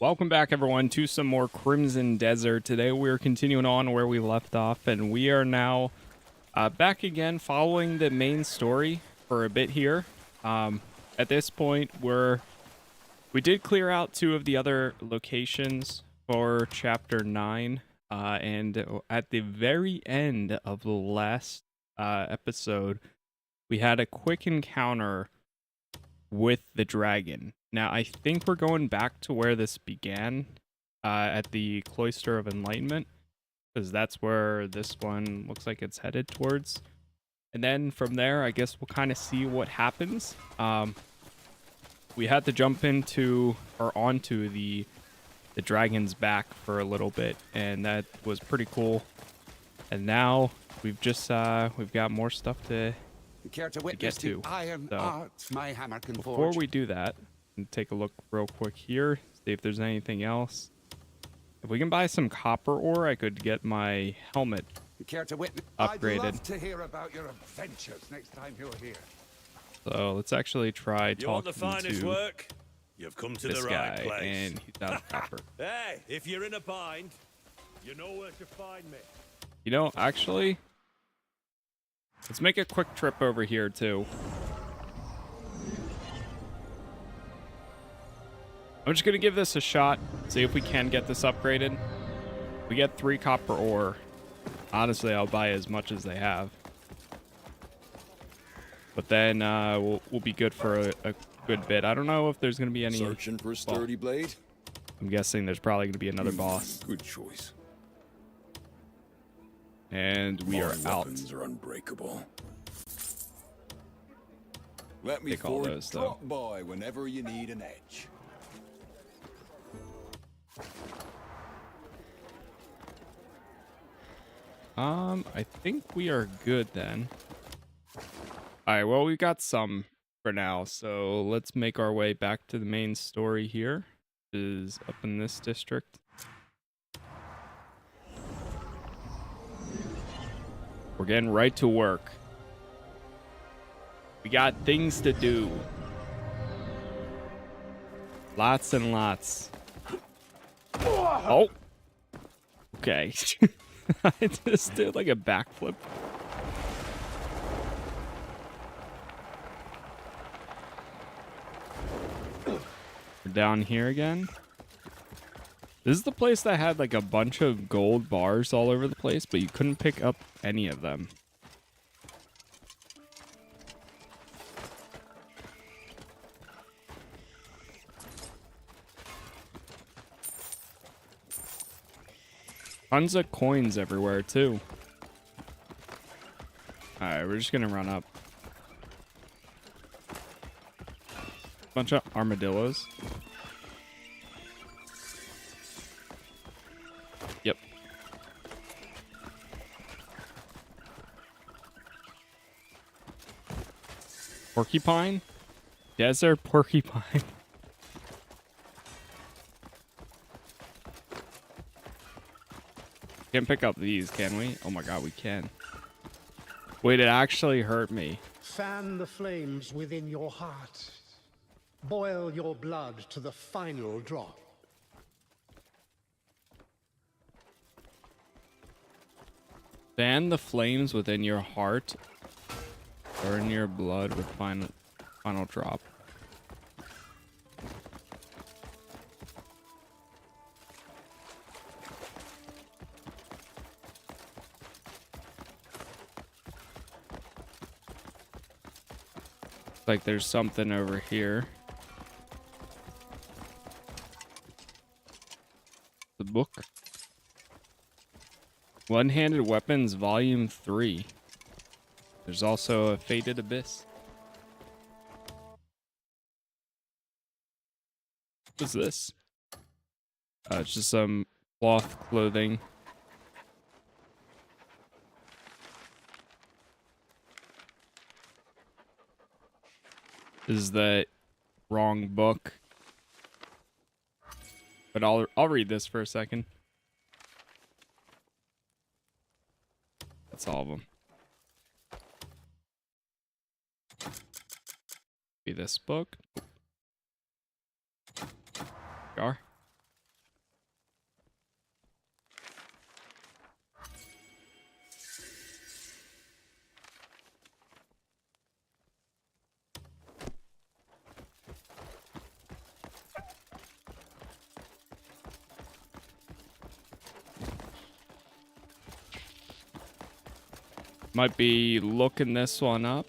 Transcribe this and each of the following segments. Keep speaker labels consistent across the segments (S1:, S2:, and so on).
S1: Welcome back, everyone, to some more Crimson Desert. Today we're continuing on where we left off, and we are now back again following the main story for a bit here. At this point, we did clear out 2 of the other locations for Chapter 9, and at the very end of the last episode, we had a quick encounter with the dragon. Now, I think we're going back to where this began, at the Cloister of Enlightenment, because that's where this one looks like it's headed towards. And then from there, I guess we'll kind of see what happens. We had to jump into, or onto the dragon's back for a little bit, and that was pretty cool. And now we've just, we've got more stuff to
S2: Care to
S1: get
S2: witness
S1: to.
S2: the iron
S1: So,
S2: arts my hammer can
S1: before
S2: forge?
S1: we do that, and take a look real quick here, see if there's anything else. If we can buy some copper ore, I could get my helmet
S2: Care to witness?
S1: upgraded.
S2: I'd love to hear about your adventures next time you're here.
S1: So let's actually try
S3: You want the
S1: talking
S3: finest
S1: to
S3: work? You've come to
S1: this
S3: the
S1: guy,
S3: right place.
S1: and he's out of copper.
S3: Hey, if you're in a bind, you know where to find me.
S1: You know, actually, let's make a quick trip over here too. I'm just gonna give this a shot, see if we can get this upgraded. We get 3 copper ore. Honestly, I'll buy as much as they have. But then we'll be good for a good bit. I don't know if there's gonna be any.
S4: Searching for a sturdy blade?
S1: I'm guessing there's probably gonna be another boss.
S4: Good choice.
S1: And we are
S4: My
S1: out.
S4: weapons are unbreakable. Let me
S1: Take all
S4: forward,
S1: those, though.
S4: drop by whenever you need an edge.
S1: I think we are good then. Alright, well, we got some for now, so let's make our way back to the main story here, which is up in this district. We're getting right to work. We got things to do. Lots and lots. Oh! Okay. I just did like a backflip. We're down here again. This is the place that had like a bunch of gold bars all over the place, but you couldn't pick up any of them. Tons of coins everywhere, too. Alright, we're just gonna run up. Bunch of armadillos. Yep. Porcupine? Desert porcupine. Can't pick up these, can we? Oh my god, we can. Wait, it actually hurt me.
S5: Fan the flames within your heart. Boil your blood to the final drop.
S1: Fan the flames within your heart. Burn your blood with final drop. Like there's something over here. The book. One-handed weapons, volume 3. There's also a Fated Abyss. What's this? It's just some cloth clothing. This is the wrong book. But I'll read this for a second. That's all of them. Be this book. Are. Might be looking this one up.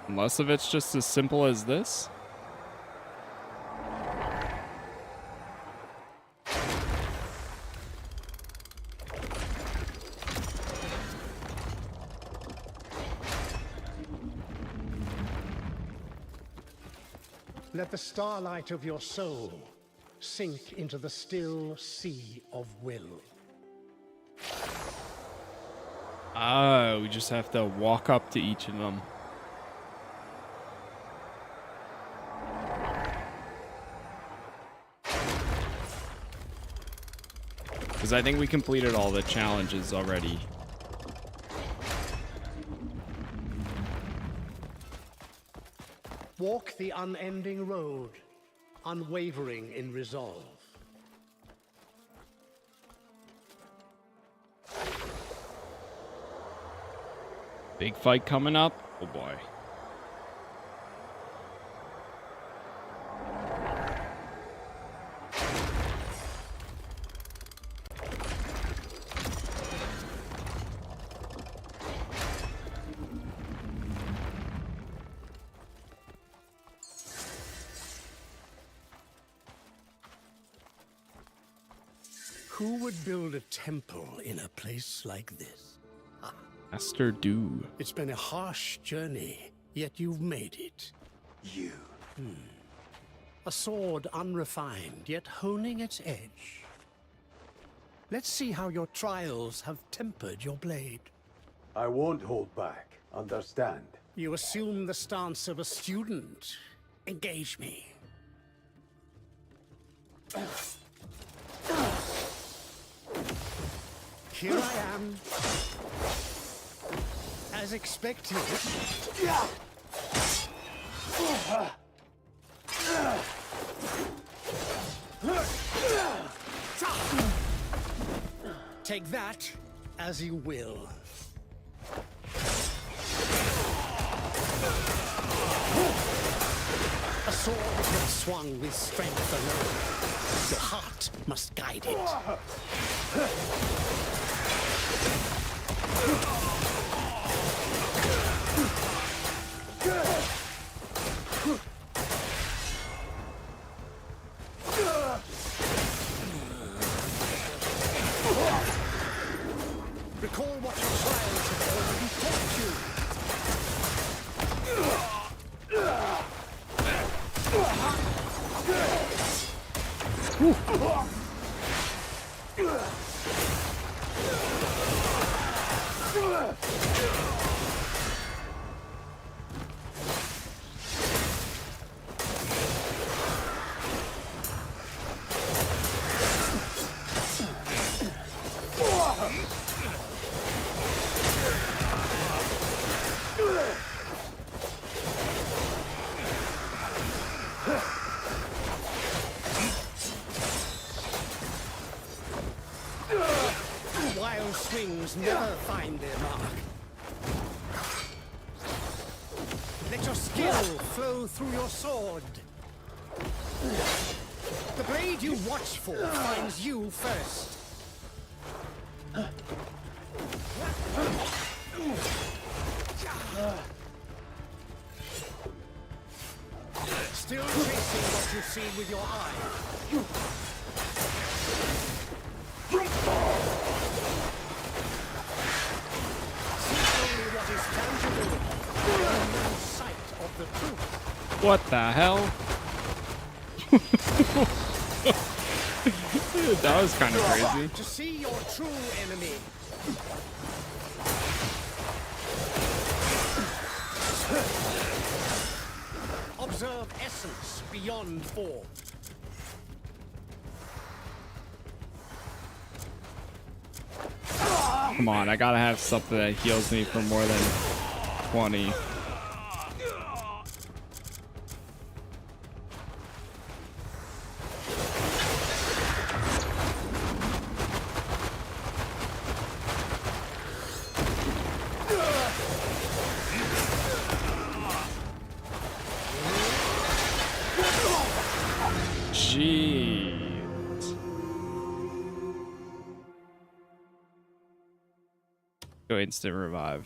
S1: Unless if it's just as simple as this.
S5: Let the starlight of your soul sink into the still sea of will.
S1: Ah, we just have to walk up to each of them. Because I think we completed all the challenges already.
S5: Walk the unending road, unwavering in resolve.
S1: Big fight coming up. Oh boy.
S5: Who would build a temple in a place like this?
S1: Master Do.
S5: It's been a harsh journey, yet you've made it.
S4: You.
S5: A sword unrefined, yet honing its edge. Let's see how your trials have tempered your blade.
S6: I won't hold back. Understand?
S5: You assume the stance of a student. Engage me. Here I am. As expected. Take that as you will. A sword is not swung with strength alone. Your heart must guide it. Recall what your trials have already taught you. Wild swings never find their mark. Let your skill flow through your sword. The blade you watch for finds you first. Still chasing what you see with your eye. What is tangible, no sight of the truth.
S1: What the hell? That was kind of crazy.
S5: To see your true enemy. Observe essence beyond form.
S1: Come on, I gotta have something that heals me for more than 20. Jeez. Show instant revive.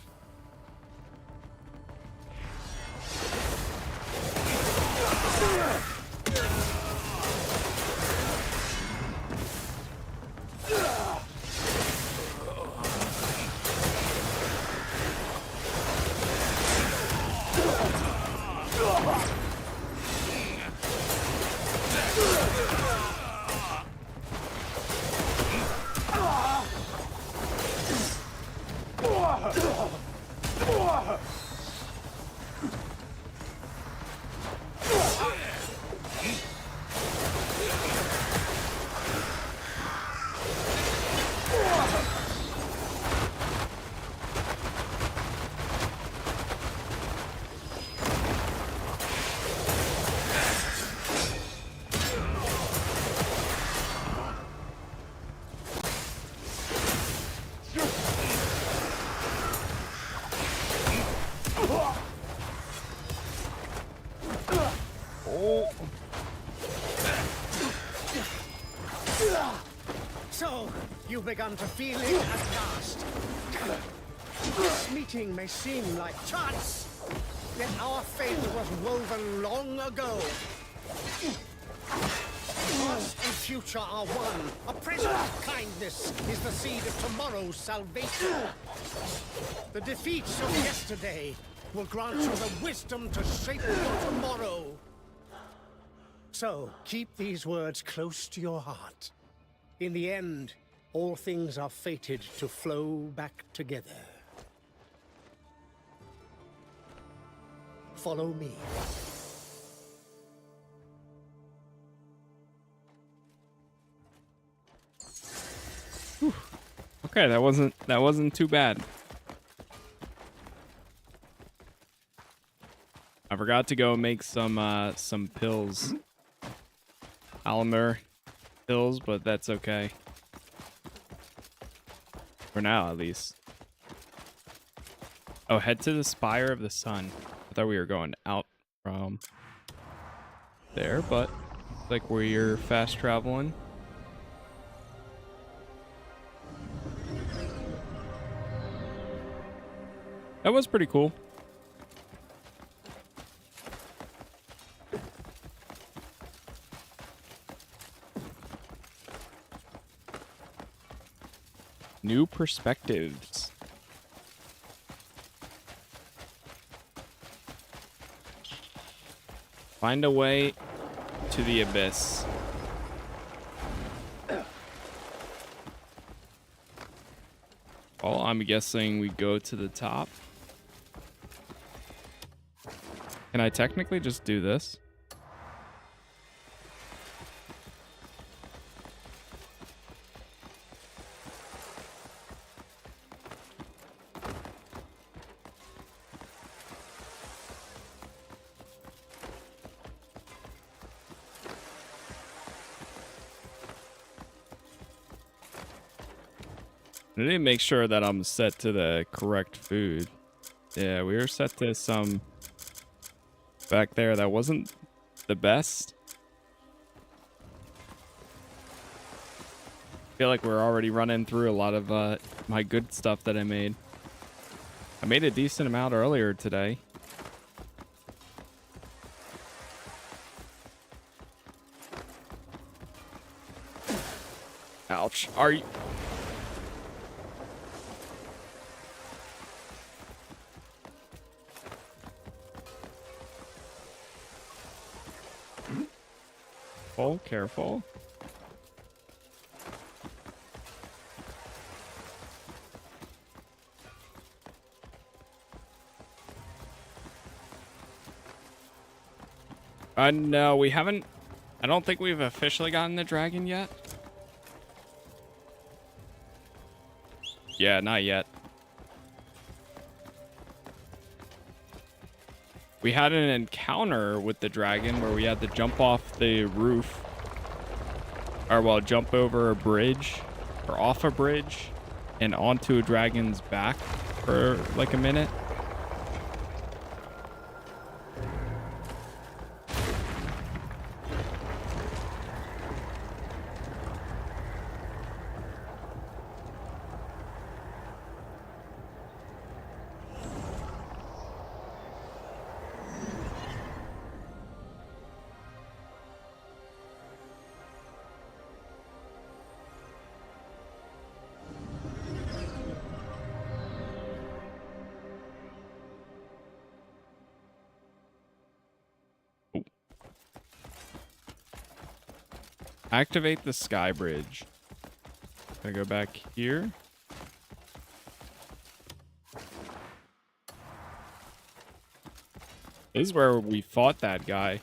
S5: So, you've begun to feel it at last. This meeting may seem like chance, yet our fate was woven long ago. Past and future are one. A present kindness is the seed of tomorrow's salvation. The defeats of yesterday will grant you the wisdom to shape your tomorrow. So, keep these words close to your heart. In the end, all things are fated to flow back together. Follow me.
S1: Okay, that wasn't too bad. I forgot to go make some pills. Alamer pills, but that's okay. For now, at least. Oh, head to the Spire of the Sun. I thought we were going out from there, but like we're fast traveling. That was pretty cool. New perspectives. Find a way to the abyss. Well, I'm guessing we go to the top. Can I technically just do this? I need to make sure that I'm set to the correct food. Yeah, we were set to some back there that wasn't the best. I feel like we're already running through a lot of my good stuff that I made. I made a decent amount earlier today. Ouch. Are you... Careful. No, we haven't. I don't think we've officially gotten the dragon yet. Yeah, not yet. We had an encounter with the dragon where we had to jump off the roof. Or, well, jump over a bridge. Or off a bridge. And onto a dragon's back for like a minute. Activate the sky bridge. Gonna go back here. This is where we fought that guy.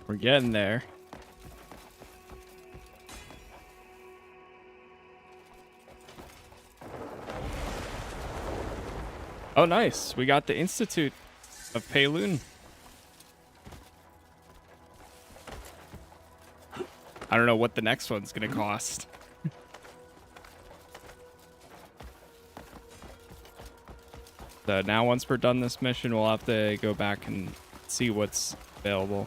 S1: We're getting there. Oh, nice. We got the Institute of Payloon. I don't know what the next one's going to cost. So now once we're done this mission, we'll have to go back and see what's available.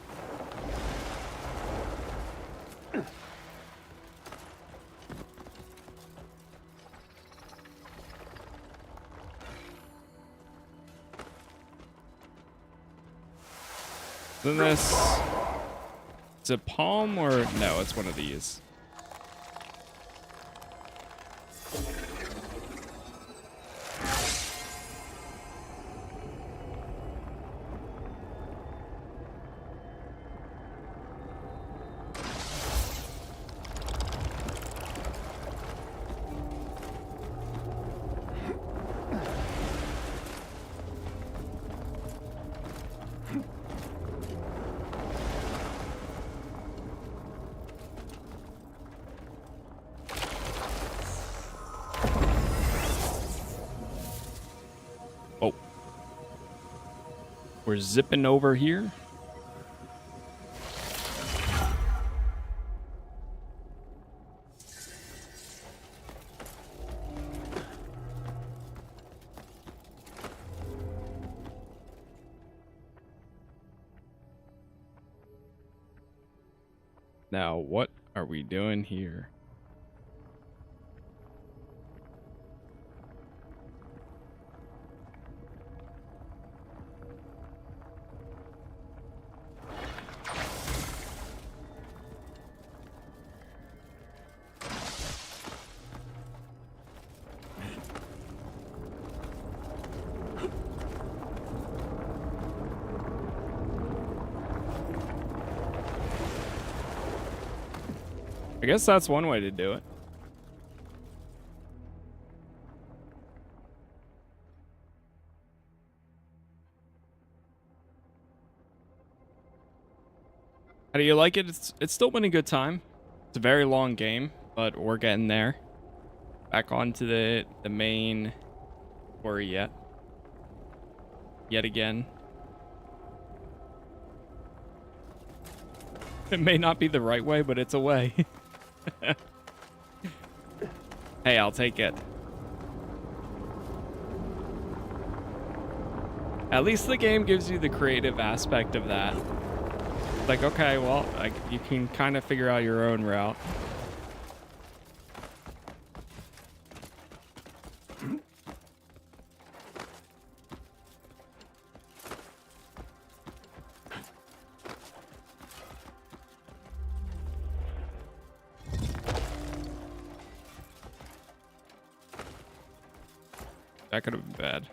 S1: Isn't this... Is it palm or... No, it's one of these. Oh. We're zipping over here. Now, what are we doing here? I guess that's one way to do it. How do you like it? It's still been a good time. It's a very long game, but we're getting there. Back onto the main story yet again. It may not be the right way, but it's a way. Hey, I'll take it. At least the game gives you the creative aspect of that. Like, okay, well, you can kind of figure out your own route. That could have been bad.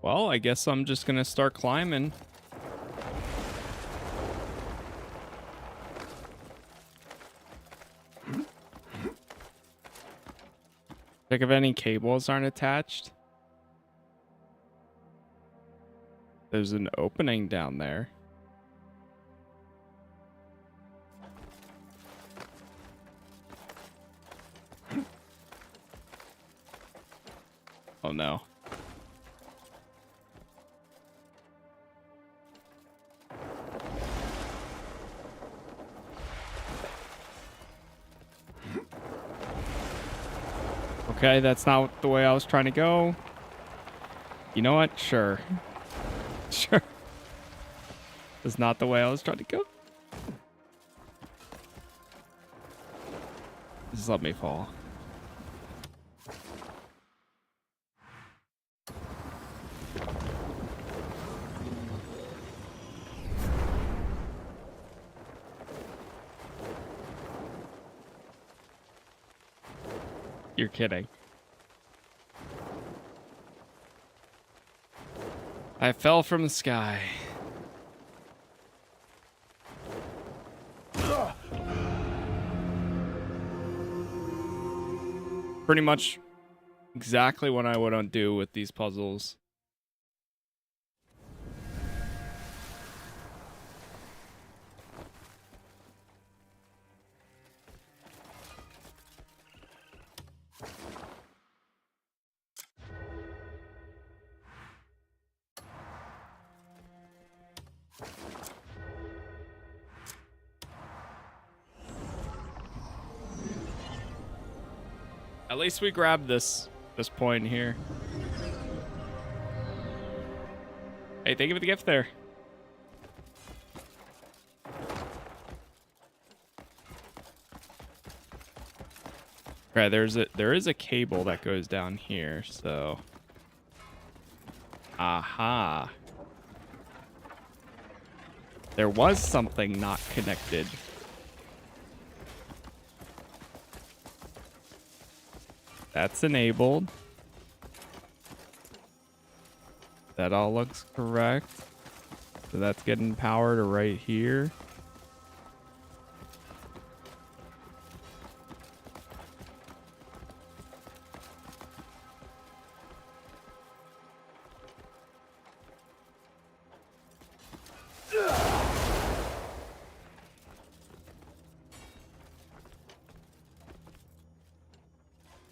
S1: Well, I guess I'm just gonna start climbing. Check if any cables aren't attached. There's an opening down there. Oh no. Okay, that's not the way I was trying to go. You know what? Sure. Sure. That's not the way I was trying to go. Just let me fall. You're kidding. I fell from the sky. Pretty much exactly what I would do with these puzzles. At least we grabbed this point here. Hey, thank you for the gift there. Okay, there is a cable that goes down here, so. Aha. There was something not connected. That's enabled. That all looks correct. So that's getting power to right here.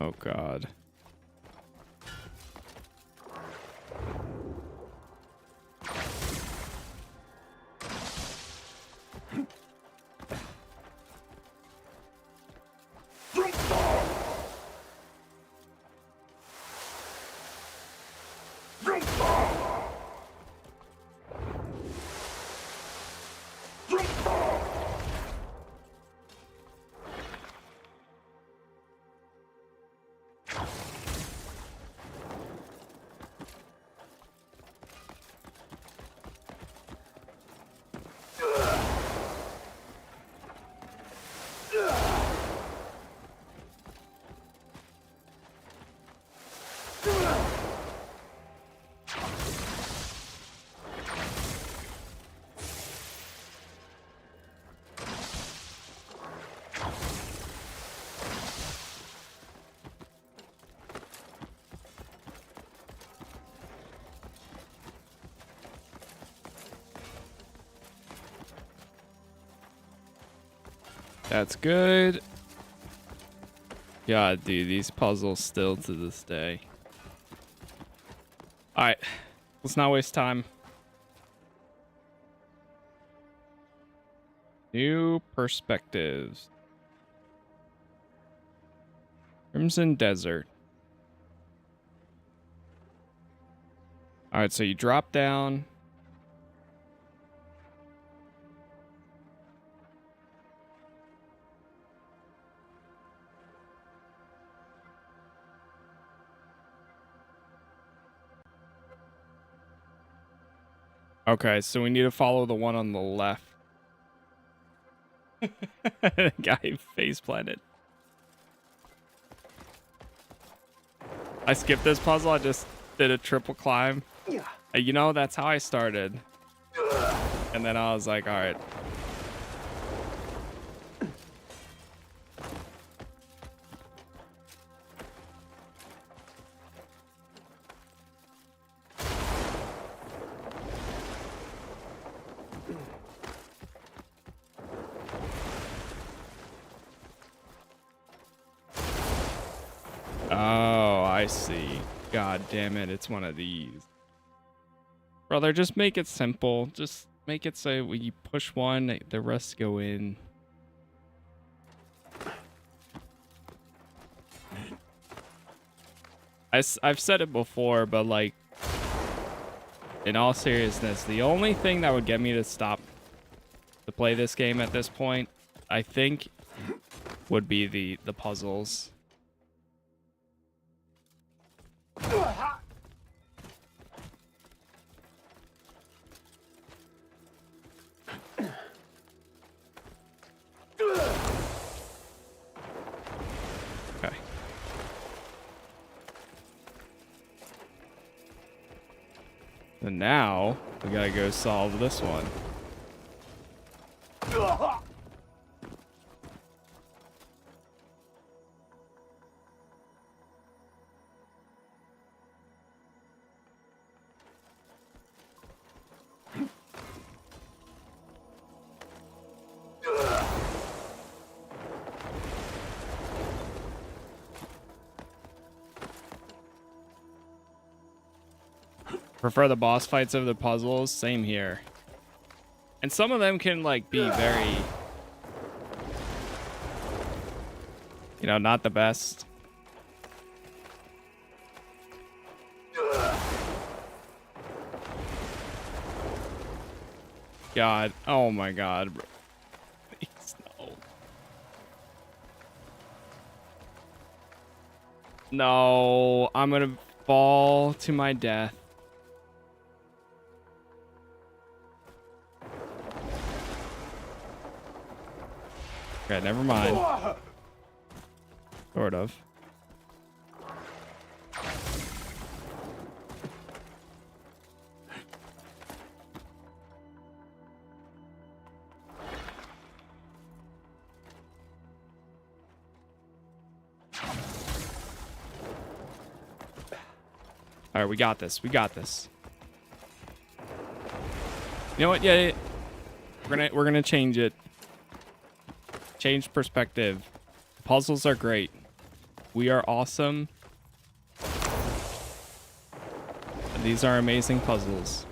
S1: Oh God. That's good. God, dude, these puzzles still to this day. All right, let's not waste time. New perspectives. Crimson Desert. All right, so you drop down. Okay, so we need to follow the one on the left. Guy face planted. I skipped this puzzle. I just did a triple climb. You know, that's how I started. And then I was like, all right. Oh, I see. God damn it, it's one of these. Brother, just make it simple. Just make it so we push one, the rest go in. I've said it before, but like, in all seriousness, the only thing that would get me to stop to play this game at this point, I think, would be the puzzles. Okay. And now we gotta go solve this one. Prefer the boss fights over the puzzles. Same here. And some of them can like be very, you know, not the best. God. Oh my God. Bro. Please, no. No. I'm gonna fall to my death. Okay, never mind. Sort of. All right, we got this. We got this. You know what? Yeah, we're gonna change it. Change perspective. Puzzles are great. We are awesome. And these are amazing puzzles.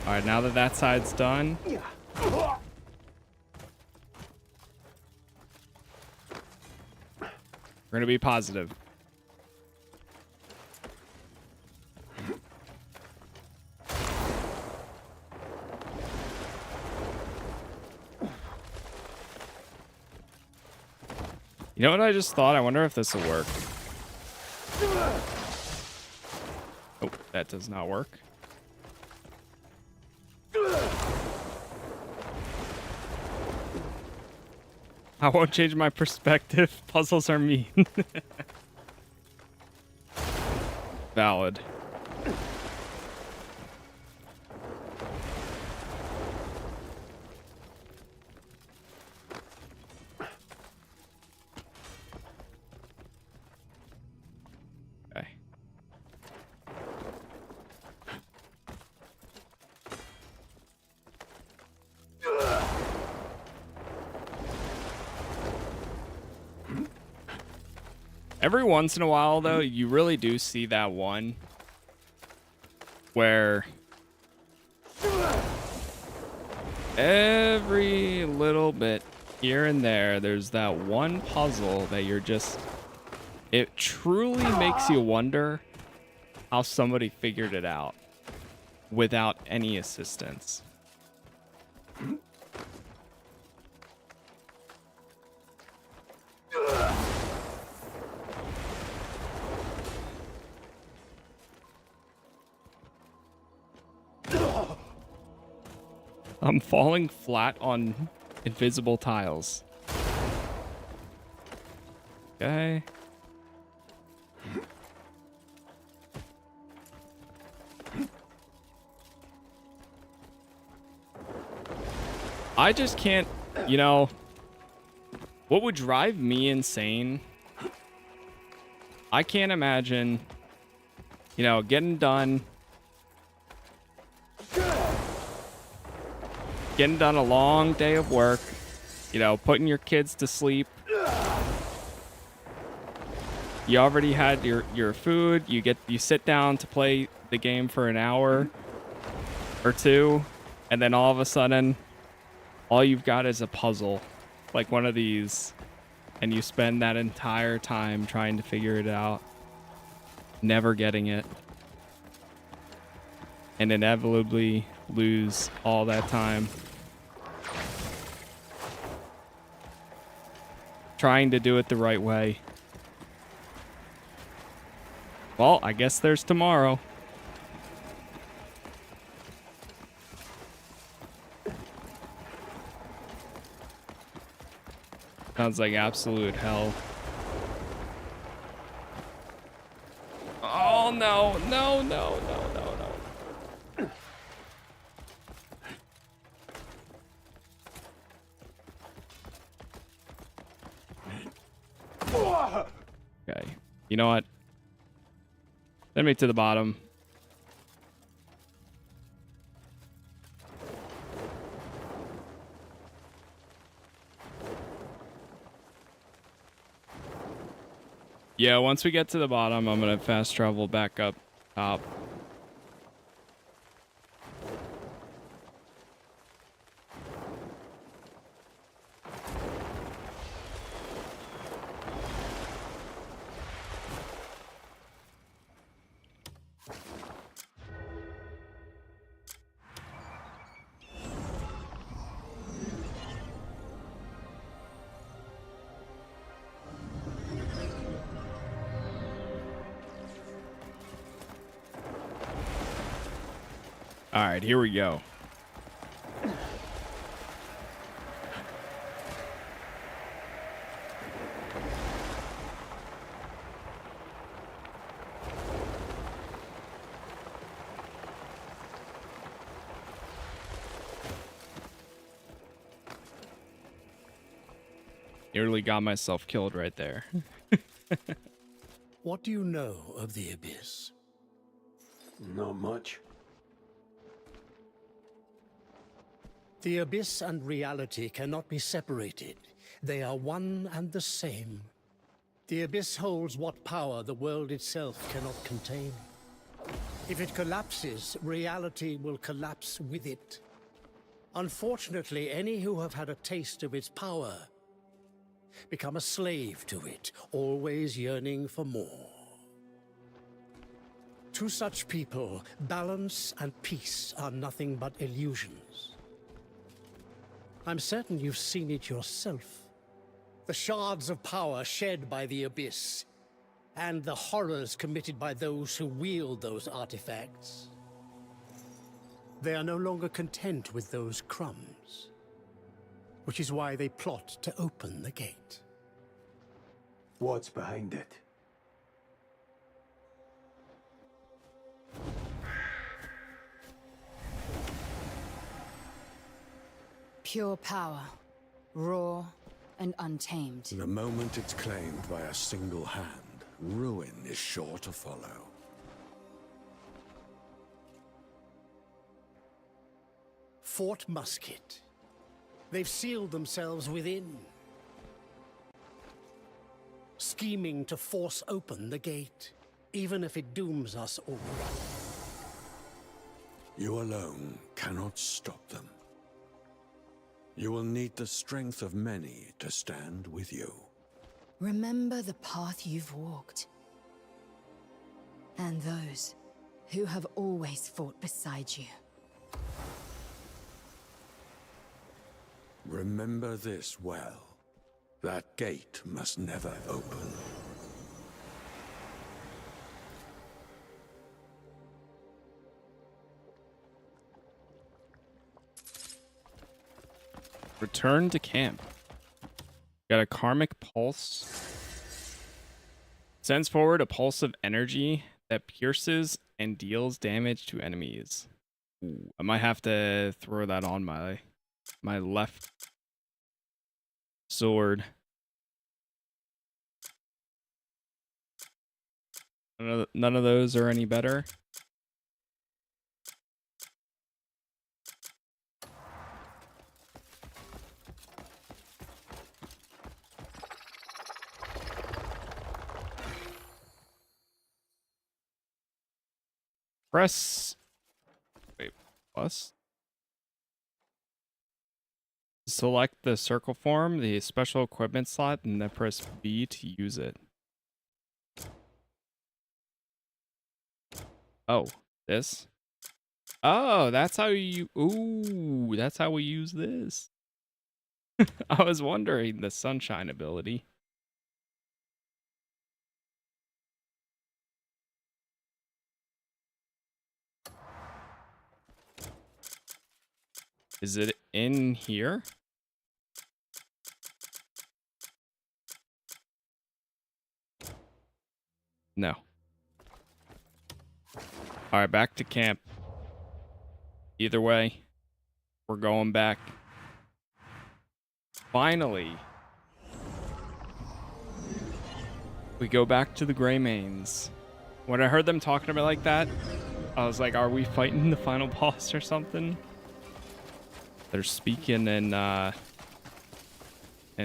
S1: All right, now that that side's done. We're gonna be positive. You know what I just thought? I wonder if this will work. Oh, that does not work. I won't change my perspective. Puzzles are mean. Valid. Okay. Every once in a while, though, you really do see that one where every little bit here and there, there's that one puzzle that you're just, it truly makes you wonder how somebody figured it out without any assistance. I'm falling flat on invisible tiles. Okay. I just can't, you know, what would drive me insane? I can't imagine, you know, getting done a long day of work, you know, putting your kids to sleep. You already had your food, you sit down to play the game for an hour or two, and then all of a sudden all you've got is a puzzle, like one of these, and you spend that entire time trying to figure it out, never getting it, and inevitably lose all that time trying to do it the right way. Well, I guess there's tomorrow. Sounds like absolute hell. Oh no, no, no, no, no, no. Okay, you know what? Send me to the bottom. Yeah, once we get to the bottom, I'm gonna fast travel back up top. All right, here we go. Nearly got myself killed right there.
S5: What do you know of the Abyss?
S6: Not much.
S5: The Abyss and reality cannot be separated. They are one and the same. The Abyss holds what power the world itself cannot contain. If it collapses, reality will collapse with it. Unfortunately, any who have had a taste of its power become a slave to it, always yearning for more. To such people, balance and peace are nothing but illusions. I'm certain you've seen it yourself. The shards of power shed by the Abyss, and the horrors committed by those who wield those artifacts. They are no longer content with those crumbs, which is why they plot to open the gate.
S6: What's behind it?
S7: Pure power, raw and untamed.
S8: The moment it's claimed by a single hand, ruin is sure to follow.
S5: Fort Musket. They've sealed themselves within, scheming to force open the gate, even if it dooms us all.
S8: You alone cannot stop them. You will need the strength of many to stand with you.
S7: Remember the path you've walked, and those who have always fought beside you.
S8: Remember this well. That gate must never open.
S1: Return to camp. Got a karmic pulse. Sends forward a pulse of energy that pierces and deals damage to enemies. Ooh, I might have to throw that on my my left sword. None of those are any better. Press. Wait, plus? Select the circle form, the special equipment slot, and then press B to use it. Oh, this? Oh, that's how you... Ooh, that's how we use this. I was wondering the sunshine ability. Is it in here? No. All right, back to camp. Either way, we're going back. Finally, we go back to the Greymanes. When I heard them talking about it like that, I was like, are we fighting the final boss or something? They're speaking and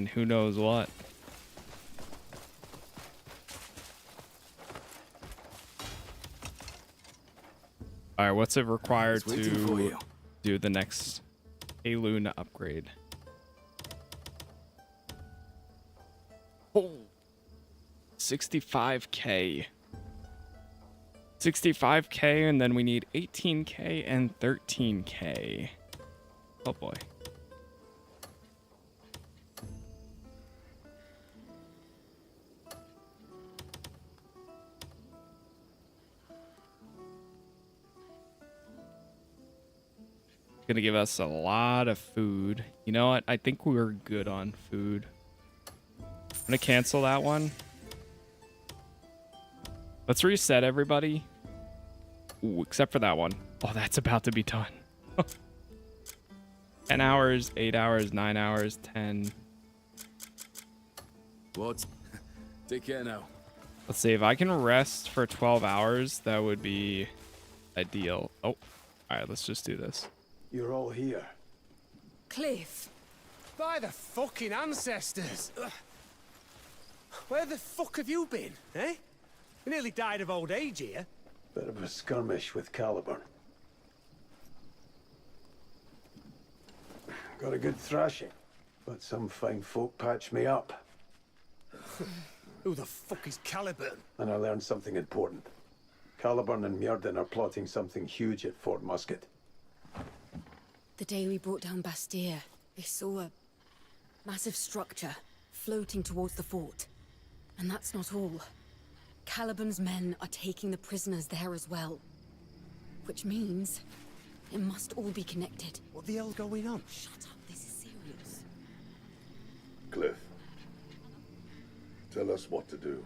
S1: who knows what. All right, what's it required to do the next Halun upgrade? Oh, 65k. 65k, and then we need 18k and 13k. Oh boy. Gonna give us a lot of food. You know what? I think we're good on food. I'm gonna cancel that one. Let's reset everybody. Ooh, except for that one. Oh, that's about to be done. 10 hours, 8 hours, 9 hours, 10.
S4: What? Take care now.
S1: Let's see, if I can rest for 12 hours, that would be ideal. Oh, all right, let's just do this.
S6: You're all here.
S5: Cliff. By the fucking ancestors. Ugh. Where the fuck have you been, eh? You nearly died of old age here.
S6: Bit of a skirmish with Caliburn. Got a good thrashing, but some fine folk patched me up.
S5: Who the fuck is Caliburn?
S6: And I learned something important. Caliburn and Myrddin are plotting something huge at Fort Musket.
S7: The day we brought down Bastia, they saw a massive structure floating towards the fort. And that's not all. Caliburn's men are taking the prisoners there as well. Which means it must all be connected.
S5: What the hell going on?
S7: Shut up, this is serious.
S9: Cliff, tell us what to do.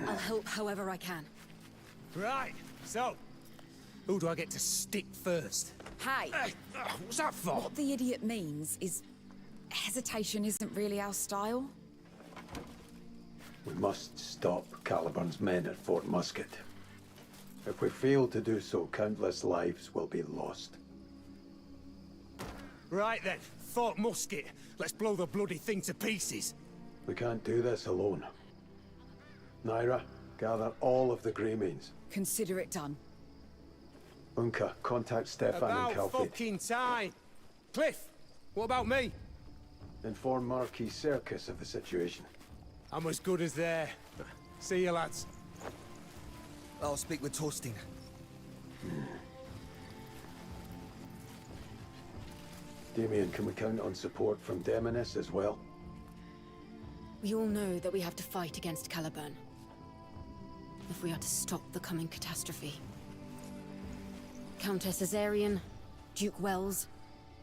S7: I'll help however I can.
S5: Right, so, who do I get to stick first?
S10: Hey,
S5: What's that for?
S10: what the idiot means is hesitation isn't really our style.
S6: We must stop Caliburn's men at Fort Musket. If we fail to do so, countless lives will be lost.
S5: Right then, Fort Musket. Let's blow the bloody thing to pieces.
S6: We can't do this alone. Naira, gather all of the Greymanes.
S10: Consider it done.
S6: Unka, contact Stefan and
S5: About
S6: Calfate.
S5: fucking time. Cliff, what about me?
S6: Inform Marquis Circus of the situation.
S5: I'm as good as there. See you, lads.
S11: I'll speak with Torstein.
S6: Damien, can we count on support from Demonis as well?
S7: We all know that we have to fight against Caliburn. If we are to stop the coming catastrophe. Countess Azarian, Duke Wells,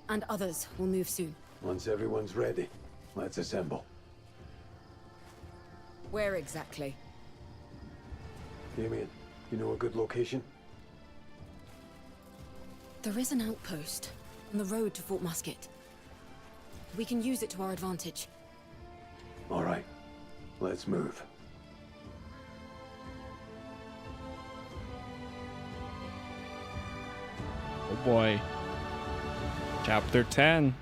S7: and others will move soon.
S6: Once everyone's ready, let's assemble.
S10: Where exactly?
S6: Damien, you know a good location?
S7: There is an outpost on the road to Fort Musket. We can use it to our advantage.
S6: All right, let's move.
S1: Oh boy. Chapter 10.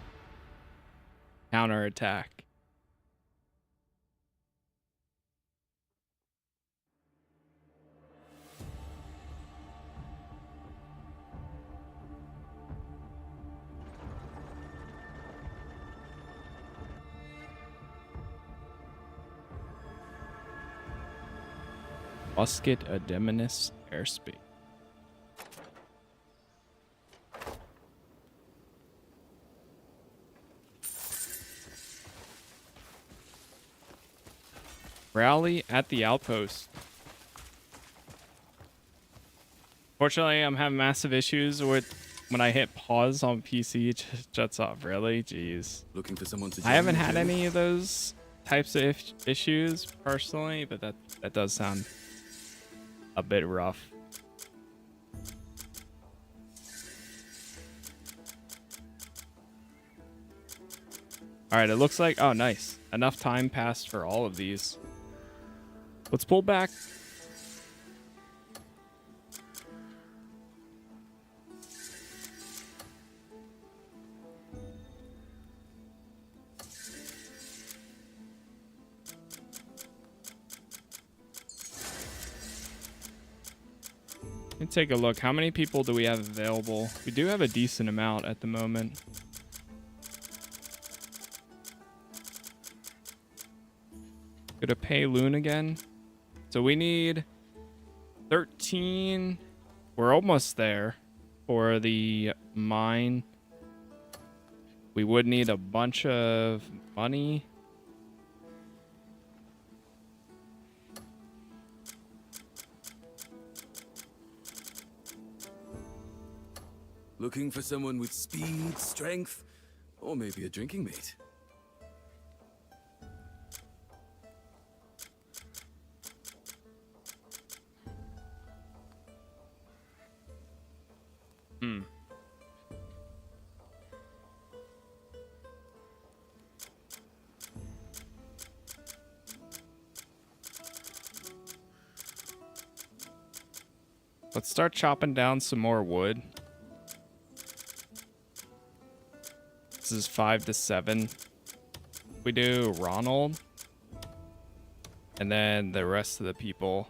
S1: Counterattack. Musket Ademinus airspace. Rally at the outpost. Fortunately, I'm having massive issues with when I hit pause on PC, it just shuts off. Really? Jeez.
S4: Looking for someone to
S1: I haven't had any of those types of issues personally, but that does sound a bit rough. All right, it looks like, oh, nice. Enough time passed for all of these. Let's pull back. Let me take a look. How many people do we have available? We do have a decent amount at the moment. Gonna pay Loon again. So we need 13. We're almost there for the mine. We would need a bunch of money.
S4: Looking for someone with speed, strength, or maybe a drinking mate.
S1: Let's start chopping down some more wood. This is 5 to 7. We do Ronald. And then the rest of the people.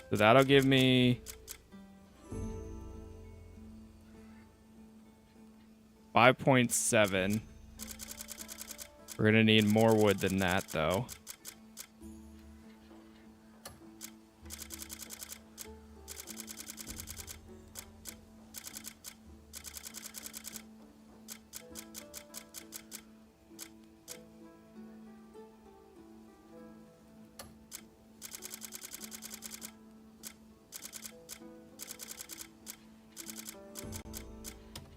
S1: So that'll give me 5.7. We're gonna need more wood than that though.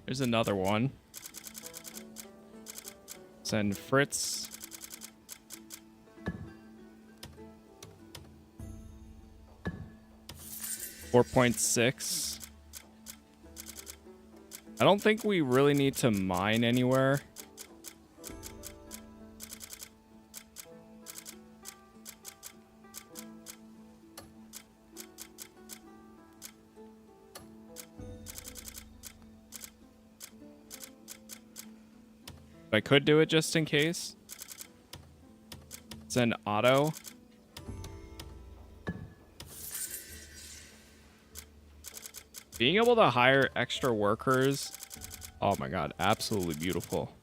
S1: There's another one. Send Fritz. $4.6. I don't think we really need to mine anywhere. I could do it just in case. Send auto. Being able to hire extra workers. Oh my god, absolutely beautiful.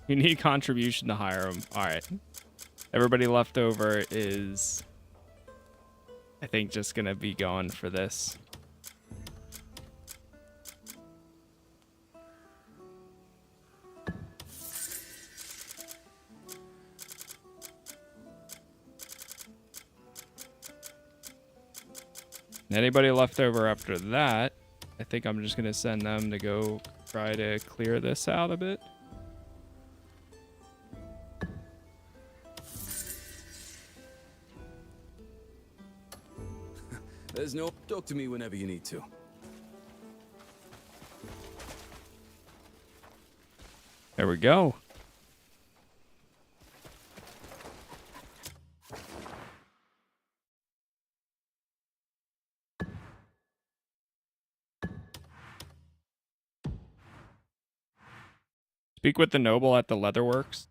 S1: You need contribution to hire them. All right. Everybody left over is, I think, just gonna be going for this. Anybody left over after that, I think I'm just going to send them to go try to clear this out a bit.
S4: There's no... Talk to me whenever you need to.
S1: There we go. Speak with the noble at the leatherworks.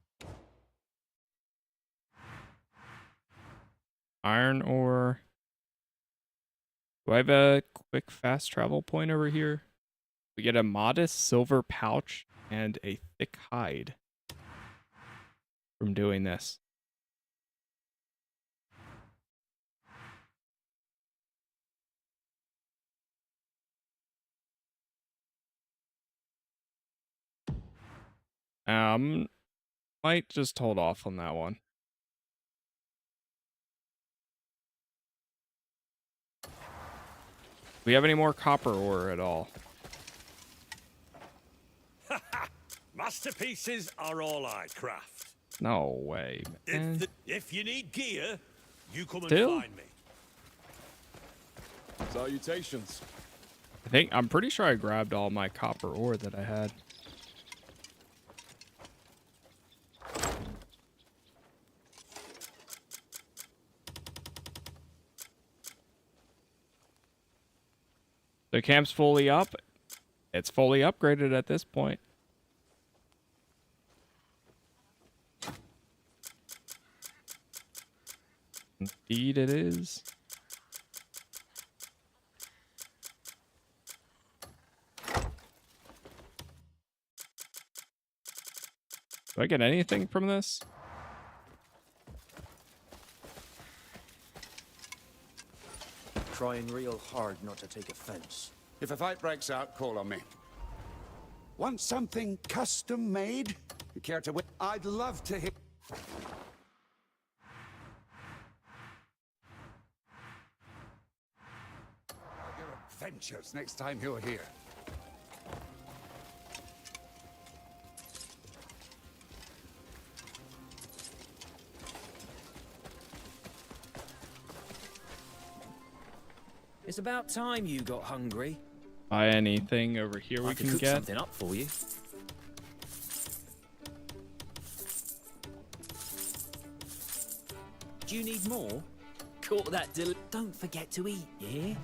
S1: Iron ore. Do I have a quick fast travel point over here? We get a modest silver pouch and a thick hide from doing this. Might just hold off on that one. Do we have any more copper ore at all?
S3: Masterpieces are all I craft.
S1: No way, man.
S3: If you need gear, you come
S1: Still?
S3: and find me.
S4: Salutations.
S1: I'm pretty sure I grabbed all my copper ore that I had. The camp's fully up. It's fully upgraded at this point. Indeed it is. Do I get anything from this?
S11: Trying real hard not to take offense.
S2: If a fight breaks out, call on me. Want something custom made? You care to win? I'd love to hear. Your adventures next time you're here.
S11: It's about time you got hungry.
S1: Buy anything over here we
S11: I could
S1: can
S11: cook
S1: get.
S11: something up for you. Do you need more? Caught that Don't forget to eat, yeah?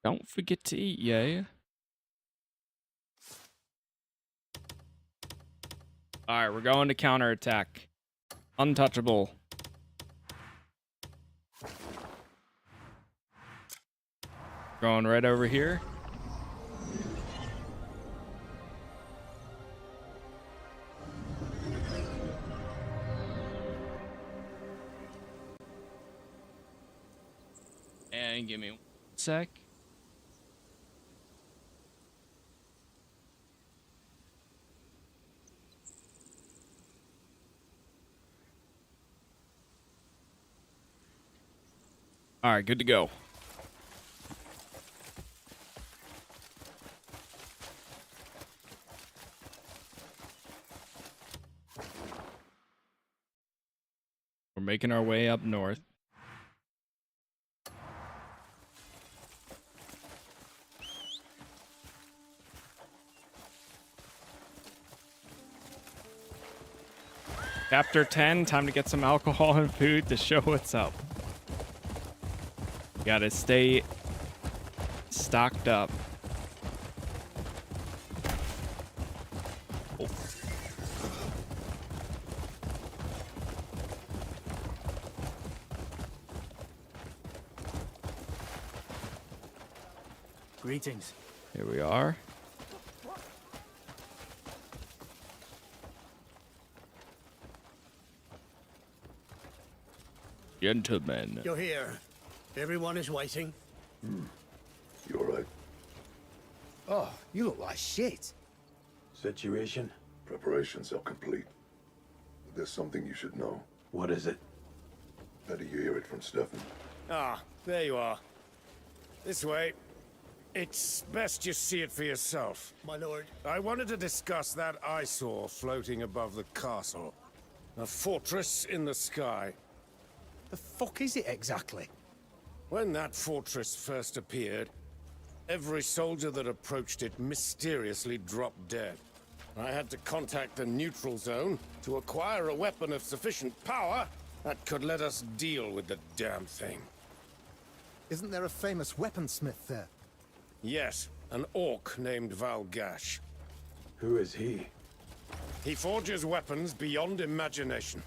S1: Don't forget to eat, yeah. Alright, we're going to counterattack. Untouchable. Going right over here. And give me 1 sec. All right, good to go. We're making our way up north. Chapter 10, time to get some alcohol and food to show what's up. Gotta stay stocked up. Oh.
S11: Greetings.
S1: Here we are. Gentlemen.
S5: You're here. Everyone is waiting.
S9: You alright?
S11: Oh, you look like shit.
S6: Situation?
S9: Preparations are complete. But there's something you should know.
S6: What is it?
S9: Better you hear it from Stefan.
S3: Ah, there you are. This way. It's best you see it for yourself.
S5: My lord.
S3: I wanted to discuss that eyesore floating above the castle. A fortress in the sky.
S5: The fuck is it exactly?
S3: When that fortress first appeared, every soldier that approached it mysteriously dropped dead. I had to contact the neutral zone to acquire a weapon of sufficient power that could let us deal with the damn thing.
S5: Isn't there a famous weaponsmith there?
S3: Yes, an orc named Valgash.
S6: Who is he?
S3: He forges weapons beyond imagination.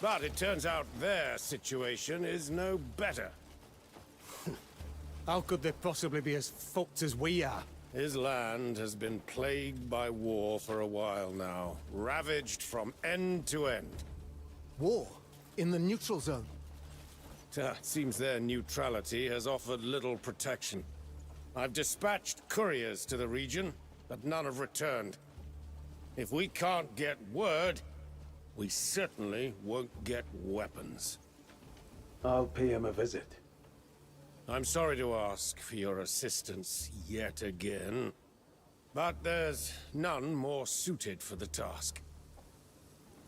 S3: But it turns out their situation is no better.
S5: How could they possibly be as fucked as we are?
S3: His land has been plagued by war for a while now, ravaged from end to end.
S5: War? In the neutral zone?
S3: Seems their neutrality has offered little protection. I've dispatched couriers to the region, but none have returned. If we can't get word, we certainly won't get weapons.
S6: I'll pay him a visit.
S3: I'm sorry to ask for your assistance yet again, but there's none more suited for the task.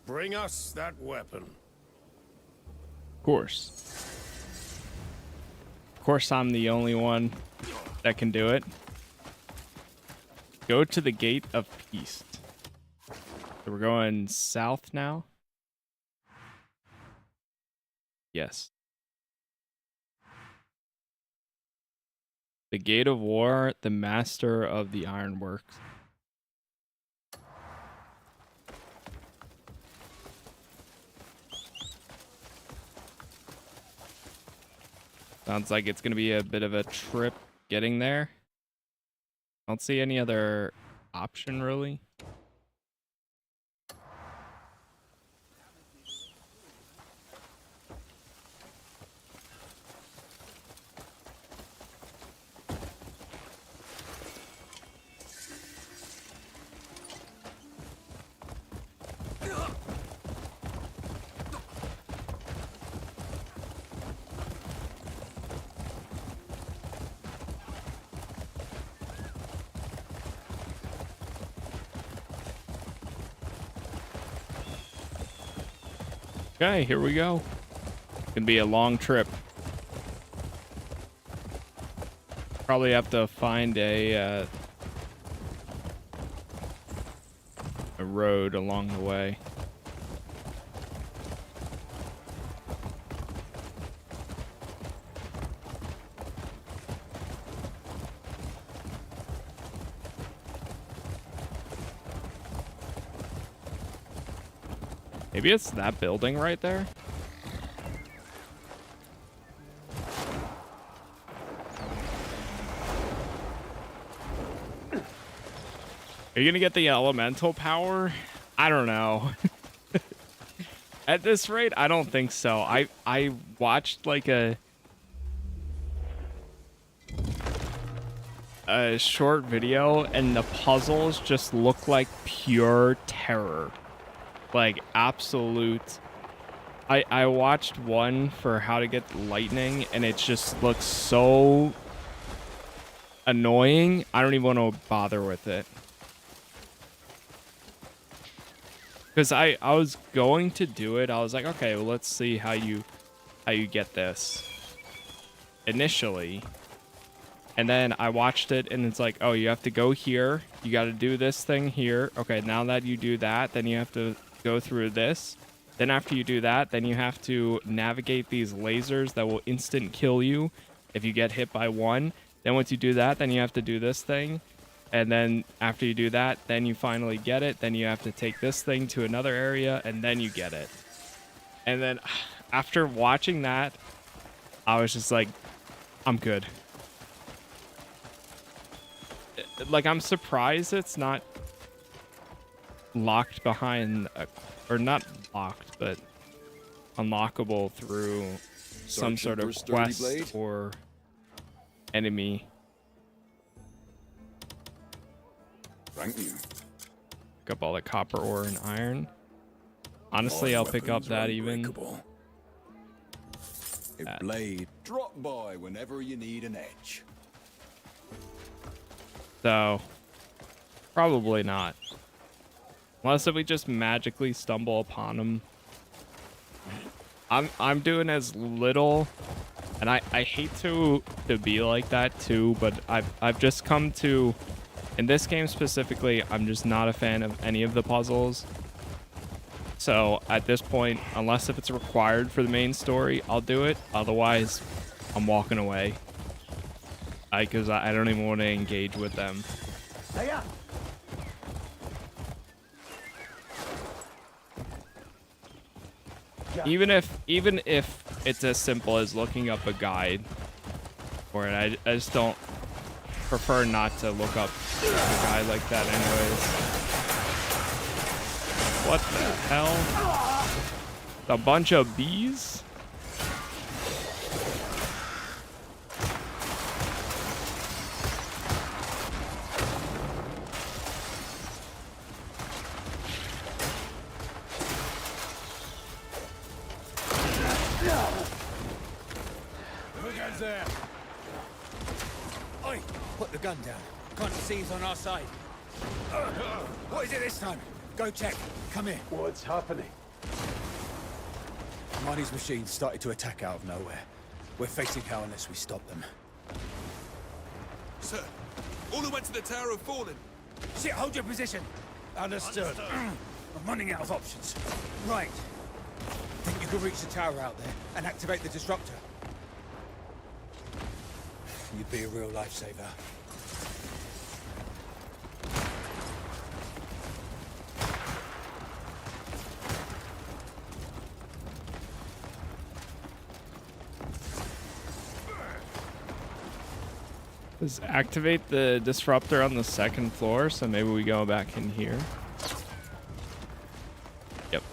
S3: Bring us that weapon.
S1: Of course. Of course, I'm the only one that can do it. Go to the Gate of Peace. So we're going south now. Yes. The Gate of War, the master of the ironworks. Sounds like it's going to be a bit of a trip getting there. I don't see any other option, really. Okay, here we go. It's gonna be a long trip. Probably have to find a road along the way. Maybe it's that building right there. Are you gonna get the elemental power? I don't know. At this rate, I don't think so. I watched like a short video and the puzzles just look like pure terror. Like absolute. I watched one for how to get lightning and it just looks so annoying. I don't even want to bother with it. Because I was going to do it. I was like, okay, well, let's see how you get this initially. And then I watched it and it's like, oh, you have to go here. You got to do this thing here. Okay, now that you do that, then you have to go through this. Then after you do that, then you have to navigate these lasers that will instant kill you if you get hit by one. Then once you do that, then you have to do this thing. And then after you do that, then you finally get it. Then you have to take this thing to another area and then you get it. And then after watching that, I was just like, I'm good. Like, I'm surprised it's not locked behind, or not locked, but unlockable through some sort of quest or enemy.
S9: Thank you.
S1: Pick up all the copper ore and iron. Honestly, I'll pick up that even.
S12: A blade, drop by whenever you need an edge.
S1: So, probably not. Unless if we just magically stumble upon them. I'm doing as little, and I hate to be like that too, but I've just come to, in this game specifically, I'm just not a fan of any of the puzzles. So at this point, unless if it's required for the main story, I'll do it. Otherwise, I'm walking away. Because I don't even want to engage with them. Even if it's as simple as looking up a guide for it, I just don't prefer not to look up a guide like that anyways. What the hell? A bunch of bees?
S5: There. Oi! Put the gun down. Can't see he's on our side. What is it this time? Go check. Come here.
S6: What's happening?
S11: Marnie's machines started to attack out of nowhere. We're facing hell unless we stop them.
S4: Sir, all who went to the tower have fallen.
S5: Shit, hold your position. Understood. I'm running out of options. Right. Think you can reach the tower out there and activate the disruptor? You'd be a real lifesaver.
S1: Let's activate the disruptor on the second floor, so maybe we go back in here. Yep.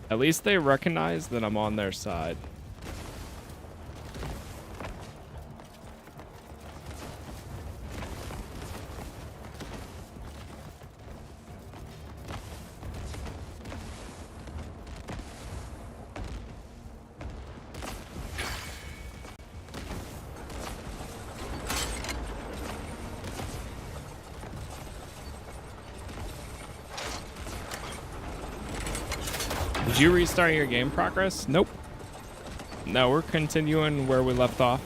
S1: At least they recognize that I'm on their side. Did you restart your game progress? Nope. No, we're continuing where we left off.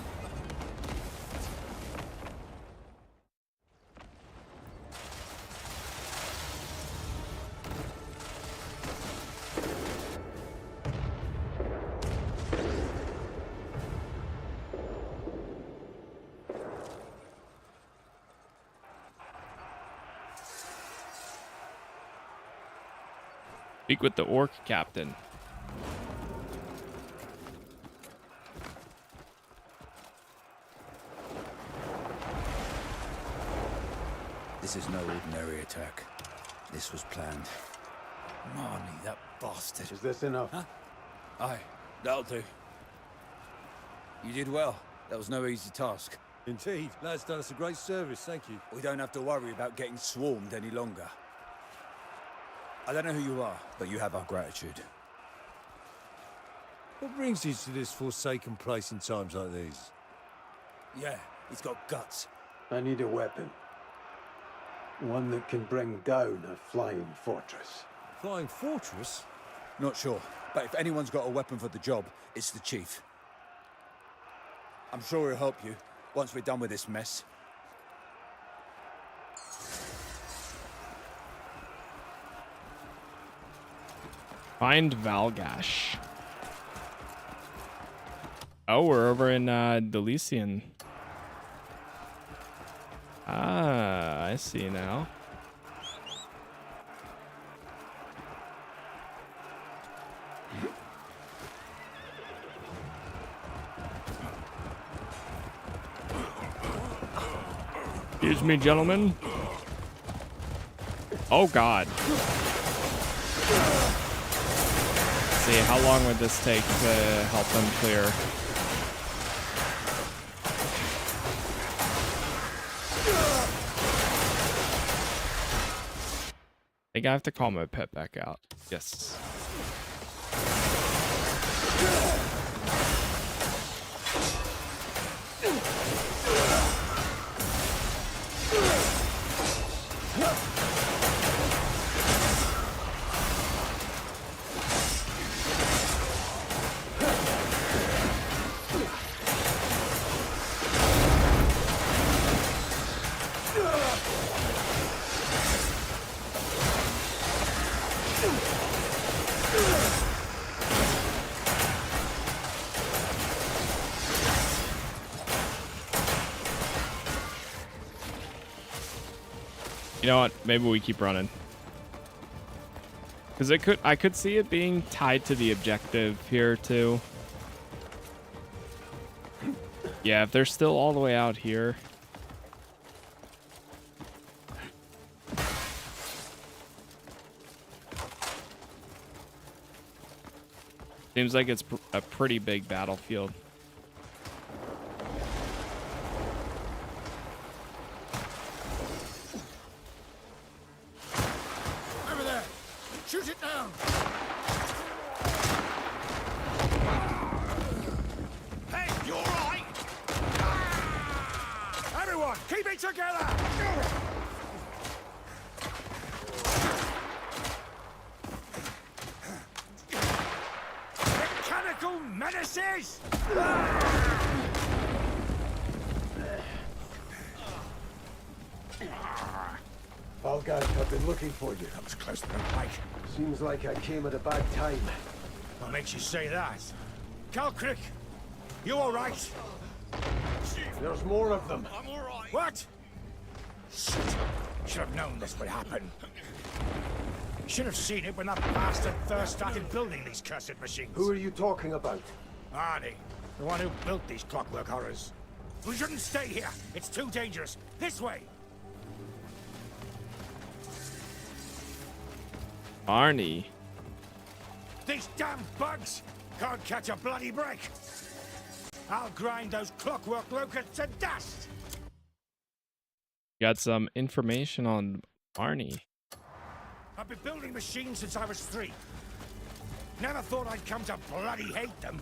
S1: Speak with the orc captain.
S11: This is no ordinary attack. This was planned.
S5: Marnie, that bastard.
S6: Is this enough?
S11: Huh? Aye, that'll do. You did well. That was no easy task.
S13: Indeed. Lad's done us a great service, thank you.
S11: We don't have to worry about getting swarmed any longer. I don't know who you are, but you have our gratitude.
S13: What brings you to this forsaken place in times like these?
S11: Yeah, he's got guts.
S6: I need a weapon. One that can bring down a flying fortress.
S13: Flying fortress?
S11: Not sure, but if anyone's got a weapon for the job, it's the chief. I'm sure he'll help you once we're done with this mess.
S1: Find Valgash. Oh, we're over in Delician. Ah, I see now. Excuse me, gentlemen. Oh, God. See, how long would this take to help them clear? think I have to call my pet back out. Yes. You know what? Maybe we keep running. Because I could see it being tied to the objective here too. Yeah, if they're still all the way out here. Seems like it's a pretty big battlefield.
S5: Over there! Shoot it down! Hey, you all right? Everyone, keep it together! Mechanical menaces!
S6: All guys, I've been looking for you.
S5: That was close to the pike.
S6: Seems like I came at a bad time.
S5: What makes you say that? Calcrick, you all right?
S6: There's more of them.
S5: I'm all right. What? Shit. Should have known this would happen. Should have seen it when that bastard first started building these cursed machines.
S6: Who are you talking about?
S5: Arnie, the one who built these clockwork horrors. We shouldn't stay here. It's too dangerous. This way.
S1: Arnie.
S5: These damn bugs can't catch a bloody break. I'll grind those clockwork locusts to dust.
S1: Got some information on Arnie.
S5: I've been building machines since I was 3. Never thought I'd come to bloody hate them.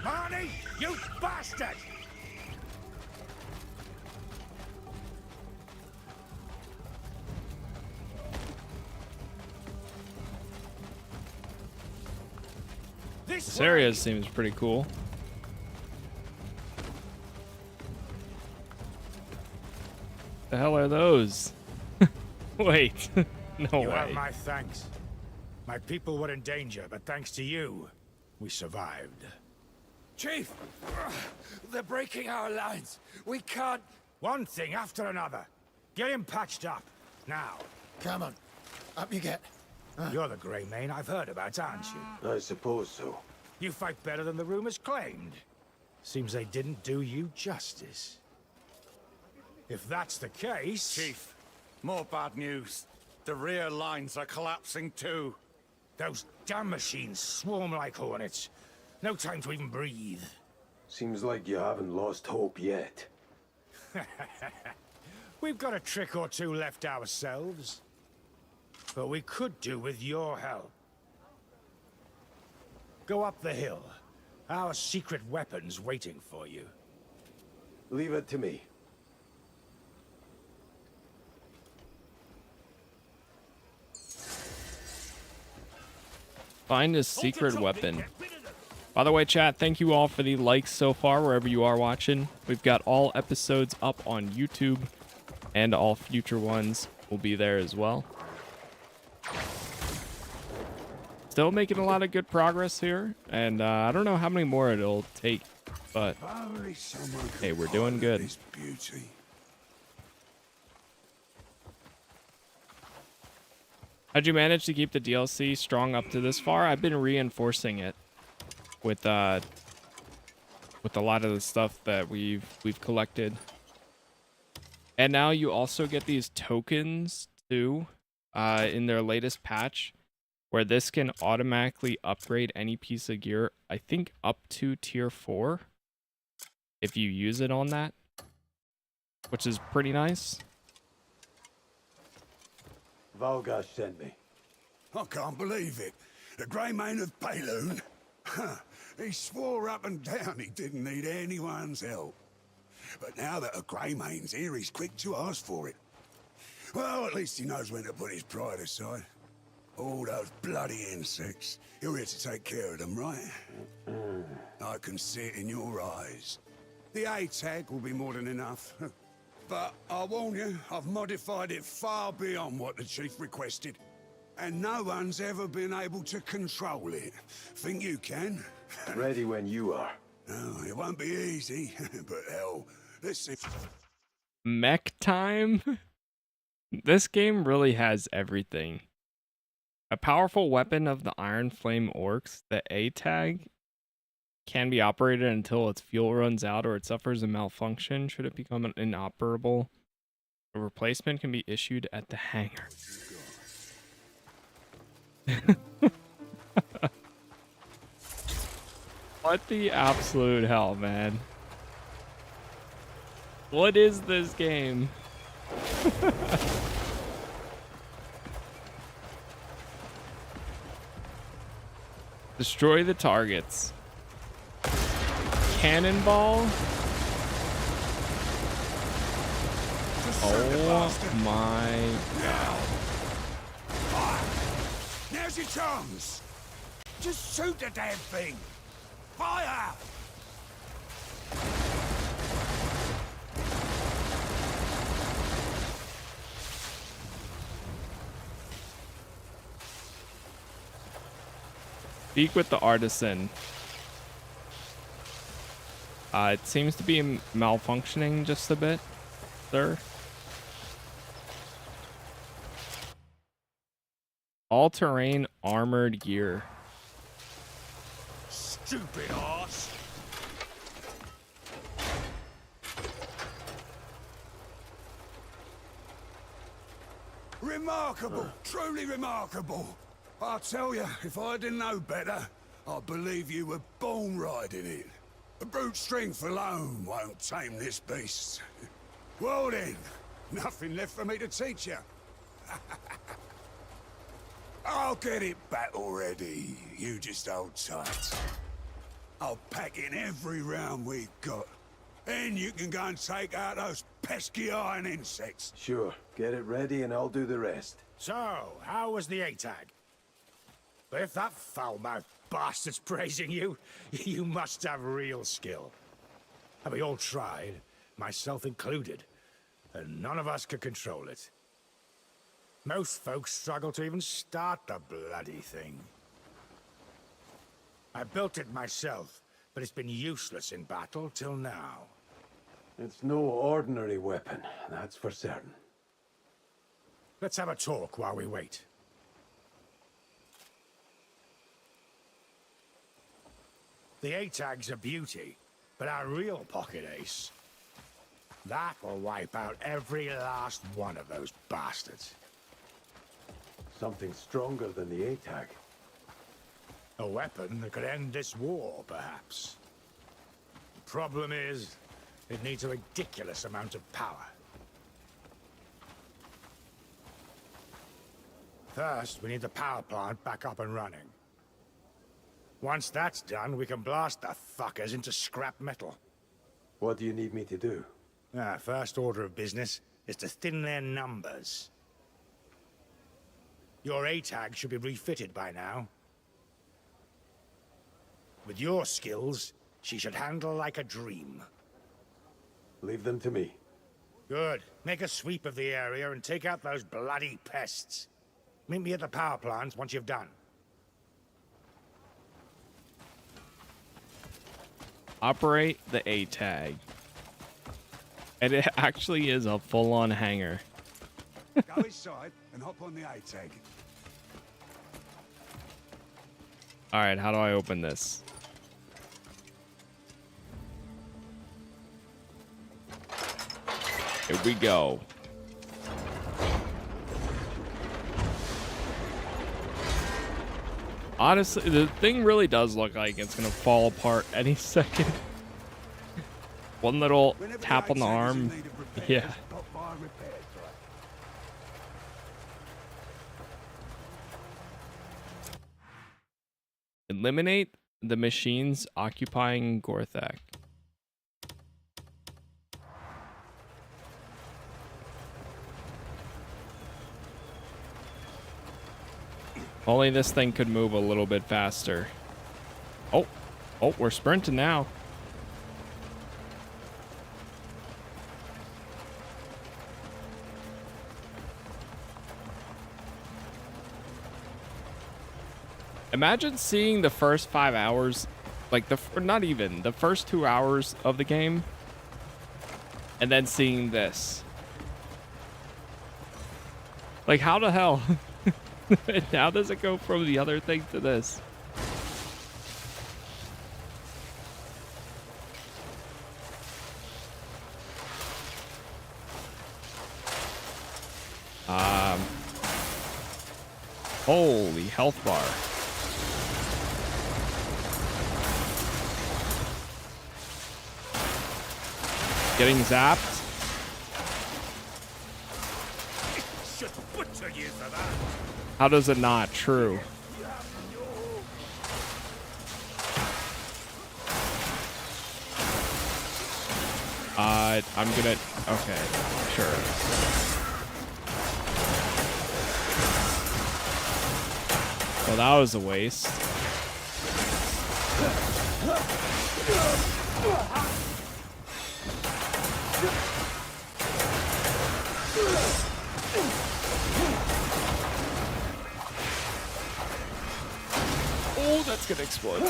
S5: Arnie, you bastard!
S1: This area seems pretty cool. The hell are those? Wait, no
S5: You
S1: way.
S5: have my thanks. My people were in danger, but thanks to you, we survived.
S12: Chief! They're breaking our lines. We can't...
S5: One thing after another. Get him patched up. Now.
S11: Come on. Up you get.
S5: You're the Grey Mane I've heard about, aren't you?
S6: I suppose so.
S5: You fight better than the rumors claimed. Seems they didn't do you justice. If that's the case...
S12: Chief, more bad news. The rear lines are collapsing too.
S5: Those damn machines swarm like hornets. No time to even breathe.
S6: Seems like you haven't lost hope yet.
S5: We've got a trick or two left ourselves. But we could do with your help. Go up the hill. Our secret weapon's waiting for you.
S6: Leave it to me.
S1: Find a secret weapon. By the way, chat, thank you all for the likes so far, wherever you are watching. We've got all episodes up on YouTube, and all future ones will be there as well. Still making a lot of good progress here, and I don't know how many more it'll take, but hey, we're doing good. How'd you manage to keep the DLC strong up to this far? I've been reinforcing it with a lot of the stuff that we've collected. And now you also get these tokens too in their latest patch, where this can automatically upgrade any piece of gear, I think up to tier 4 if you use it on that, which is pretty nice.
S6: Valgash sent me.
S2: I can't believe it. The Grey Mane of Paloon? Huh. He swore up and down he didn't need anyone's help. But now that a Grey Mane's here, he's quick to ask for it. Well, at least he knows when to put his pride aside. All those bloody insects. You're here to take care of them, right? I can see it in your eyes. The A-tag will be more than enough. But I warn you, I've modified it far beyond what the Chief requested. And no one's ever been able to control it. Think you can?
S6: Ready when you are.
S2: No, it won't be easy, but hell, let's see.
S1: Mech time? This game really has everything. A powerful weapon of the Iron Flame Orcs, the A-tag, can be operated until its fuel runs out or it suffers a malfunction. Should it become inoperable, a replacement can be issued at the hangar. What the absolute hell, man? What is this game? Destroy the targets. Cannonball? Oh my god.
S2: Now's your chance. Just shoot the damn thing. Fire!
S1: Speak with the artisan. It seems to be malfunctioning just a bit, sir. All-terrain armored gear.
S2: Stupid arse. Remarkable, truly remarkable. I'll tell you, if I didn't know better, I believe you were born riding it. The brute strength alone won't tame this beast. Well then, nothing left for me to teach you. I'll get it back already. You just hold tight. I'll pack in every round we've got. Then you can go and take out those pesky iron insects.
S6: Sure, get it ready and I'll do the rest.
S5: So, how was the A-tag? But if that foul-mouthed bastard's praising you, you must have real skill. And we all tried, myself included, and none of us could control it. Most folks struggle to even start the bloody thing. I built it myself, but it's been useless in battle till now.
S6: It's no ordinary weapon, that's for certain.
S5: Let's have a talk while we wait. The A-tag's a beauty, but our real pocket ace, that will wipe out every last one of those bastards.
S6: Something stronger than the A-tag.
S5: A weapon that could end this war, perhaps. The problem is, it needs a ridiculous amount of power. First, we need the power plant back up and running. Once that's done, we can blast the fuckers into scrap metal.
S6: What do you need me to do?
S5: First order of business is to thin their numbers. Your A-tag should be refitted by now. With your skills, she should handle like a dream.
S6: Leave them to me.
S5: Good. Make a sweep of the area and take out those bloody pests. Meet me at the power plant once you've done.
S1: Operate the A-tag. And it actually is a full-on hangar.
S2: Go inside and hop on the A-tag.
S1: Alright, how do I open this? Here we go. Honestly, the thing really does look like it's gonna fall apart any second. One little tap on the arm. Yeah. Eliminate the machines occupying Gorthak. Only this thing could move a little bit faster. Oh, we're sprinting now. Imagine seeing the first 5 hours, like not even the first 2 hours of the game, and then seeing this. Like, how the hell? How does it go from the other thing to this? Holy health bar. Getting zapped.
S12: Should butcher you for that.
S1: How does it not? True. I'm gonna... Okay, sure. Well, that was a waste. Oh, that's gonna explode.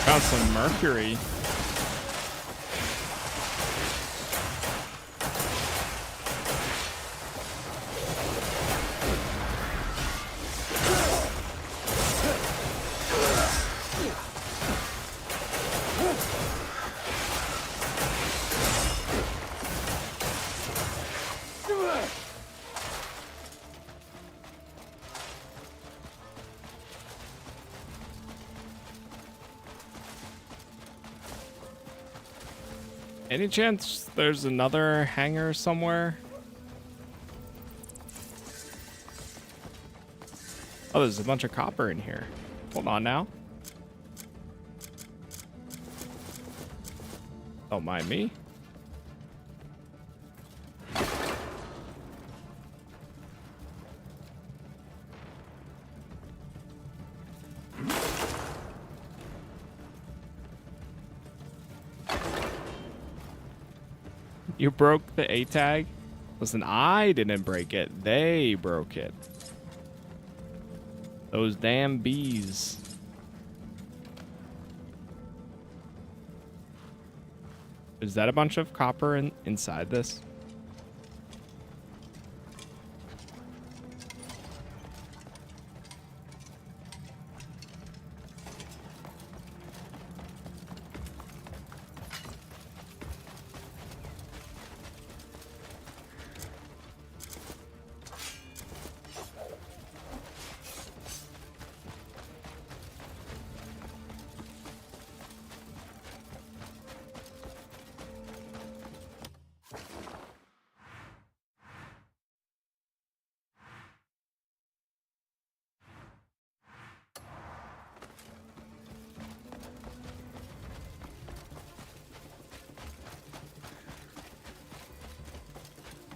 S1: Got some mercury. Any chance there's another hangar somewhere? Oh, there's a bunch of copper in here. Hold on now. Don't mind me. You broke the A tag? Listen, I didn't break it. They broke it. Those damn bees. Is that a bunch of copper inside this?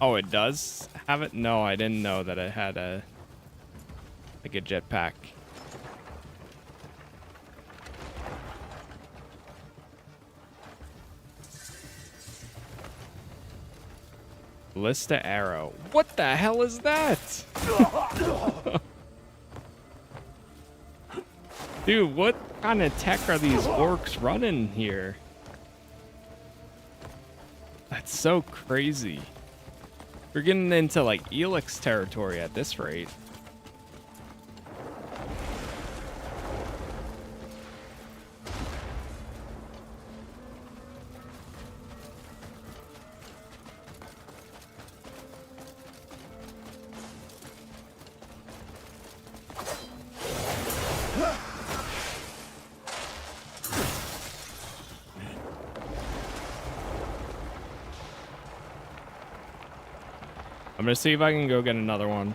S1: Oh, it does have it? No, I didn't know that it had a like a jetpack. Ballista arrow. What the hell is that? Dude, what kind of tech are these orcs running here? That's so crazy. We're getting into like Elix territory at this rate. I'm gonna see if I can go get another one.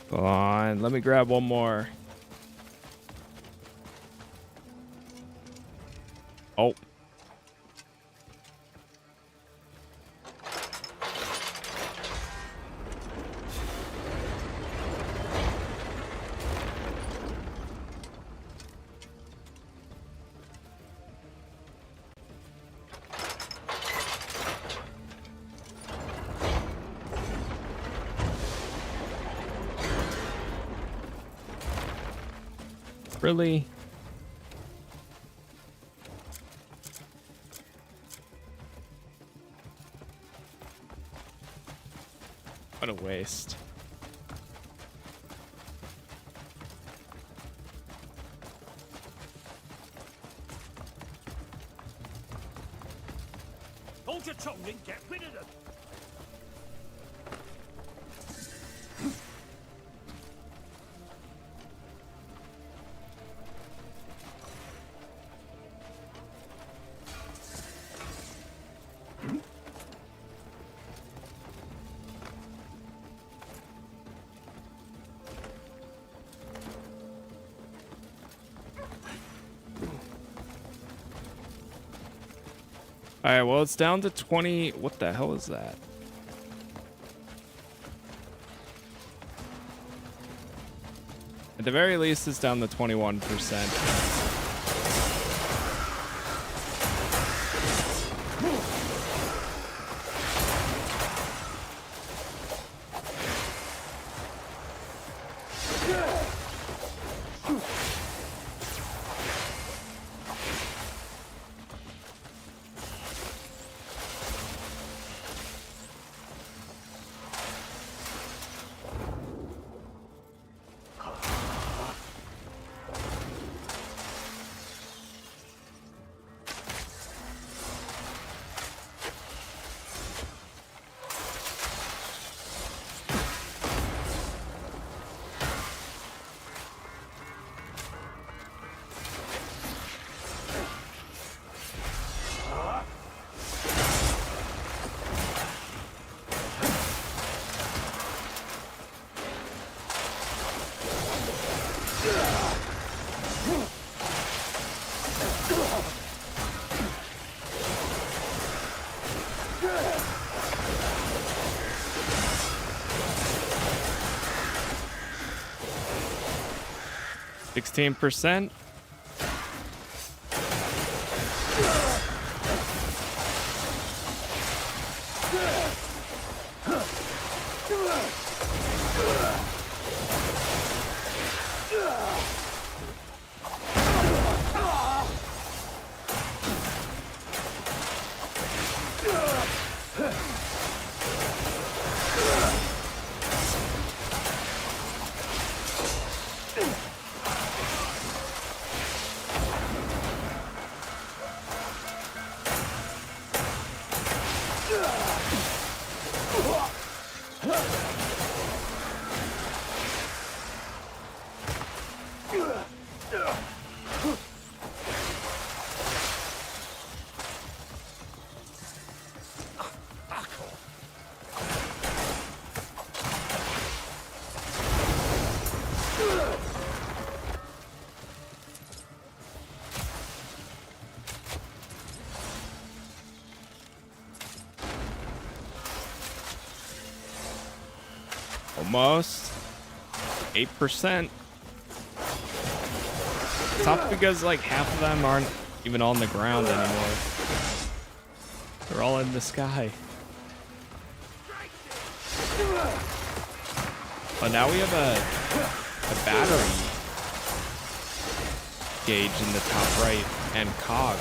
S1: Come on, let me grab one more. Oh. Really? What a waste.
S12: Hold your tongue and get rid of them.
S1: All right, well, it's down to 20. What the hell is that? At the very least, it's down to 21%. %. Almost. 8%. Tough because like half of them aren't even on the ground anymore. They're all in the sky. But now we have a battery gauge in the top right and cog.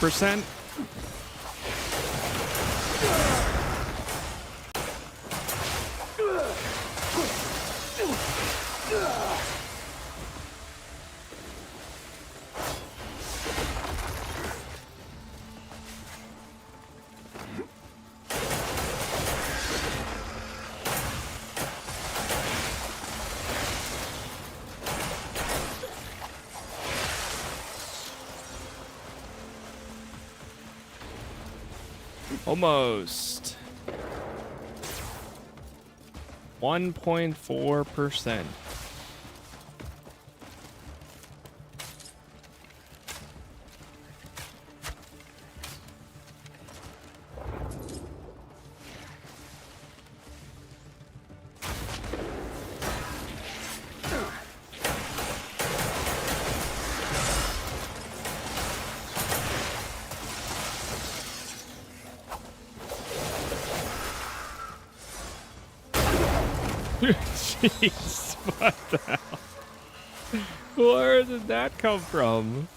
S1: 2%. Almost. 1.4%. Jeez, what the hell? Where did that come from?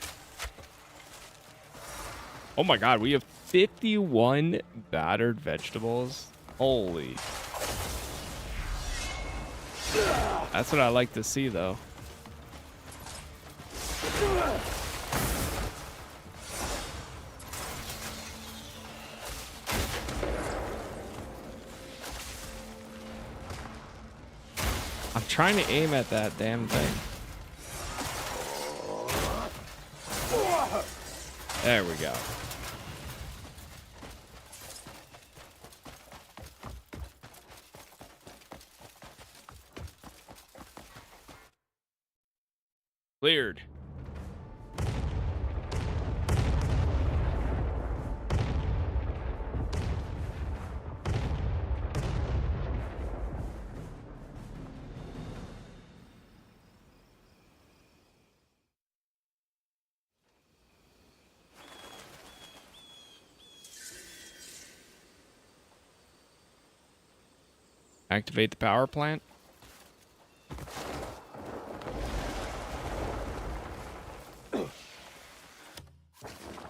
S1: Oh my god, we have 51 battered vegetables. Holy. That's what I like to see, though. I'm trying to aim at that damn thing. There we go. Cleared. Activate the power plant.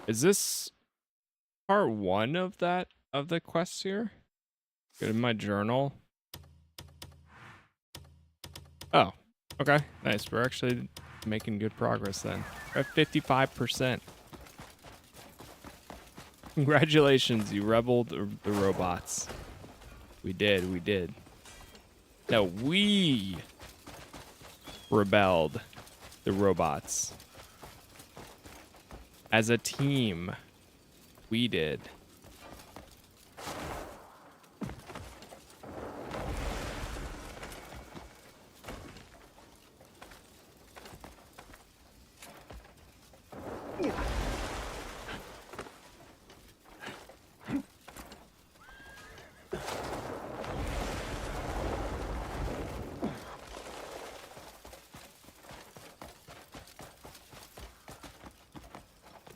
S1: Is this part 1 of the quest here? Good in my journal. Oh, okay. Nice. We're actually making good progress then. We're at 55%. Congratulations, you rebelled the robots. We did, we did. No, we rebelled the robots. As a team, we did.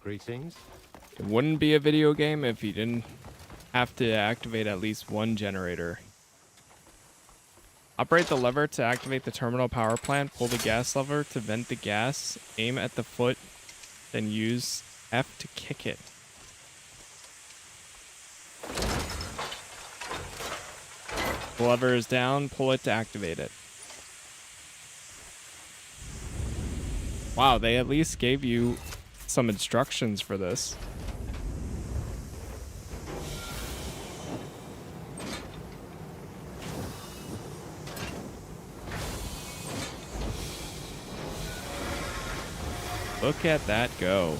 S14: Greetings.
S1: It wouldn't be a video game if you didn't have to activate at least one generator. Operate the lever to activate the terminal power plant. Pull the gas lever to vent the gas. Aim at the foot, then use F to kick it. The lever is down. Pull it to activate it. Wow, they at least gave you some instructions for this. Look at that go.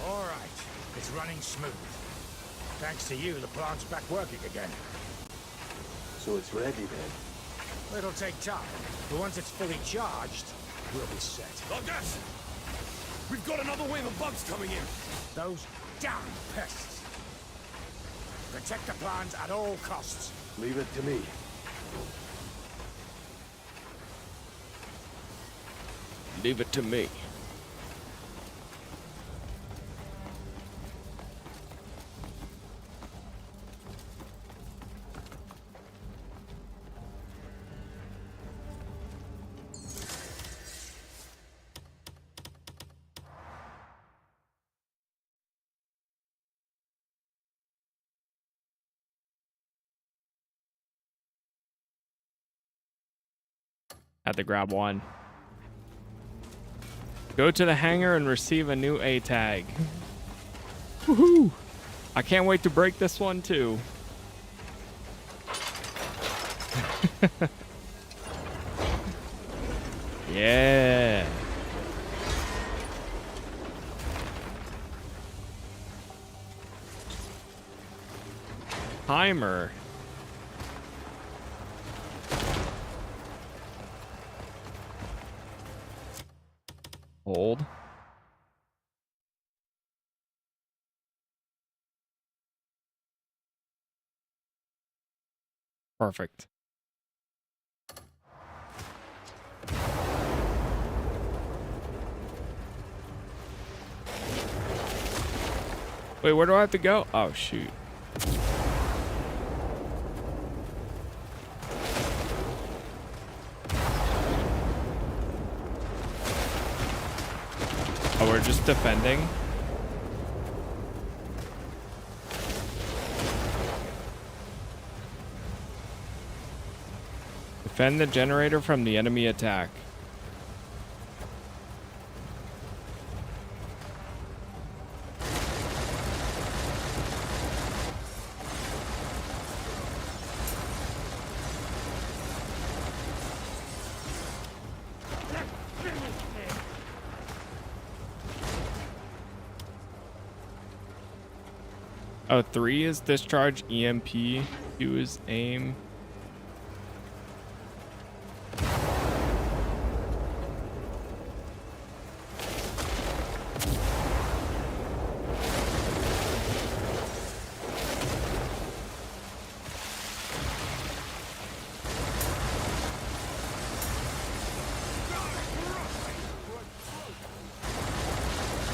S14: All right, it's running smooth. Thanks to you, the plant's back working again.
S6: So it's ready then?
S14: It'll take time, but once it's fully charged, we'll be set.
S12: Logus! We've got another wave of bugs coming in!
S14: Those damn pests! Protect the plant at all costs.
S6: Leave it to me.
S1: Leave it to me. Had to grab one. Go to the hangar and receive a new A tag. Woohoo! I can't wait to break this one too. Yeah. Timer. Hold. Perfect. Wait, where do I have to go? Oh, shoot. Oh, we're just defending. Defend the generator from the enemy attack. Oh, 3 is discharge EMP, 2 is aim.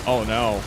S1: Oh no.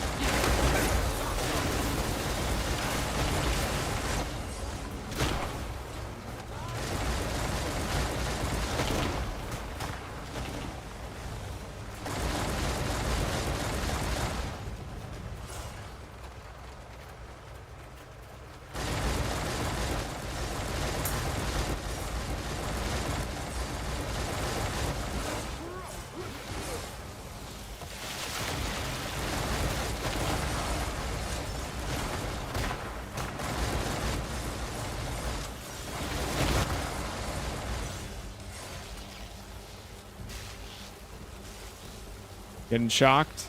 S1: Getting shocked.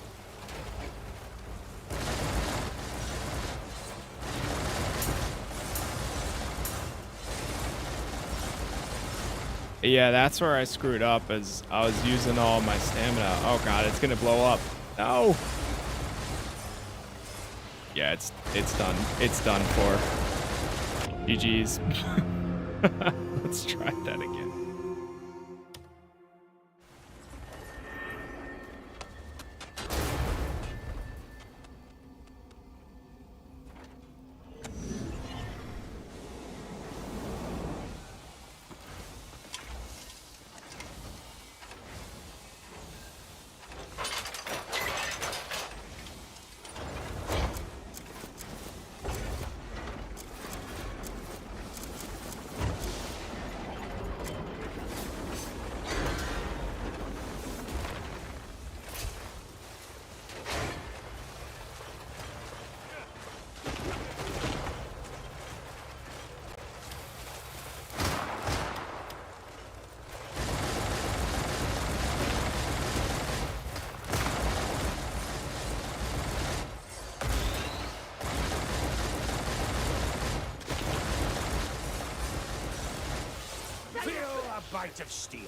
S1: Yeah, that's where I screwed up, as I was using all my stamina. Oh god, it's gonna blow up. No. Yeah, it's done. It's done for. GG's. Let's try that again.
S14: Feel a bite of steel.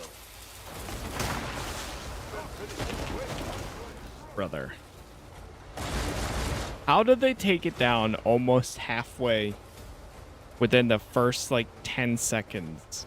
S1: Brother. How did they take it down almost halfway within the first, like, 10 seconds?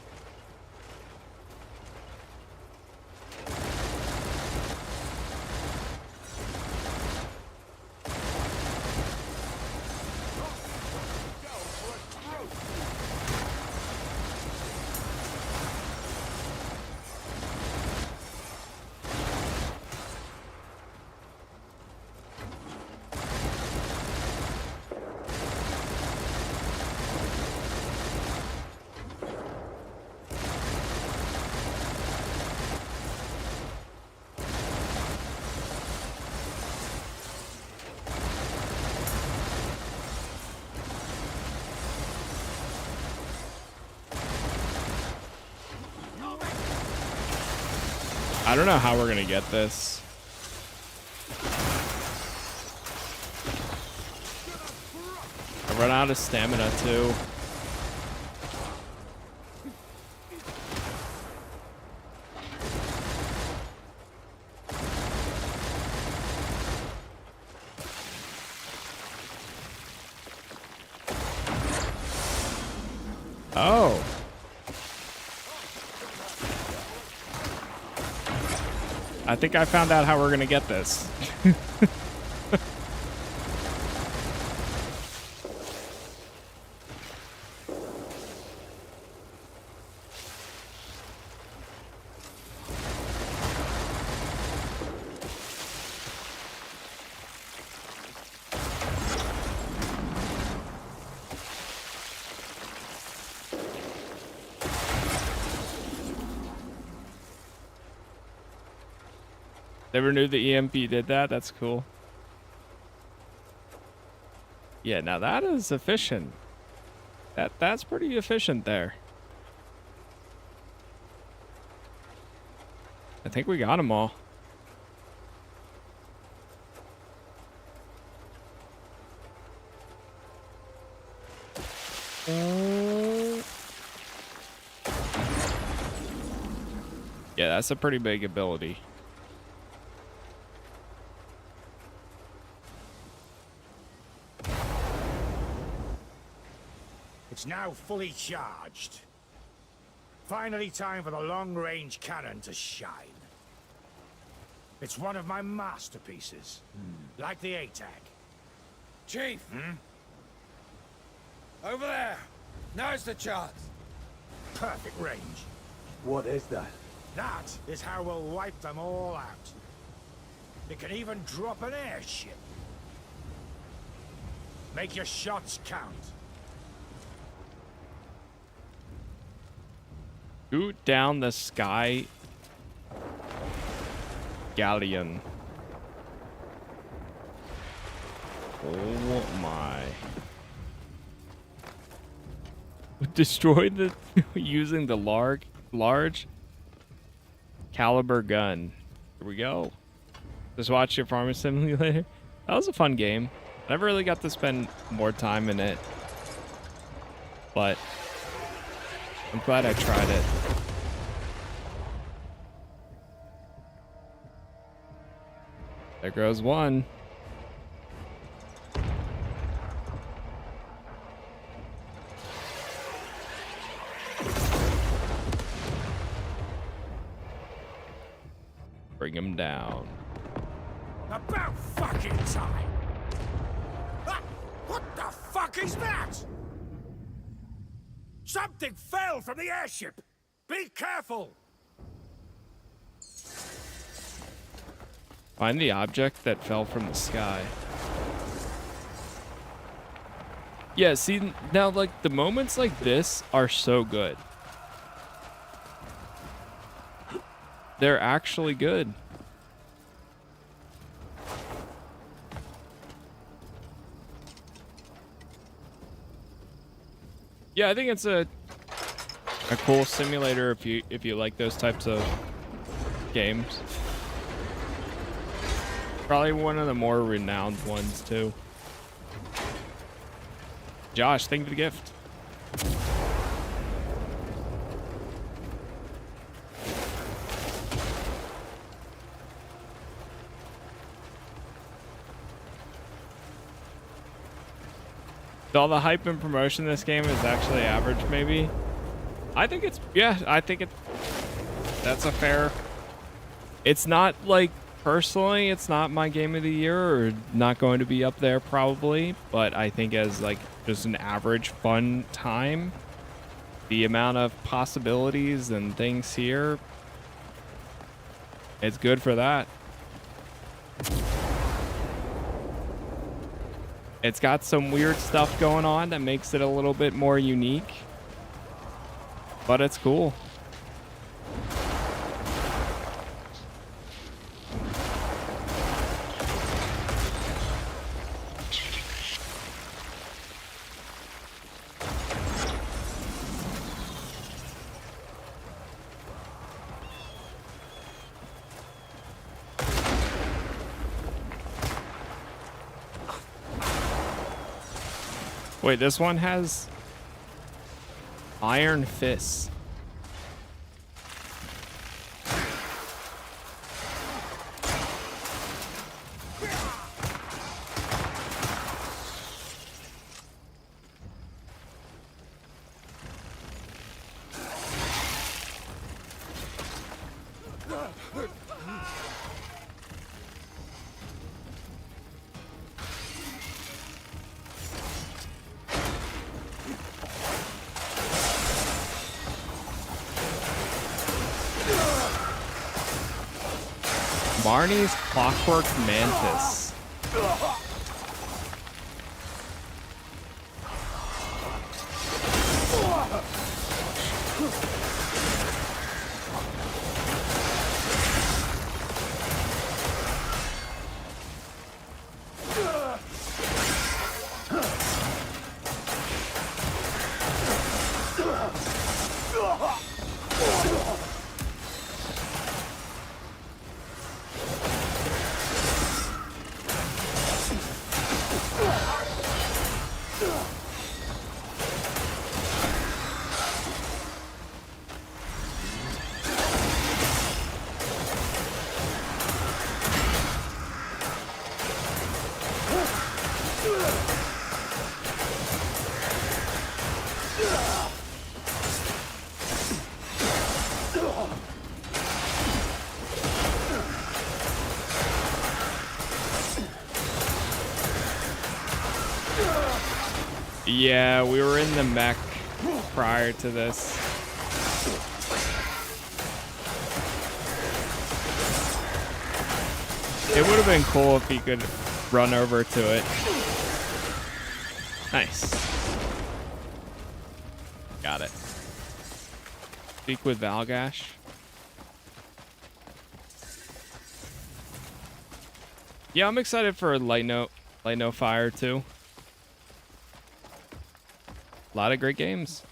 S1: I don't know how we're gonna get this. I run out of stamina too. Oh. I think I found out how we're gonna get this. Never knew the EMP did that. That's cool. Yeah, now that is efficient. That's pretty efficient there. I think we got them all. Yeah, that's a pretty big ability.
S14: It's now fully charged. Finally time for the long-range cannon to shine. It's one of my masterpieces. Like the ATAC.
S12: Chief! Over there! Now's the chance!
S14: Perfect range.
S6: What is that?
S14: That is how we'll wipe them all out. It can even drop an airship. Make your shots count.
S1: Shoot down the sky galleon. Oh my. Destroy the using the large caliber gun. Here we go. Just watch your farming simulator. That was a fun game. Never really got to spend more time in it, but I'm glad I tried it. There goes one. Bring him down.
S14: About fucking time! Ah, what the fuck is that? Something fell from the airship! Be careful!
S1: Find the object that fell from the sky. Yeah, see, now, like, the moments like this are so good. They're actually good. Yeah, I think it's a cool simulator if you like those types of games. Probably one of the more renowned ones too. Josh, thank you for the gift. all the hype and promotion this game is actually average, maybe. I think it's, yeah, I think that's a fair. It's not like, personally, it's not my game of the year or not going to be up there probably, but I think as like just an average fun time, the amount of possibilities and things here, it's good for that. It's got some weird stuff going on that makes it a little bit more unique, but it's cool. Wait, this one has iron fists. Barney's Clockwork Mantis. Yeah, we were in the mech prior to this. It would have been cool if he could run over to it. Nice. Got it. Speak with Valgash. Yeah, I'm excited for Light No Fire too. A lot of great games.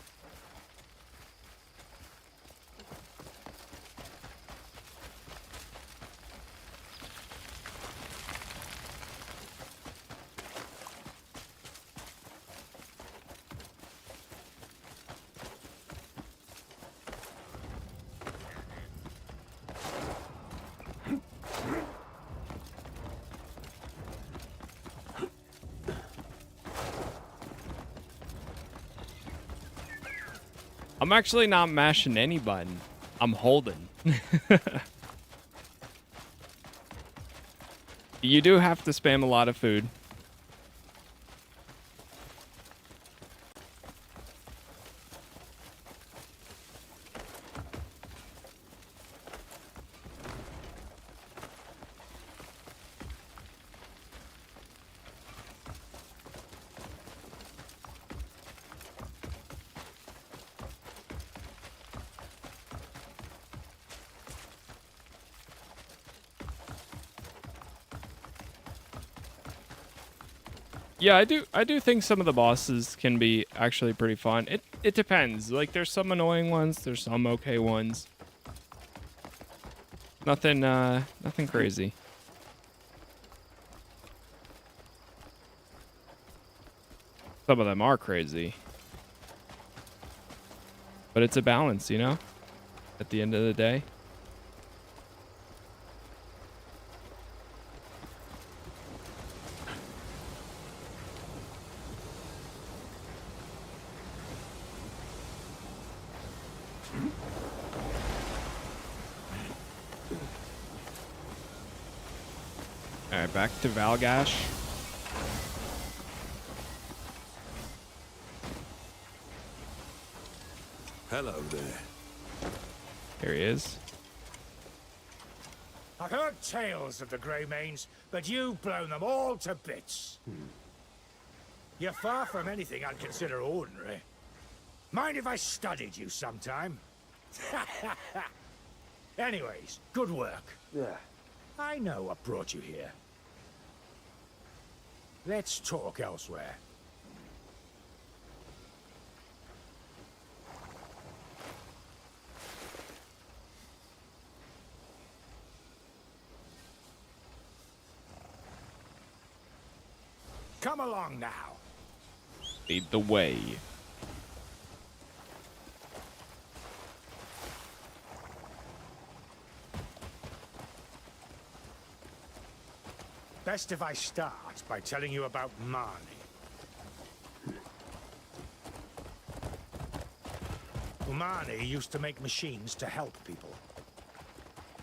S1: I'm actually not mashing any button. I'm holding. You do have to spam a lot of food. Yeah, I do think some of the bosses can be actually pretty fun. It depends. Like there's some annoying ones, there's some okay ones. Nothing crazy. Some of them are crazy. But it's a balance, you know? At the end of the day. Alright, back to Valgash.
S8: Hello there.
S1: Here he is.
S14: I've heard tales of the Greymanes, but you've blown them all to bits. You're far from anything I'd consider ordinary. Mind if I studied you sometime? Anyways, good work.
S6: Yeah.
S14: I know what brought you here. Let's talk elsewhere. Come along now.
S1: Lead the way.
S14: Best if I start by telling you about Marnie. Well, Marnie used to make machines to help people.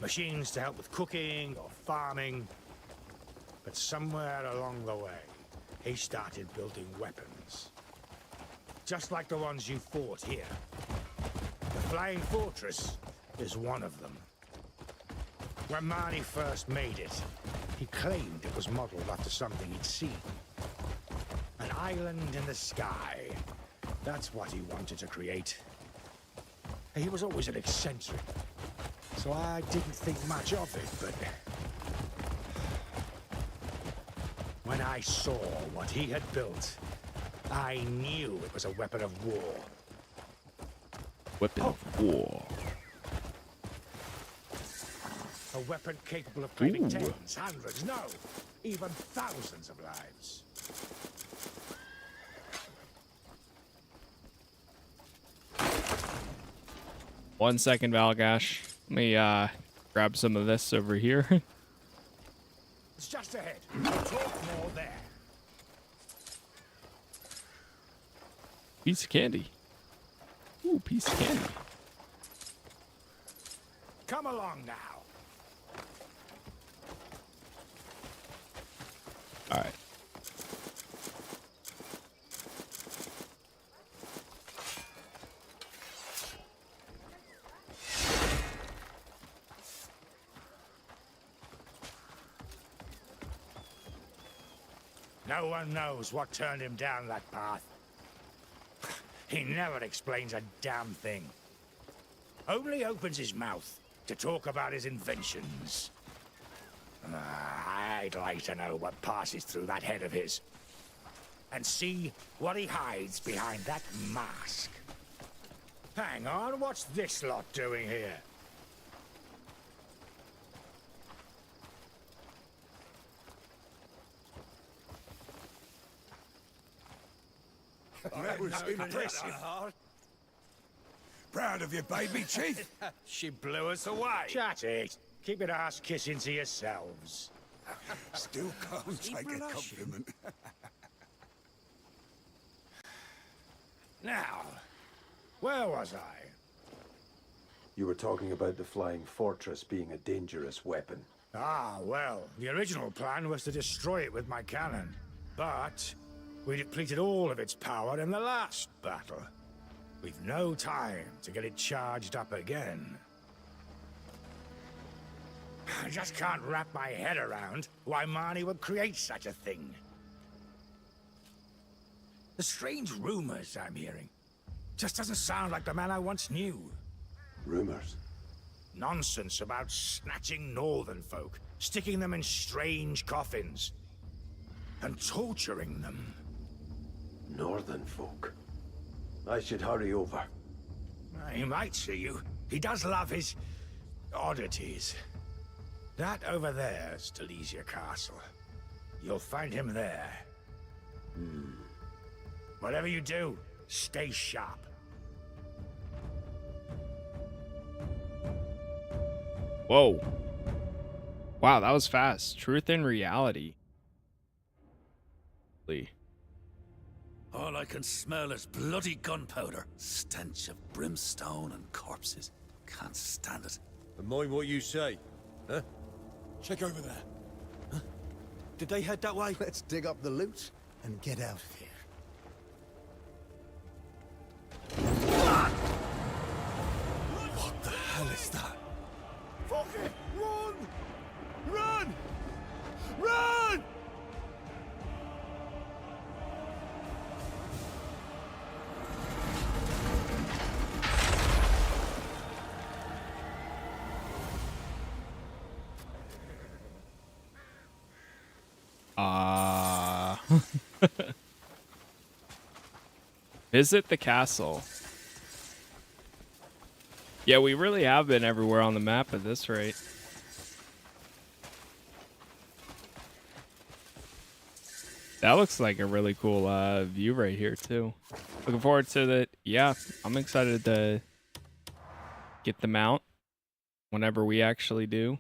S14: Machines to help with cooking or farming. But somewhere along the way, he started building weapons. Just like the ones you fought here. The Flying Fortress is one of them. When Marnie first made it, he claimed it was modeled after something he'd seen. An island in the sky. That's what he wanted to create. He was always an eccentric, so I didn't think much of it, but when I saw what he had built, I knew it was a weapon of war.
S1: Weapon of war.
S14: A weapon capable of claiming tens, hundreds, no, even thousands of lives.
S1: One second, Valgash. Let me grab some of this over here.
S14: It's just ahead. We'll talk more there.
S1: Piece of candy. Ooh, piece of candy.
S14: Come along now.
S1: All right.
S14: No one knows what turned him down that path. He never explains a damn thing. Only opens his mouth to talk about his inventions. I'd like to know what passes through that head of his. And see what he hides behind that mask. Hang on, what's this lot doing here?
S2: That was impressive. Proud of you, baby, Chief.
S14: She blew us away. Shut it. Keep it ass-kissing to yourselves.
S2: Still can't take a compliment.
S14: Now, where was I?
S6: You were talking about the Flying Fortress being a dangerous weapon.
S14: Ah, well, the original plan was to destroy it with my cannon. But we depleted all of its power in the last battle. We've no time to get it charged up again. I just can't wrap my head around why Marnie would create such a thing. The strange rumors I'm hearing just doesn't sound like the man I once knew.
S6: Rumors?
S14: Nonsense about snatching northern folk, sticking them in strange coffins, and torturing them.
S6: Northern folk? I should hurry over.
S14: He might see you. He does love his oddities. That over there's Telesia Castle. You'll find him there. Whatever you do, stay sharp.
S1: Whoa. Wow, that was fast. Truth and reality.
S4: All I can smell is bloody gunpowder. Stench of brimstone and corpses. Can't stand it.
S13: And mind what you say, huh?
S12: Check over there.
S4: Huh?
S11: Did they head that way?
S5: Let's dig up the loot and get out of here.
S12: What the hell is that?
S5: Fuck it! Run! Run! Run!
S1: Visit the castle. Yeah, we really have been everywhere on the map at this rate. That looks like a really cool view right here too. Looking forward to that. Yeah, I'm excited to get the mount whenever we actually do.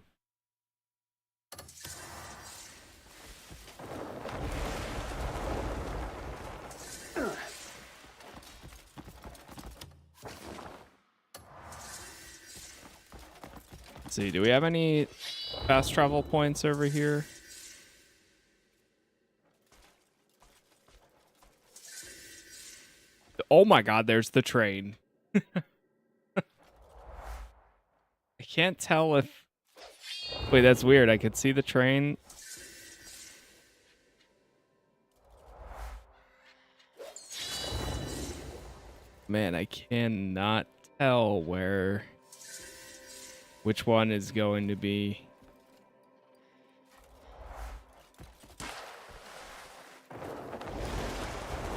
S1: Let's see, do we have any fast travel points over here? Oh my god, there's the train. I can't tell if... Wait, that's weird. I could see the train. Man, I cannot tell which one is going to be.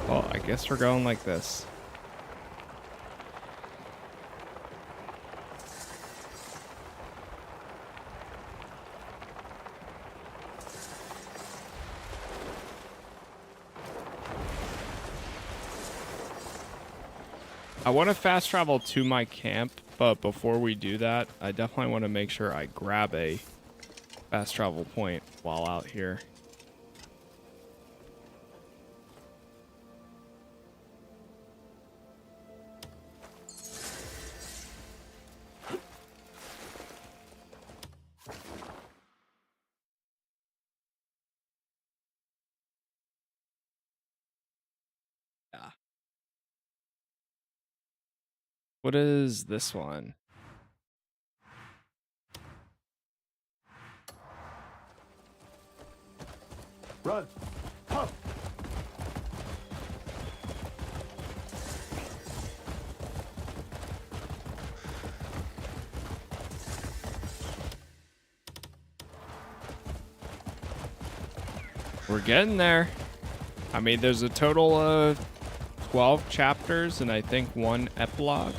S1: Well, I guess we're going like this. I want to fast travel to my camp, but before we do that, I definitely want to make sure I grab a fast travel point while out here. What is this one?
S5: Run! Huh.
S1: We're getting there. I mean, there's a total of 12 chapters and I think 1 epilogue.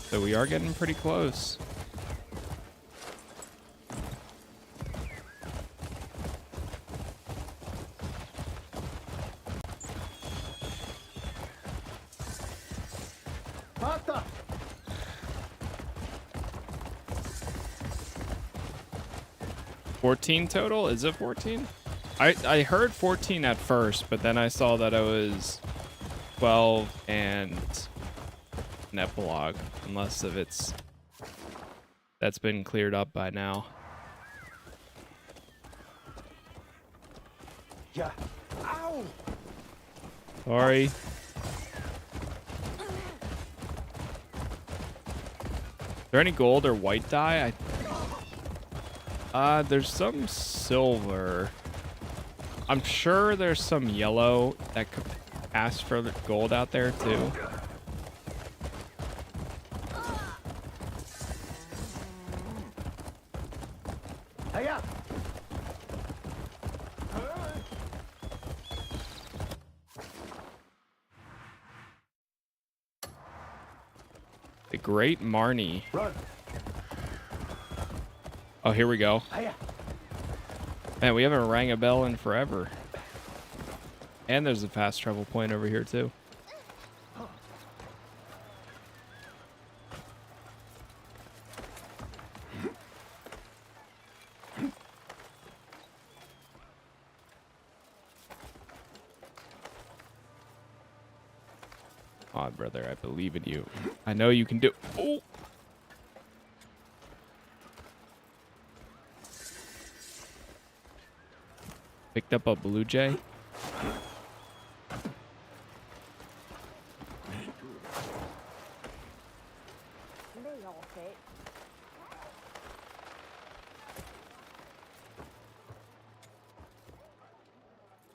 S1: So we are getting pretty close.
S5: Pata!
S1: 14 total? Is it 14? I heard 14 at first, but then I saw that it was 12 and an epilogue, unless if that's been cleared up by now.
S5: Yeah. Ow!
S1: Sorry. Is there any gold or white dye? There's some silver. I'm sure there's some yellow that could ask for the gold out there too.
S5: Hey up!
S1: The Great Marnie.
S5: Run!
S1: Oh, here we go.
S5: Hey up!
S1: Man, we haven't rang a bell in forever. And there's a fast travel point over here too. Come on, brother, I believe in you. I know you can do. Oh. Picked up a blue jay.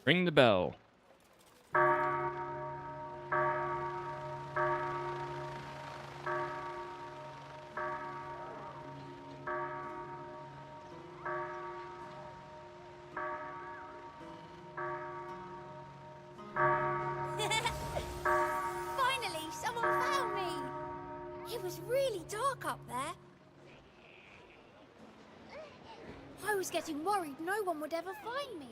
S1: Ring the bell.
S15: Finally, someone found me! It was really dark up there. I was getting worried no one would ever find me.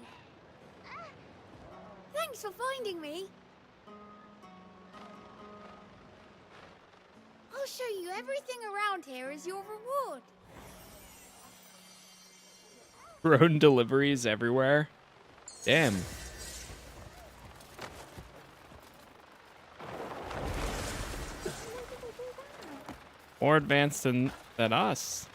S15: Thanks for finding me. I'll show you everything around here as your reward.
S1: Drone deliveries everywhere. Damn. More advanced than us.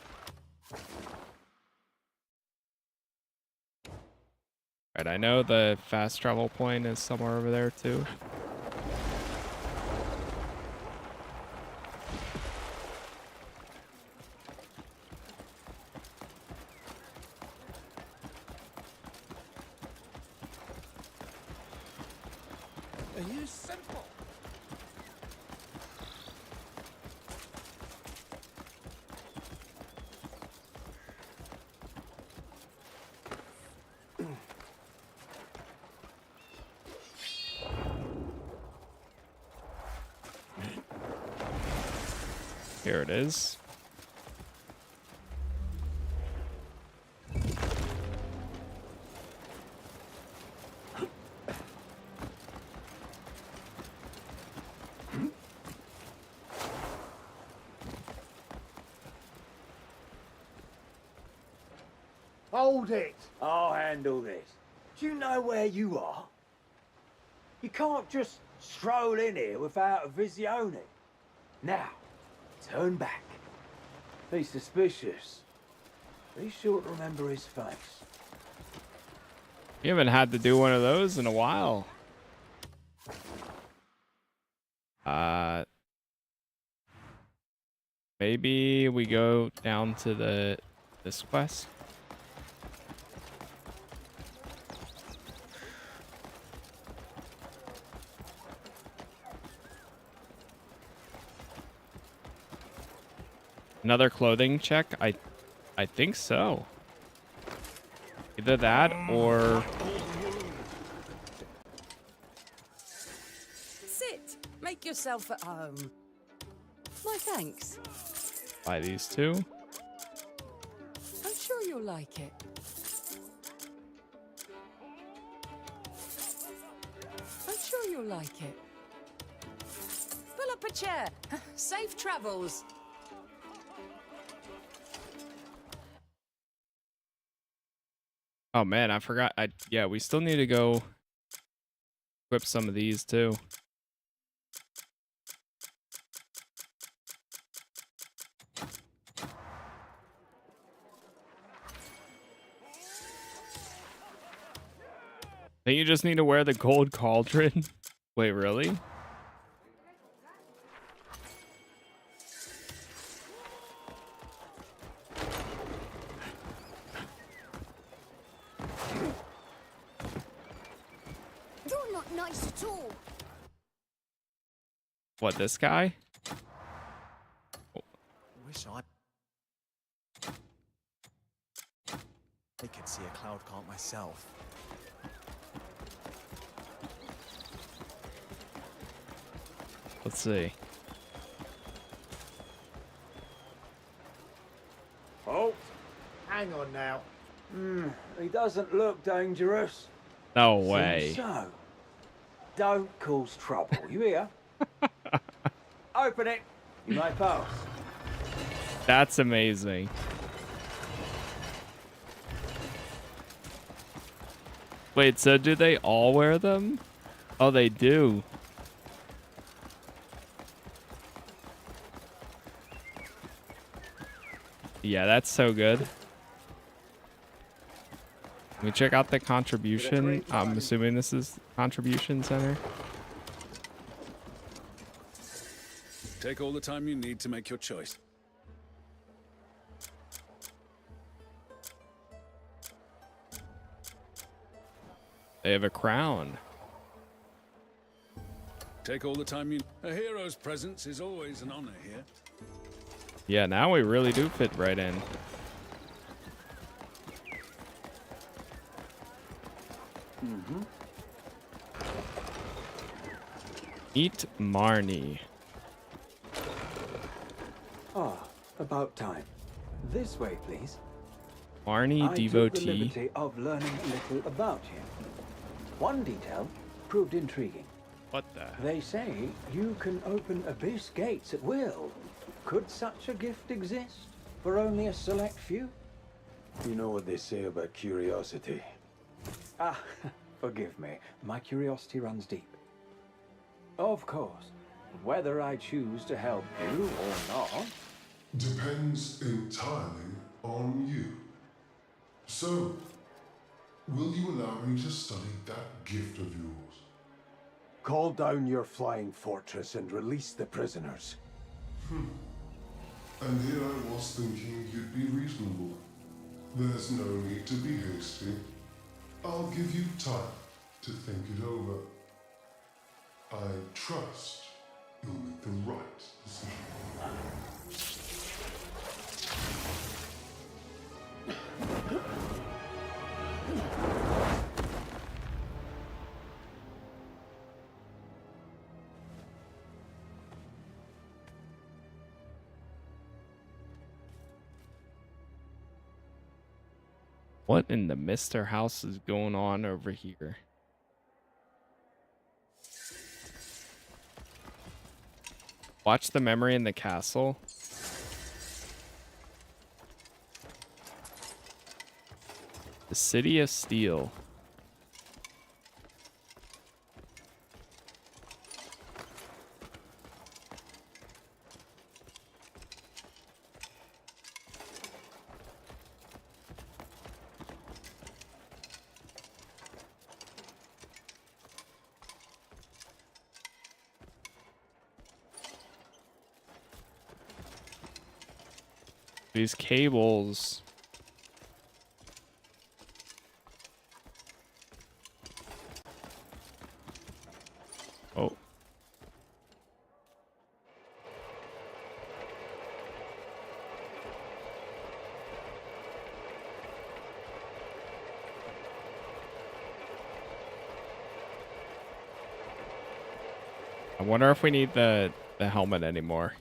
S1: Right, I know the fast travel point is somewhere over there too.
S12: Are you simple?
S1: Here it is.
S11: Hold it! I'll handle this. Do you know where you are? You can't just stroll in here without a visione. Now, turn back. He's suspicious. Be sure to remember his face.
S1: You haven't had to do one of those in a while. Maybe we go down to this quest. Another clothing check? I think so. Either that or...
S16: Sit. Make yourself at home. My thanks.
S1: Buy these two.
S16: I'm sure you'll like it. I'm sure you'll like it. Pull up a chair. Safe travels.
S1: Oh man, I forgot. Yeah, we still need to go equip some of these too. Think you just need to wear the gold cauldron? Wait, really?
S15: You're not nice at all.
S1: What, this guy?
S17: Wish I could see a cloud cart myself.
S1: Let's see.
S11: Oh, hang on now. He doesn't look dangerous.
S1: No way.
S11: So, don't cause trouble. You hear? Open it. You may pass.
S1: That's amazing. Wait, so do they all wear them? Oh, they do. Yeah, that's so good. Can we check out the contribution? I'm assuming this is contribution center.
S18: Take all the time you need to make your choice.
S1: They have a crown.
S18: Take all the time you... A hero's presence is always an honor here.
S1: Yeah, now we really do fit right in.
S6: Mm-hmm.
S1: Eat Marnie.
S11: Ah, about time. This way, please.
S1: Marnie
S11: I took the
S1: devotee.
S11: liberty of learning a little about him. One detail proved intriguing.
S1: What the?
S11: They say you can open abyss gates at will. Could such a gift exist for only a select few?
S6: You know what they say about curiosity.
S11: Ah, forgive me. My curiosity runs deep. Of course, whether I choose to help you or not
S9: depends entirely on you. So, will you allow me to study that gift of yours?
S6: Call down your flying fortress and release the prisoners.
S9: And here I was thinking you'd be reasonable. There's no need to be hasty. I'll give you time to think it over. I trust you'll make the right decision.
S1: What in the Mr. House is going on over here? Watch the memory in the castle. The City of Steel. These cables. Oh. I wonder if we need the helmet anymore.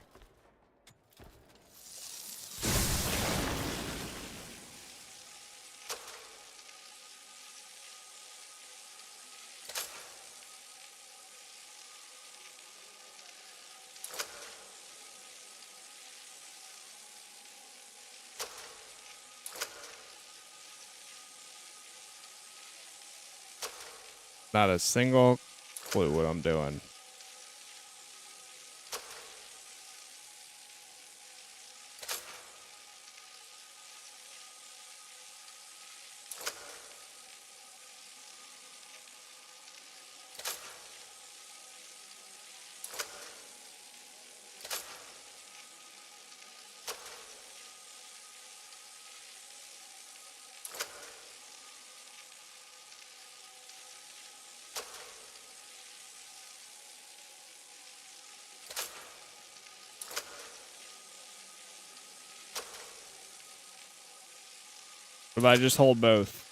S1: Not a single clue what I'm doing. If I just hold both.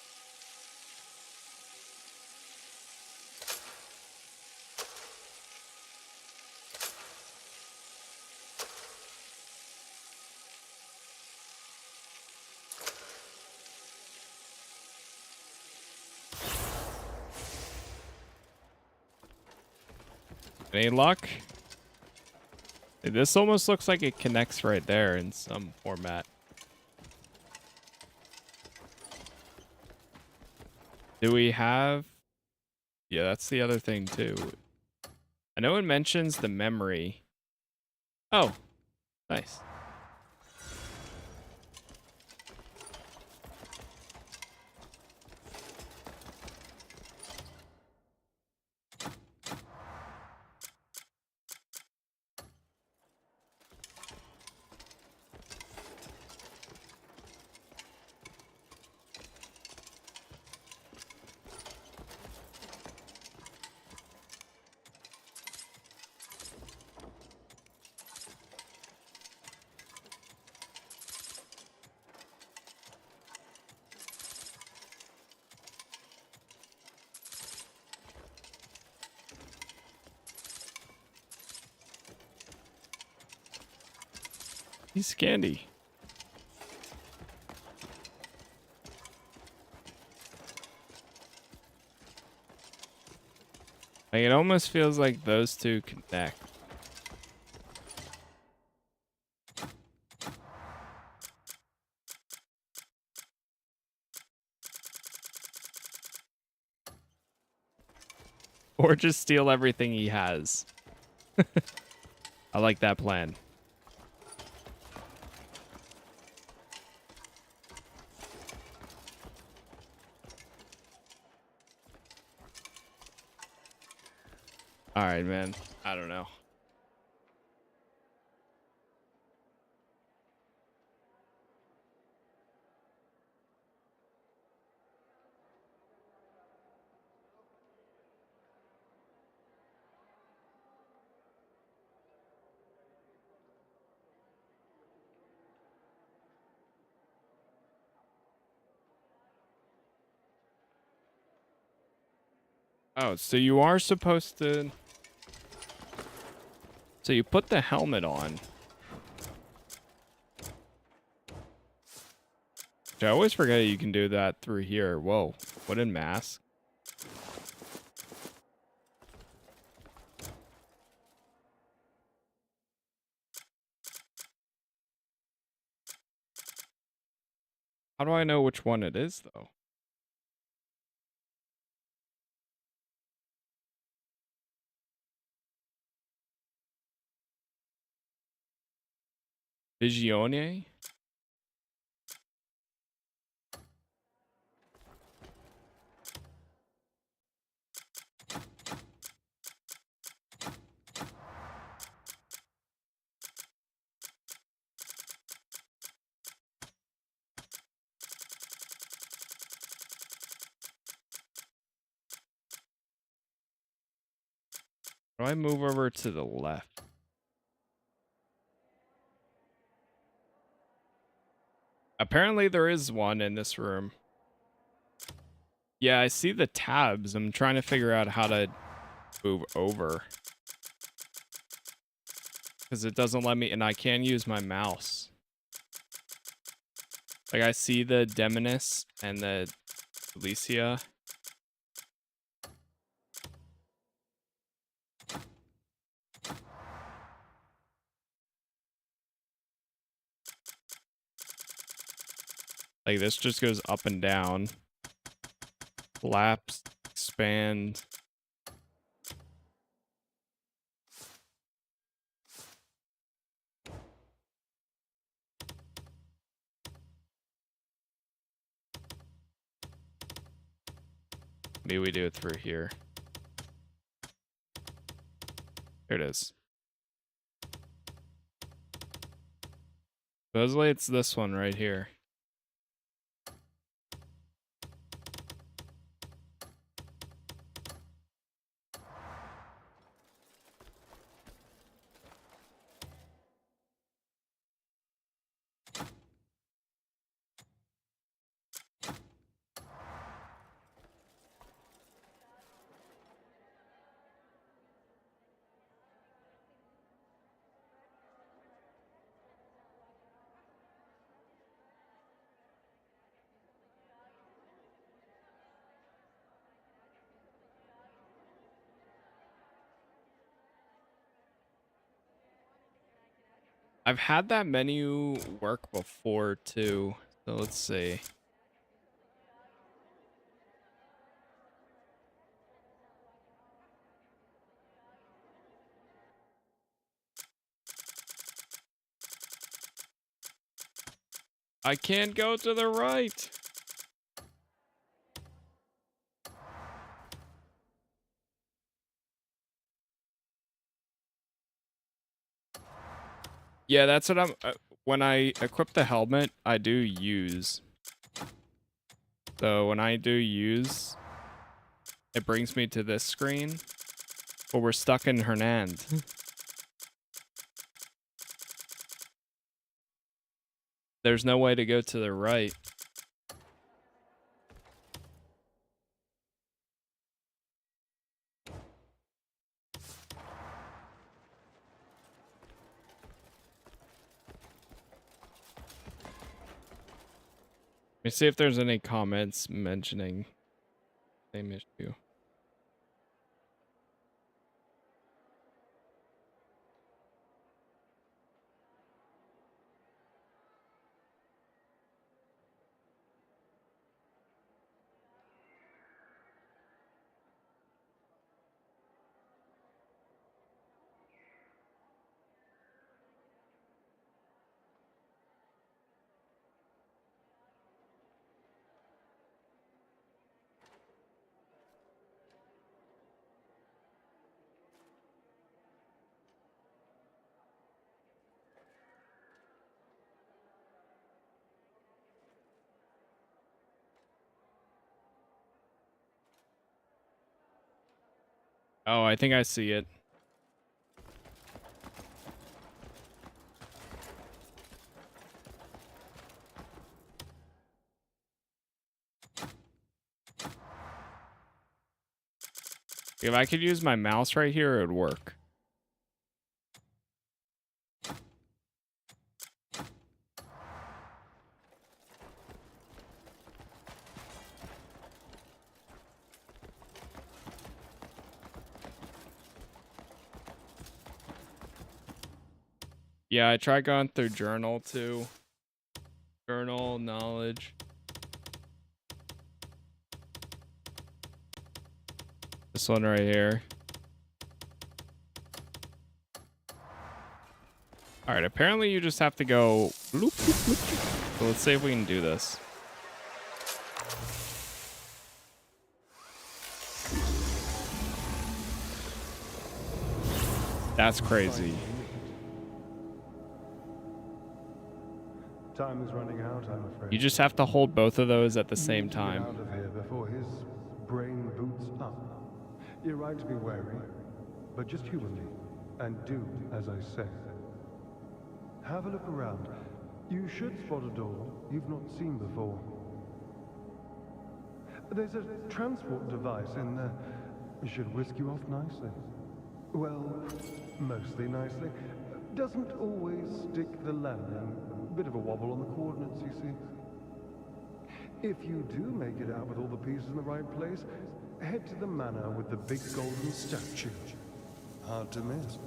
S1: Any luck? This almost looks like it connects right there in some format. Do we have... Yeah, that's the other thing too. I know it mentions the memory. Oh, nice. He's Candy. Like, it almost feels like those two connect. Or just steal everything he has. I like that plan. All right, man. I don't know. Oh, so you are supposed to... So you put the helmet on. I always forget you can do that through here. Whoa, wooden mask. How do I know which one it is, though? Visione? Do I move over to the left? Apparently there is one in this room. Yeah, I see the tabs. I'm trying to figure out how to move over. Because it doesn't let me, and I can't use my mouse. Like, I see the Demonis and the Alicia. Like, this just goes up and down. Collapse, expand. Maybe we do it through here. Here it is. Supposedly it's this one right here. I've had that menu work before too. So let's see. I can't go to the right. Yeah, that's what I'm... when I equip the helmet, I do use. So when I do use, it brings me to this screen. But we're stuck in Hernand. There's no way to go to the right. Let me see if there's any comments mentioning same issue. Oh, I think I see it. If I could use my mouse right here, it would work. Yeah, I tried going through journal too. Journal, knowledge. This one right here. All right, apparently you just have to go loop, loop, loop. So let's see if we can do this. That's crazy.
S9: Time is running out, I'm afraid.
S1: You just have to hold both of those at the same time.
S9: Out of here before his brain boots up. You're right to be wary, but just humor me and do as I say. Have a look around. You should spot a door you've not seen before. There's a transport device in there. It should whisk you off nicely. Well, mostly nicely. Doesn't always stick the landing. Bit of a wobble on the coordinates, you see. If you do make it out with all the pieces in the right place, head to the manor with the big golden statue. Hard to miss.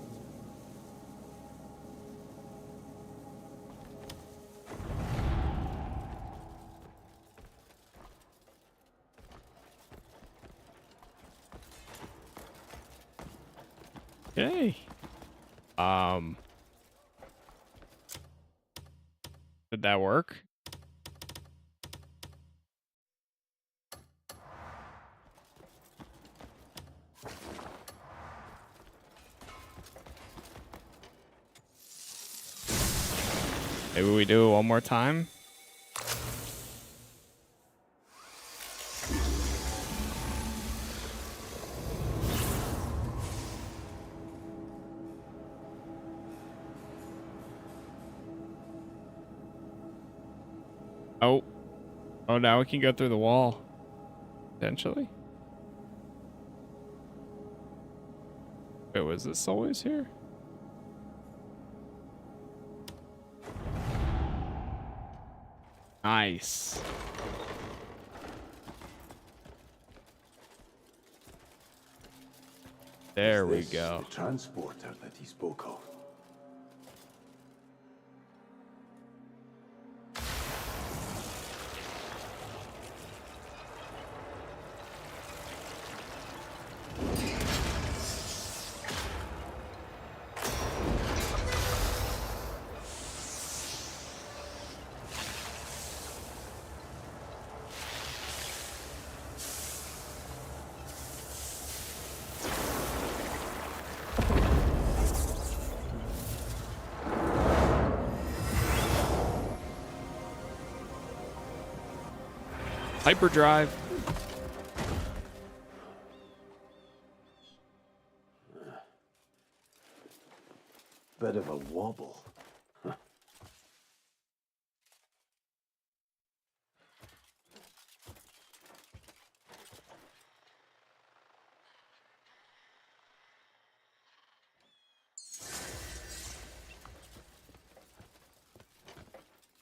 S1: Okay. Did that work? Maybe we do it one more time. Oh. Oh, now we can go through the wall. Potentially. Wait, was this always here? Nice. There we go.
S6: The transporter that he spoke of.
S1: Hyperdrive.
S6: Bit of a wobble.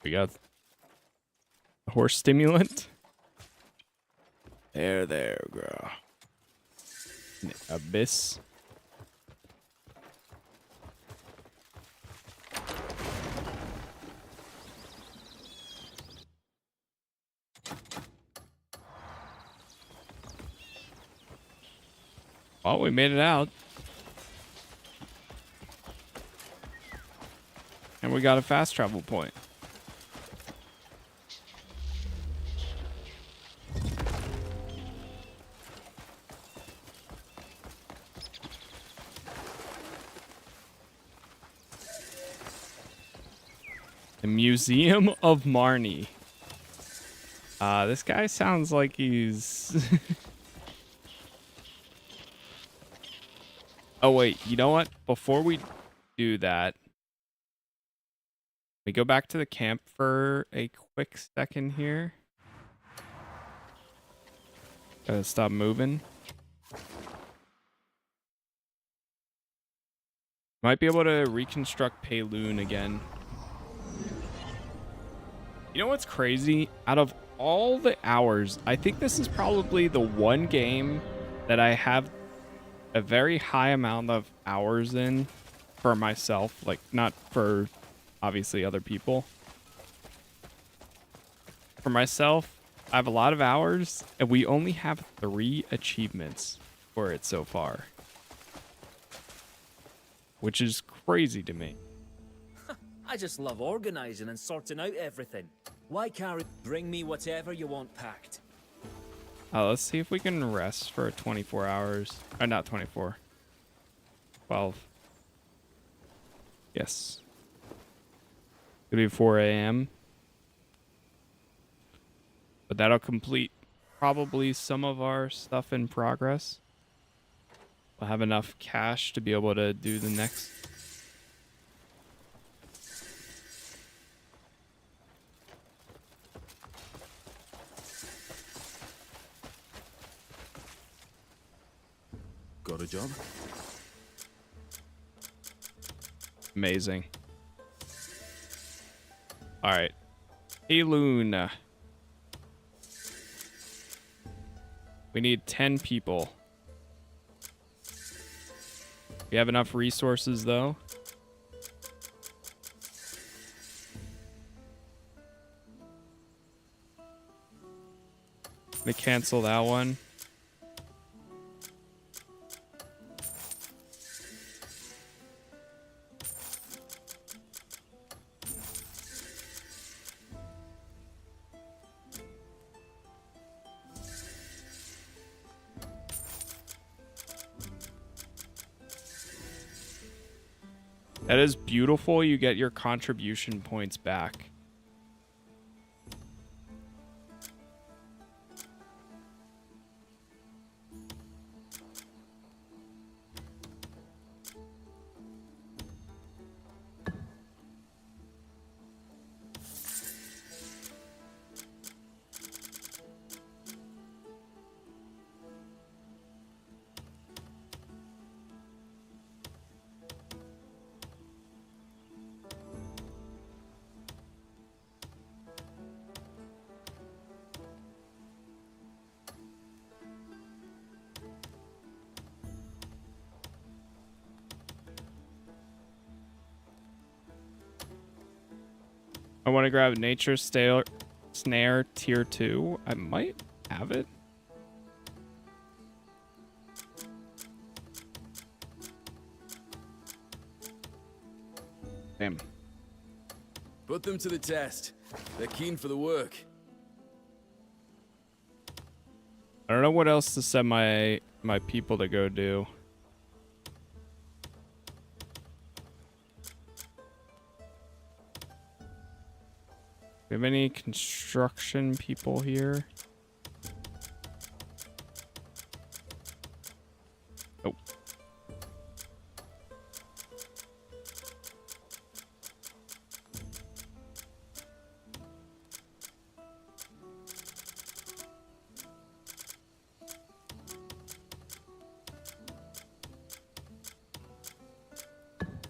S1: We got horse stimulant. There, girl. An abyss. Well, we made it out. And we got a fast travel point. The Museum of Marnie. This guy sounds like he's... Oh, wait. You know what? Before we do that, we go back to the camp for a quick second here. Gotta stop moving. Might be able to reconstruct Payloon again. You know what's crazy? Out of all the hours, I think this is probably the one game that I have a very high amount of hours in for myself. Like, not for, obviously, other people. For myself, I have a lot of hours, and we only have 3 achievements for it so far. Which is crazy to me.
S19: I just love organizing and sorting out everything. Why can't bring me whatever you want packed?
S1: Let's see if we can rest for 24 hours. Not 24. 12. Yes. It'll be 4 a.m. But that'll complete probably some of our stuff in progress. We'll have enough cash to be able to do the next.
S17: Got a job?
S1: Amazing. All right. Hey, Loon. We need 10 people. We have enough resources, though. I'm gonna cancel that one. That is beautiful. You get your contribution points back. I want to grab Nature Snare Tier 2. I might have it. Damn.
S20: Put them to the test. They're keen for the work.
S1: I don't know what else to send my people to go do. Do we have any construction people here? Nope.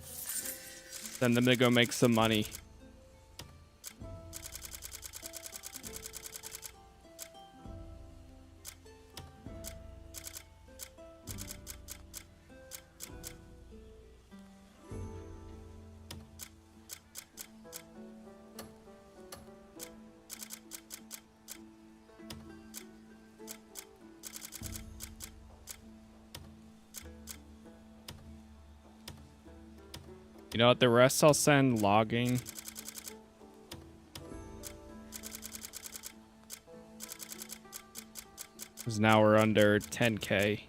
S1: Send them to go make some money. You know what? The rest I'll send logging. Because now we're under 10K.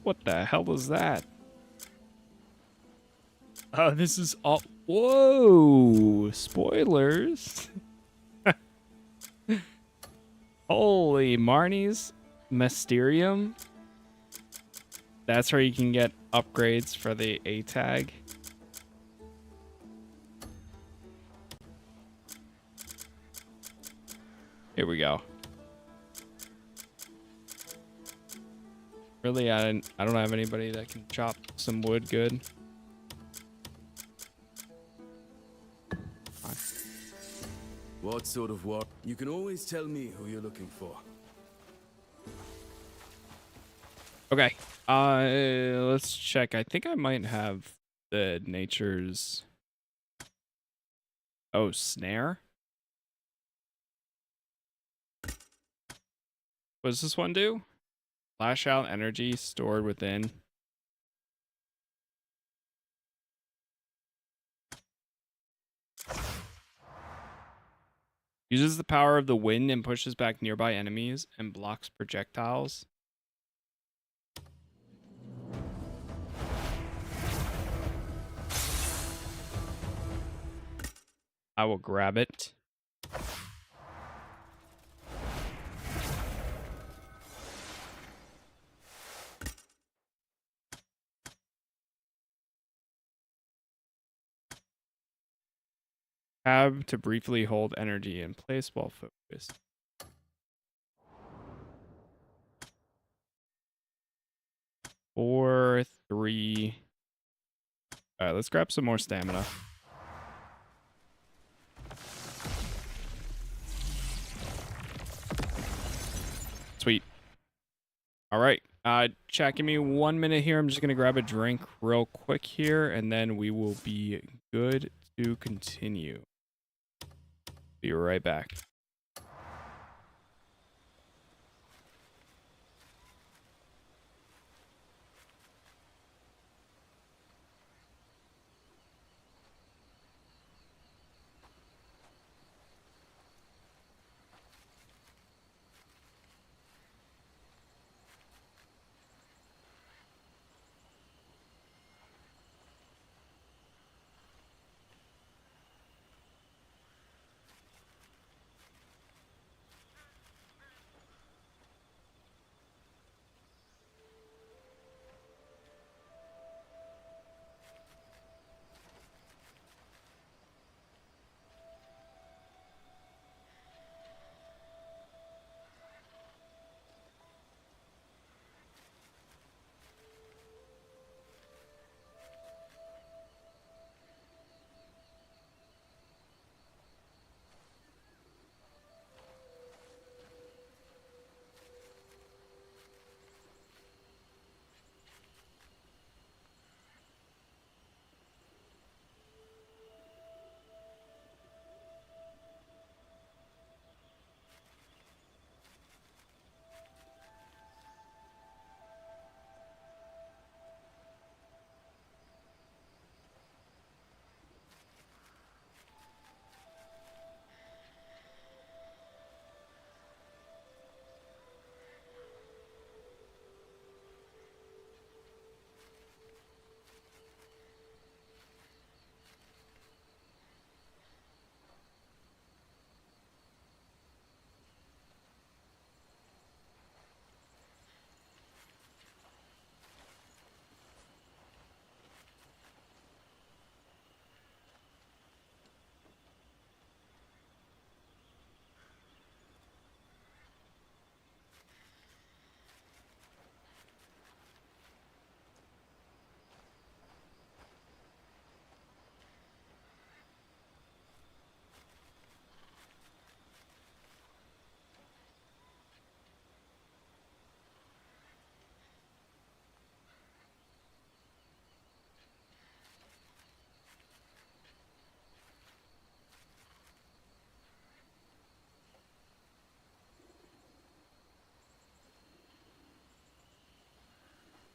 S1: What the hell was that? Oh, this is all... Whoa! Spoilers. Holy Marnie's Mysterium. That's where you can get upgrades for the A tag. Here we go. Really, I don't have anybody that can chop some wood good.
S20: What sort of war? You can always tell me who you're looking for.
S1: Okay. Let's check. I think I might have the nature's... Oh, snare? What does this one do? Flash out energy stored within. Uses the power of the wind and pushes back nearby enemies and blocks projectiles. I will grab it. Tab to briefly hold energy in place while focused. Four, three. All right, let's grab some more stamina. Sweet. All right. Chat, give me 1 minute here. I'm just going to grab a drink real quick here, and then we will be good to continue. Be right back.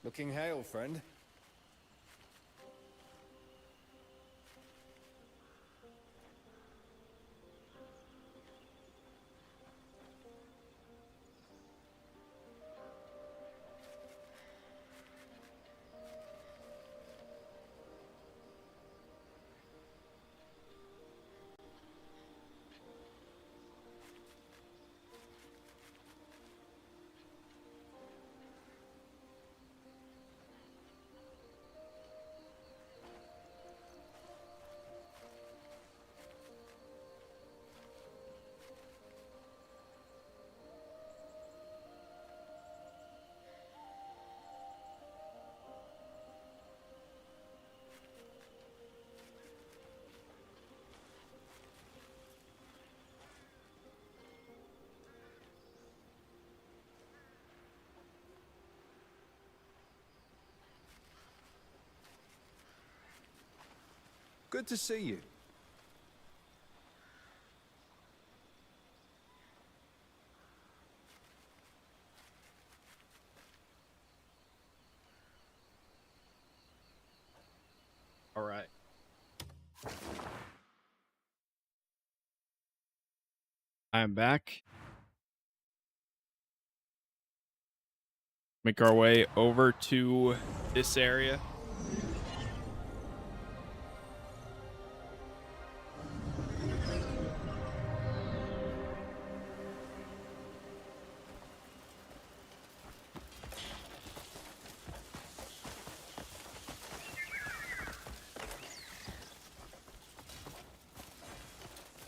S17: Looking hale, friend. Good to see you.
S1: All right. I'm back. Make our way over to this area.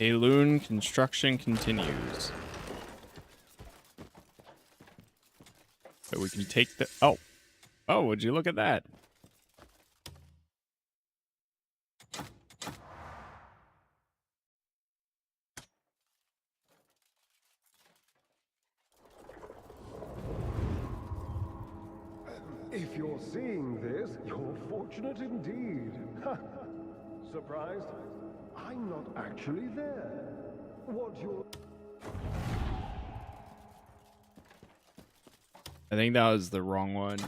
S1: A loon construction continues. So we can take the... Oh, would you look at that?
S21: If you're seeing this, you're fortunate indeed. Surprised? I'm not actually there. What you're...
S1: I think that was the wrong one.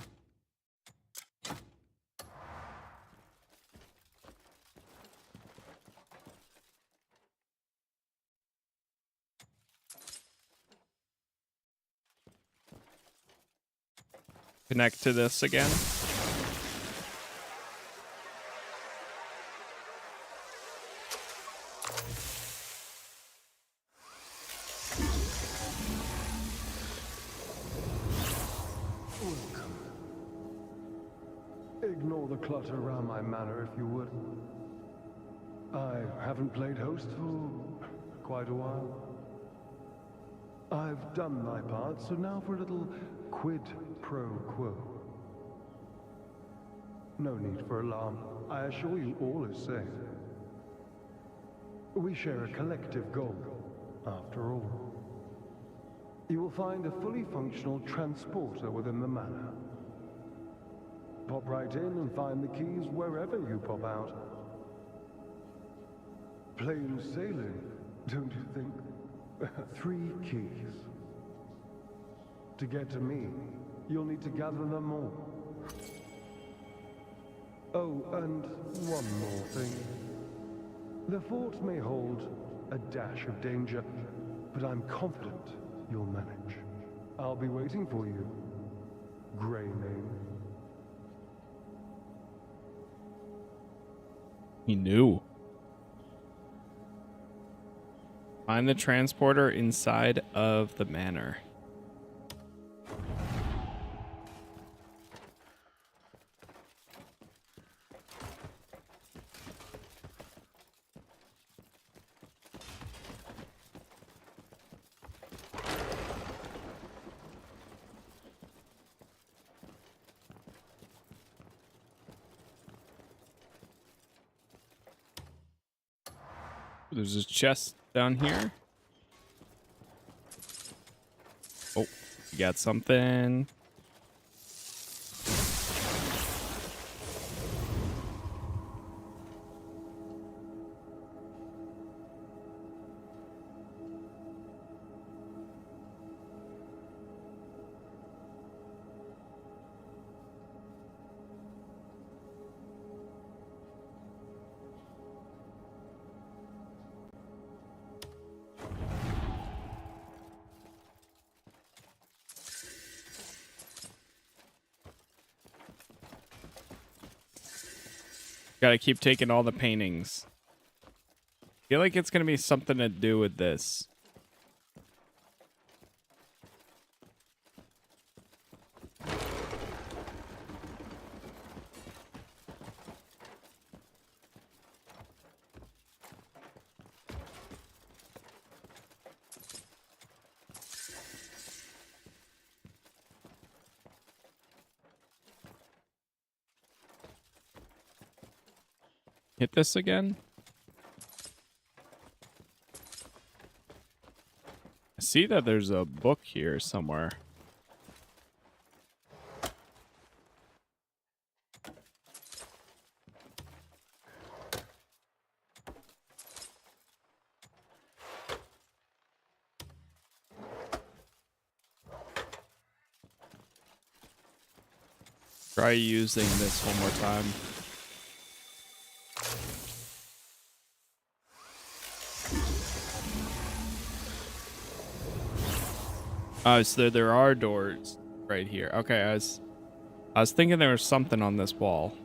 S1: Connect to this again.
S21: Ignore the clutter around my manor, if you would. I haven't played host for quite a while. I've done my part, so now for a little quid pro quo. No need for alarm. I assure you all is safe. We share a collective goal, after all. You will find a fully functional transporter within the manor. Pop right in and find the keys wherever you pop out. Plain sailing, don't you think? 3 keys. To get to me, you'll need to gather them all. Oh, and one more thing. The fort may hold a dash of danger, but I'm confident you'll manage. I'll be waiting for you, Greymane.
S1: He knew. Find the transporter inside of the manor. There's a chest down here. Oh, you got something. Gotta keep taking all the paintings. Feel like it's gonna be something to do with this. Hit this again. I see that there's a book here somewhere. Try using this one more time. Oh, so there are doors right here. Okay, I was thinking there was something on this wall.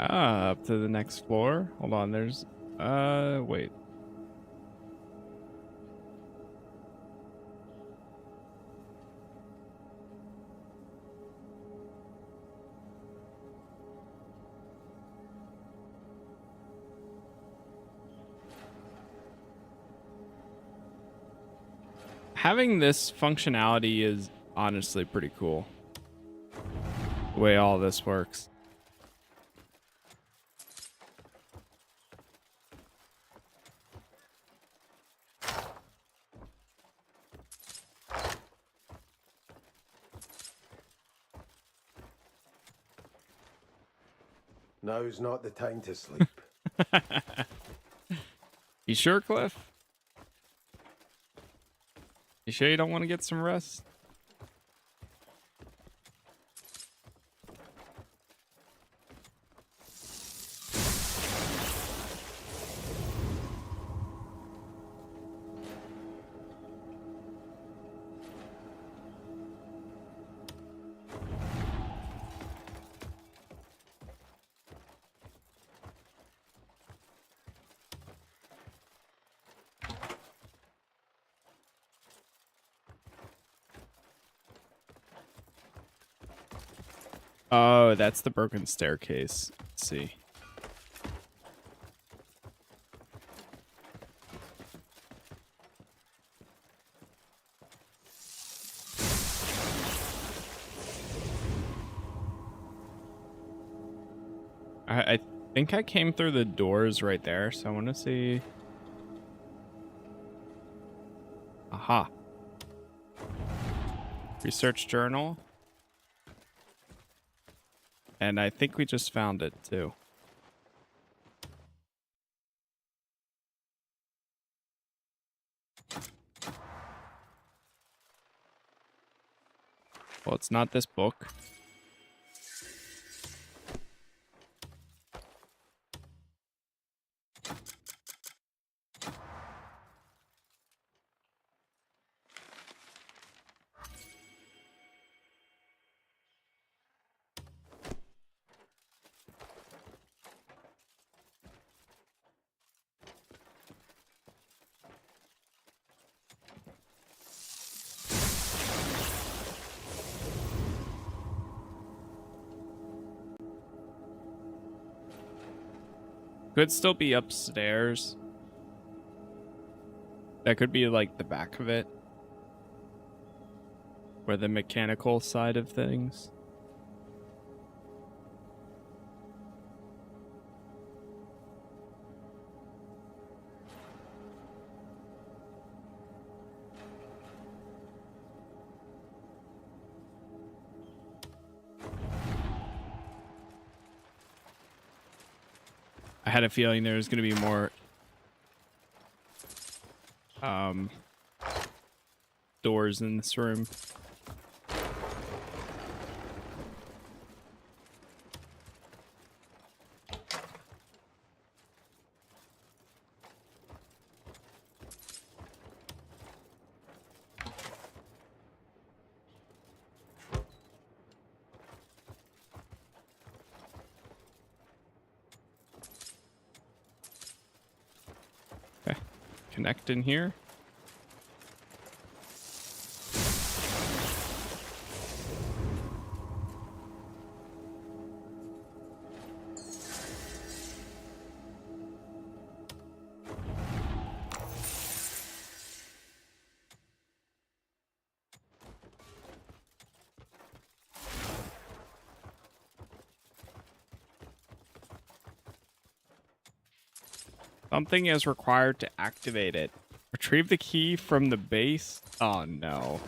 S1: Ah, up to the next floor. Hold on, there's wait. Having this functionality is honestly pretty cool. The way all this works.
S6: Now's not the time to sleep.
S1: You sure, Cliff? You sure you don't want to get some rest? Oh, that's the broken staircase. Let's see. I think I came through the doors right there, so I want to see. Aha. Research journal. And I think we just found it too. Well, it's not this book. Could still be upstairs. That could be like the back of it. Where the mechanical side of things. I had a feeling there was going to be more doors in this room. Connect in here. Something is required to activate it. Retrieve the key from the base. Oh no.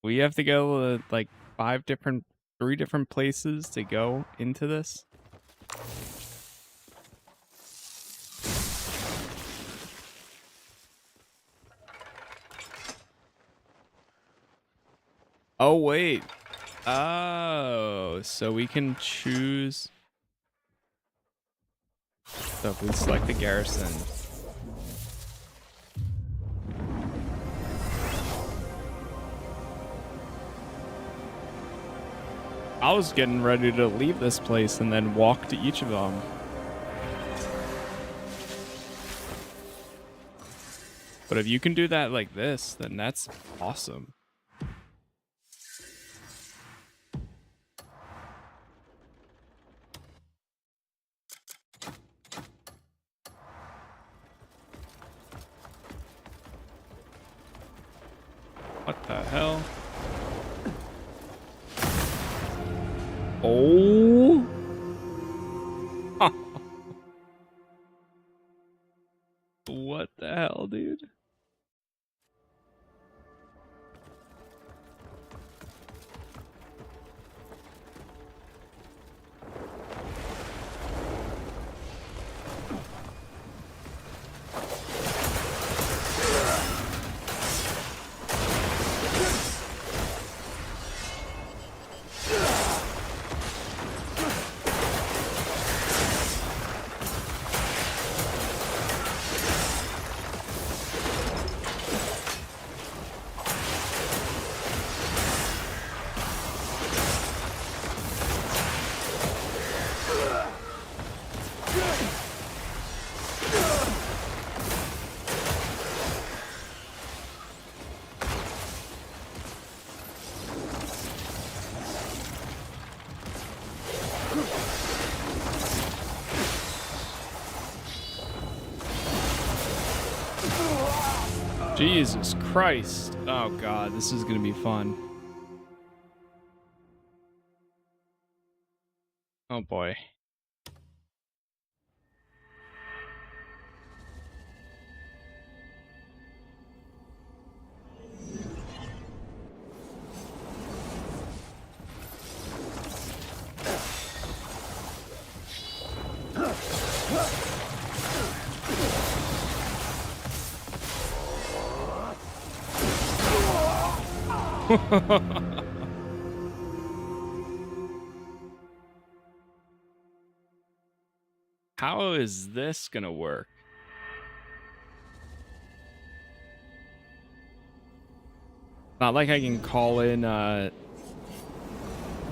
S1: We have to go to like 3 different places to go into this. Oh wait. Oh, so we can choose. So if we select the garrison. I was getting ready to leave this place and then walk to each of them. But if you can do that like this, then that's awesome. What the hell? Oh. What the hell, dude? Jesus Christ. Oh god, this is gonna be fun. Oh boy. How is this gonna work? Not like I can call in the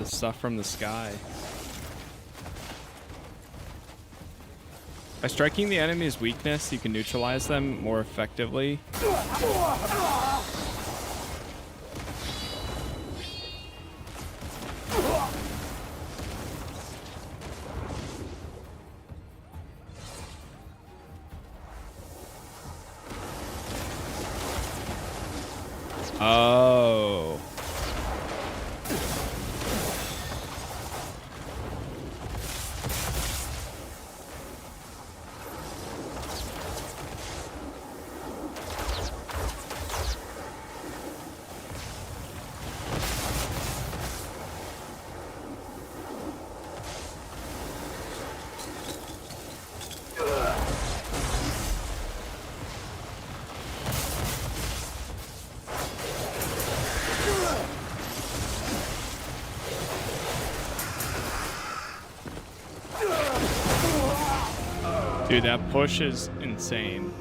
S1: stuff from the sky. By striking the enemy's weakness, you can neutralize them more effectively. Oh. Dude, that push is insane.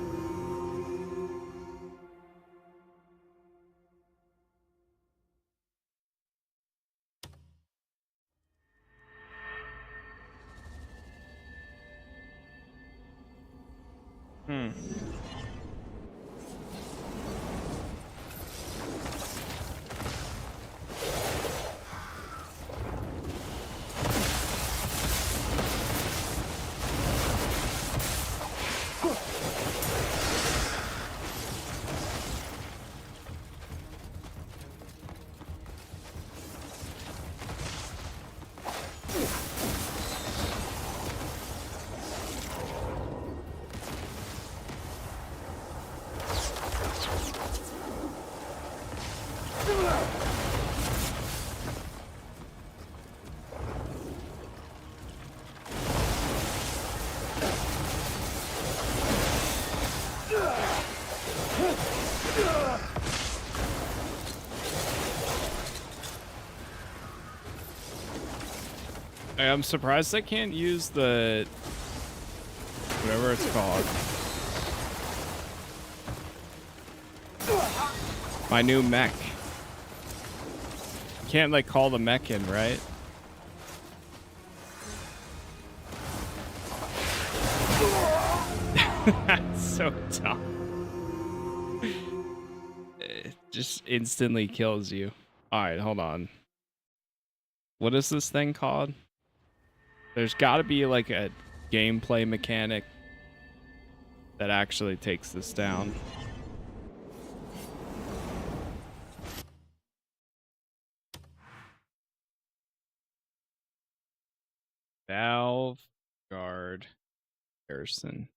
S1: I'm surprised I can't use the whatever it's called. My new mech. You can't like call the mech in, right? That's so dumb. It just instantly kills you. Alright, hold on. What is this thing called? There's got to be like a gameplay mechanic that actually takes this down. Valve Guard Harrison.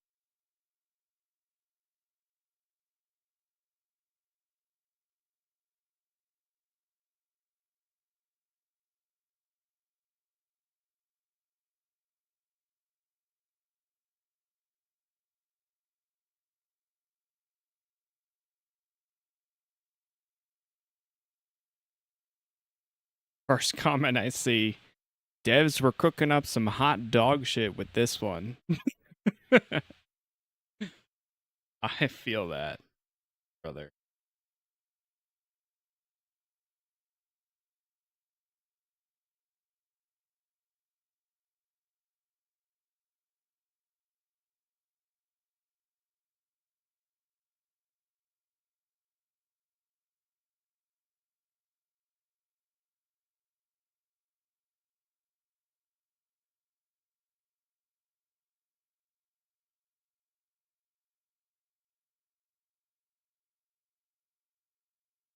S1: First comment I see, devs were cooking up some hot dog shit with this one. I feel that, brother.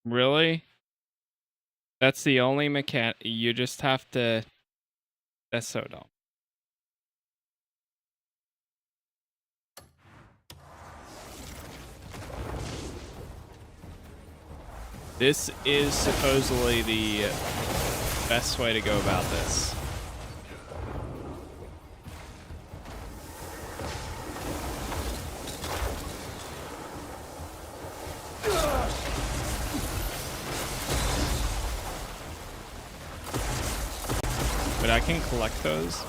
S1: Really? That's the only mechanic. You just have to. That's so dumb. This is supposedly the best way to go about this. But I can collect those.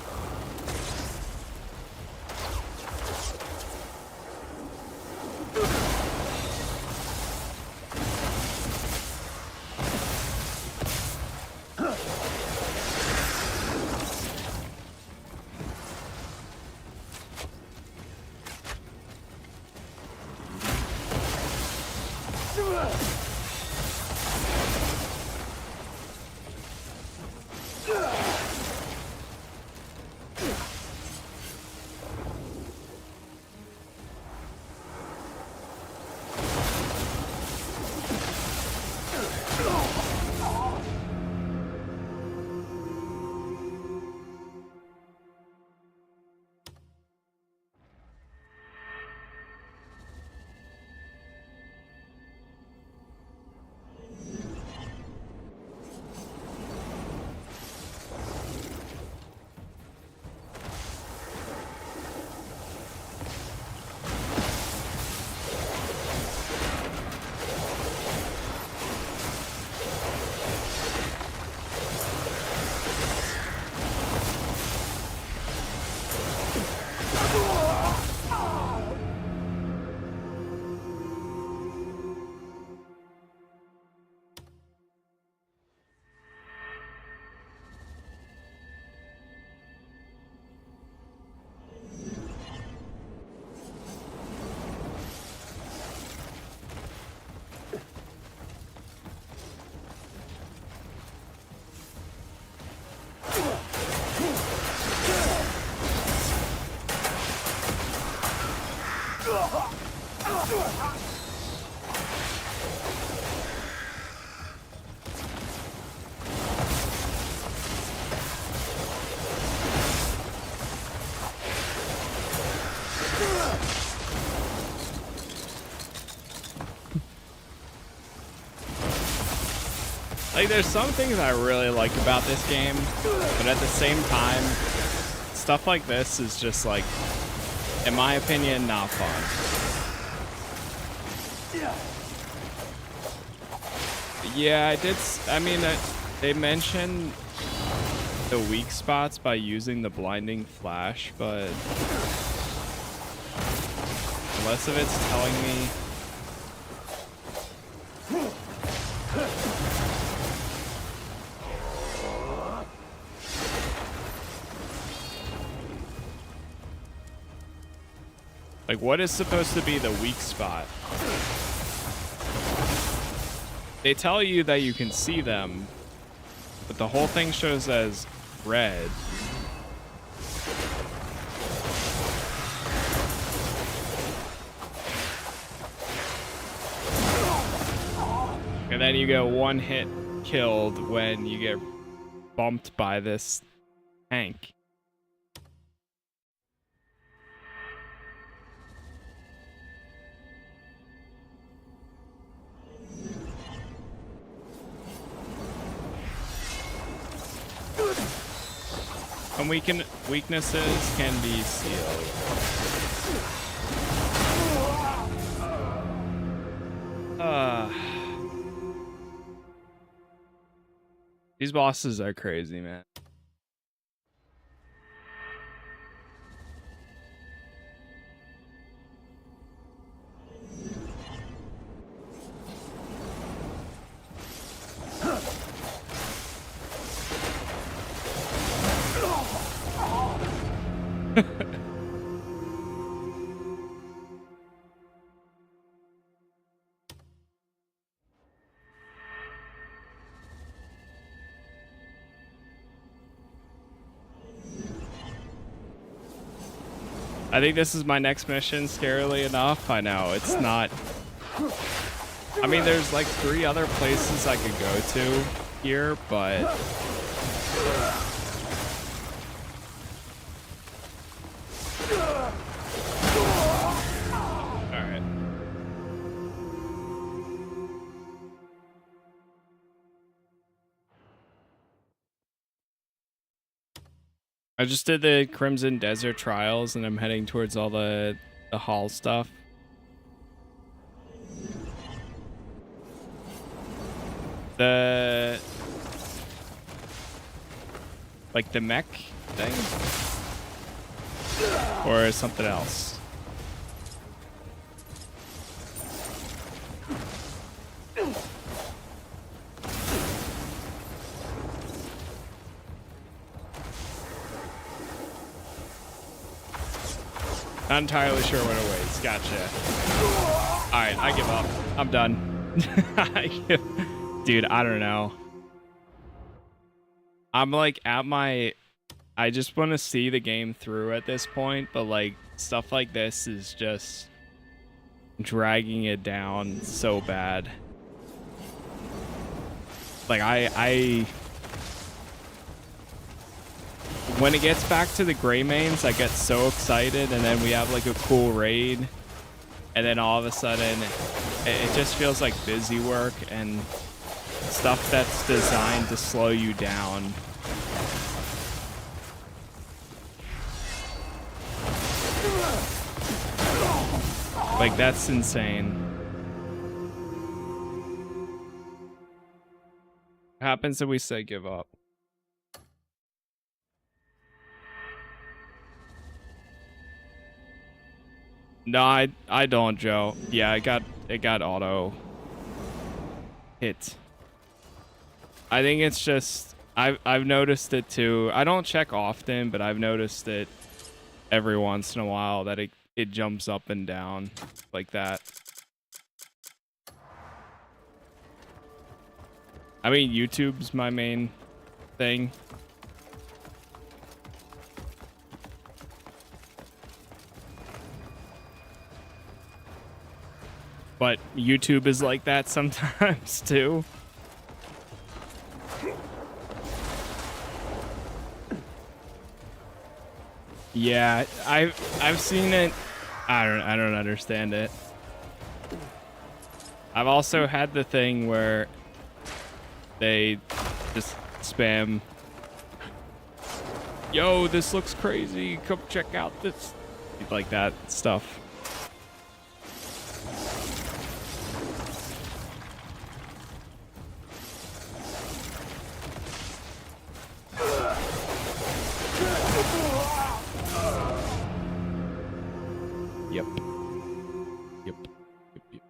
S1: Like, there's some things I really like about this game, but at the same time, stuff like this is just like, in my opinion, not fun. Yeah, I did. I mean, they mentioned the weak spots by using the blinding flash, but unless of it's telling me. Like, what is supposed to be the weak spot? They tell you that you can see them, but the whole thing shows as red. And then you get one hit killed when you get bumped by this tank. And weaknesses can be sealed. These bosses are crazy, man. I think this is my next mission, scarily enough. I know, it's not... I mean, there's like 3 other places I could go to here, but... Alright. I just did the Crimson Desert trials and I'm heading towards all the hall stuff. Like the mech thing? Or something else? Not entirely sure what it weighs. Gotcha. Alright, I give up. I'm done. Dude, I don't know. I'm like at my... I just want to see the game through at this point, but like stuff like this is just dragging it down so bad. Like when it gets back to the Grey Mains, I get so excited, and then we have like a cool raid, and then all of a sudden it just feels like busy work and stuff that's designed to slow you down. Like, that's insane. What happens if we say give up? No, I don't, Joe. Yeah, it got auto hit. I think it's just I've noticed it too. I don't check often, but I've noticed it every once in a while that it jumps up and down like that. I mean, YouTube's my main thing. But YouTube is like that sometimes too. Yeah, I've seen it. I don't understand it. I've also had the thing where they just spam, yo, this looks crazy, come check out this, like that stuff. Yep. Yep. Yep. Yep.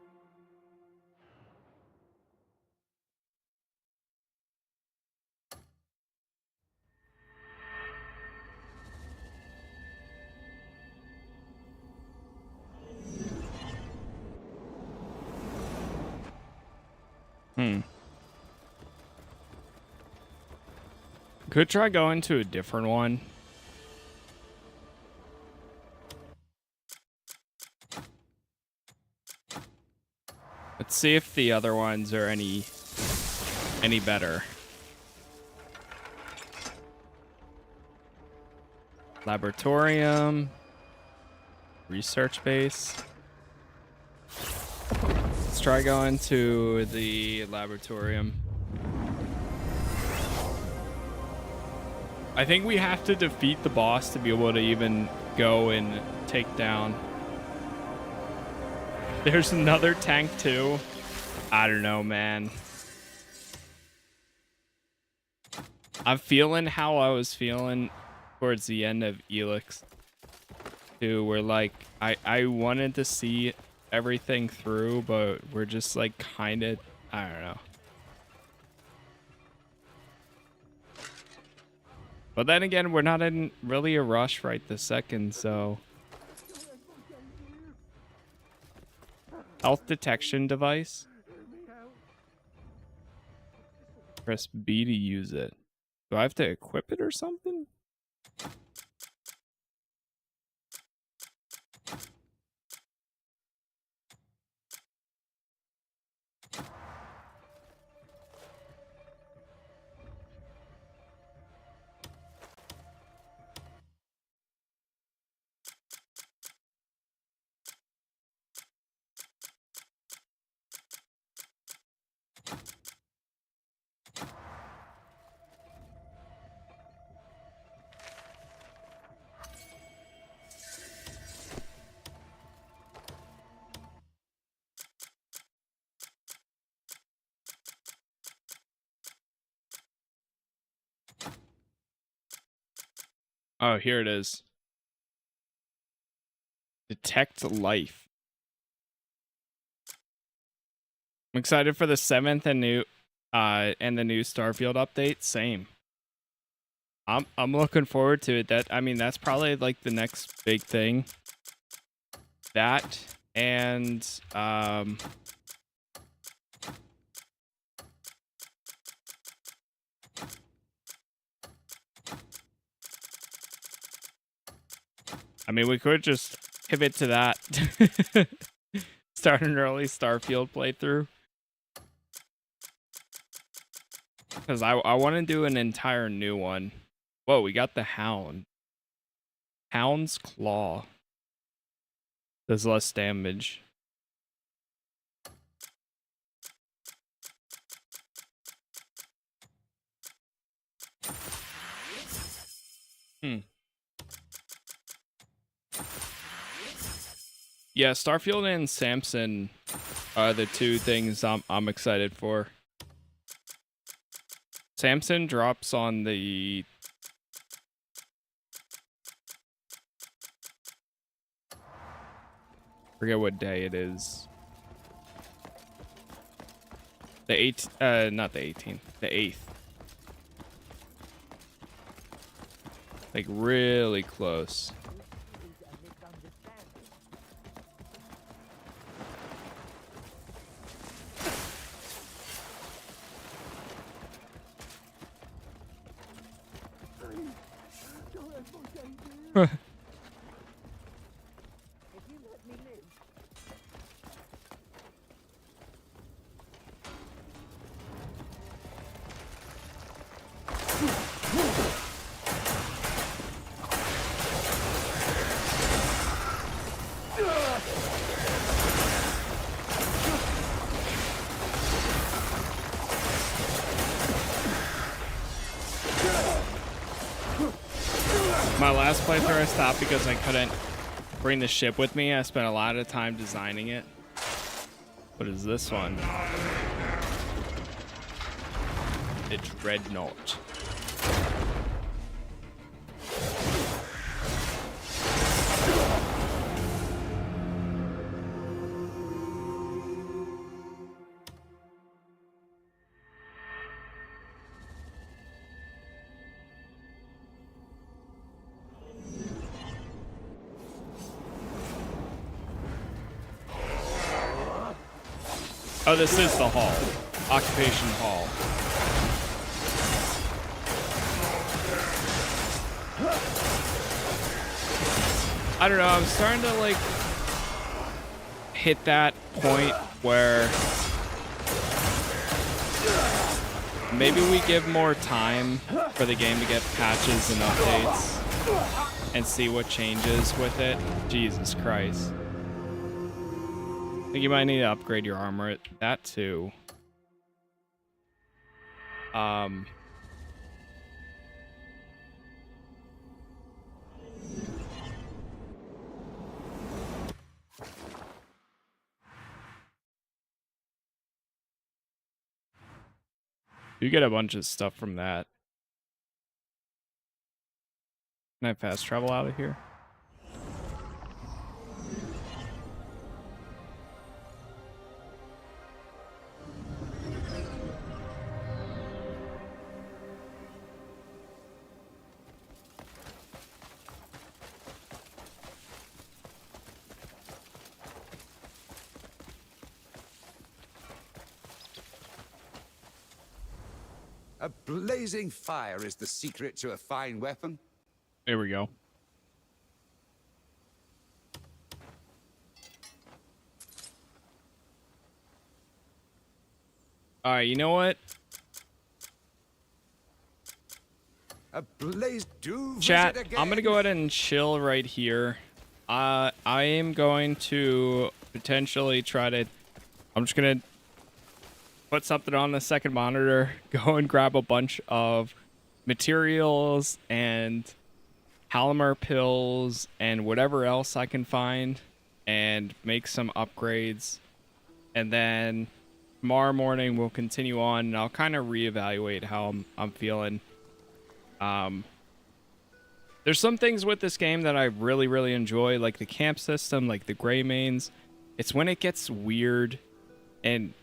S1: Could try going to a different one. Let's see if the other ones are any better. Laboratorium. Research base. Let's try going to the laboratorium. I think we have to defeat the boss to be able to even go and take down. There's another tank too. I don't know, man. I'm feeling how I was feeling towards the end of Elix 2, where like I wanted to see everything through, but we're just like kind of, I don't know. But then again, we're not in really a rush right this second, so. Health detection device. Press B to use it. Do I have to equip it or something? Oh, here it is. Detect life. I'm excited for the 7th and the new Starfield update. Same. I'm looking forward to it. That's probably like the next big thing. That and we could just pivot to that. Start an early Starfield playthrough. Because I want to do an entire new one. Whoa, we got the Hound. Hound's Claw. Does less damage. Yeah, Starfield and Samson are the two things I'm excited for. Samson drops on the forget what day it is. Not the 18th, the 8th. Like really close. My last playthrough I stopped because I couldn't bring the ship with me. I spent a lot of time designing it. What is this one? The Dreadnought. Oh, this is the hall. Occupation hall. I don't know, I'm starting to like hit that point where maybe we give more time for the game to get patches and updates and see what changes with it. Jesus Christ. I think you might need to upgrade your armor. That too. You get a bunch of stuff from that. Can I fast travel out of here?
S10: A blazing fire is the secret to a fine weapon.
S1: There we go. All right, you know what?
S10: A blaze do
S1: Chat,
S10: visit
S1: I'm gonna go ahead and chill right here. I am going to potentially try to. I'm just gonna put something on the second monitor, go and grab a bunch of materials and Halamer pills and whatever else I can find and make some upgrades. And then tomorrow morning we'll continue on and I'll kind of reevaluate how I'm feeling. There's some things with this game that I really, really enjoy, like the camp system, like the gray mains. It's when it gets weird and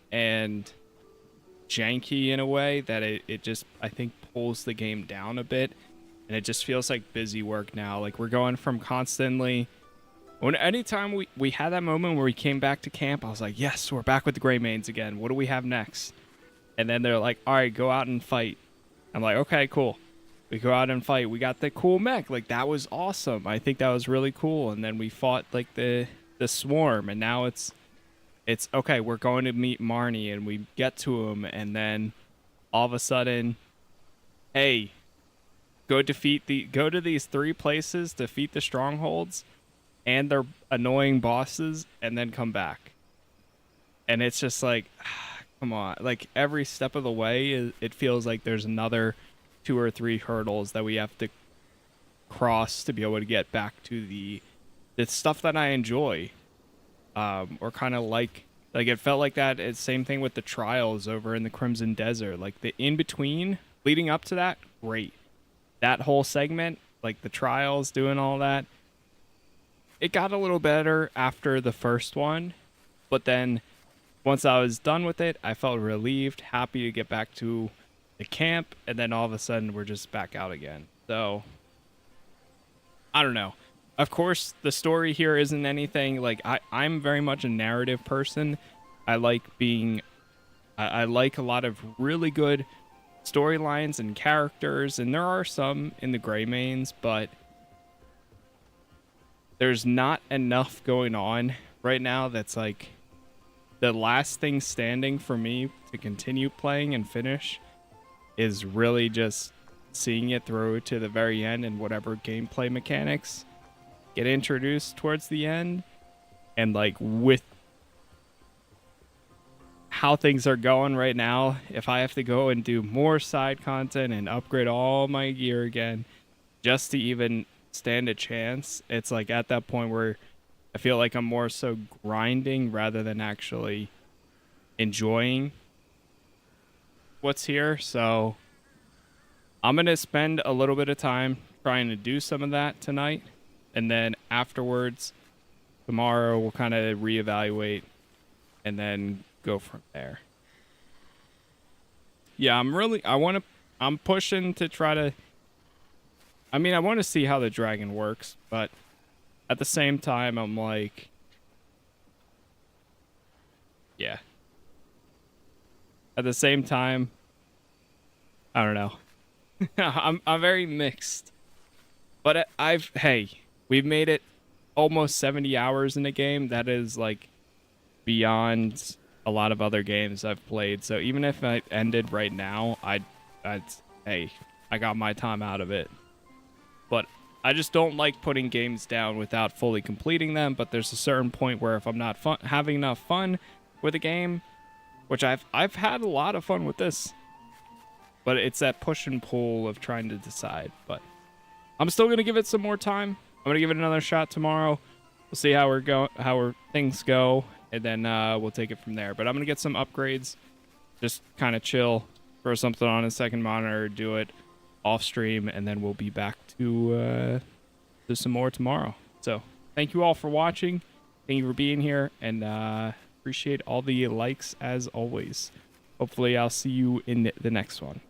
S1: janky in a way that it just, I think, pulls the game down a bit, and it just feels like busy work now. Like we're going from constantly, anytime we had that moment where we came back to camp, I was like, yes, we're back with the gray mains again. What do we have next? And then they're like, all right, go out and fight. I'm like, okay, cool. We go out and fight. We got the cool mech. Like that was awesome. I think that was really cool. And then we fought like the swarm, and now it's okay, we're going to meet Marnie, and we get to him, and then all of a sudden, hey, go to these 3 places, defeat the strongholds and their annoying bosses, and then come back. And it's just like, come on. Like every step of the way, it feels like there's another 2 or 3 hurdles that we have to cross to be able to get back to the stuff that I enjoy. Or kind of like it felt like that. It's same thing with the trials over in the Crimson Desert. Like the in-between leading up to that, great. That whole segment, like the trials, doing all that, it got a little better after the first one. But then once I was done with it, I felt relieved, happy to get back to the camp, and then all of a sudden we're just back out again. So I don't know. Of course, the story here isn't anything like I'm very much a narrative person. I like I like a lot of really good storylines and characters, and there are some in the gray mains, but there's not enough going on right now that's like the last thing standing for me to continue playing and finish is really just seeing it through to the very end and whatever gameplay mechanics get introduced towards the end, and like with how things are going right now, if I have to go and do more side content and upgrade all my gear again just to even stand a chance, it's like at that point where I feel like I'm more so grinding rather than actually enjoying what's here. So I'm gonna spend a little bit of time trying to do some of that tonight, and then afterwards tomorrow we'll kind of reevaluate and then go from there. Yeah, I'm pushing to try to, I mean, I want to see how the dragon works, but at the same time I'm like, yeah. At the same time, I don't know. I'm very mixed. But hey, we've made it almost 70 hours in a game. That is like beyond a lot of other games I've played. So even if I ended right now, hey, I got my time out of it. But I just don't like putting games down without fully completing them. But there's a certain point where if I'm not having enough fun with a game, which I've had a lot of fun with this, but it's that push and pull of trying to decide. But I'm still gonna give it some more time. I'm gonna give it another shot tomorrow. We'll see how things go, and then we'll take it from there. But I'm gonna get some upgrades, just kind of chill, throw something on a second monitor, do it off stream, and then we'll be back to some more tomorrow. So thank you all for watching. Thank you for being here, and appreciate all the likes as always. Hopefully I'll see you in the next one.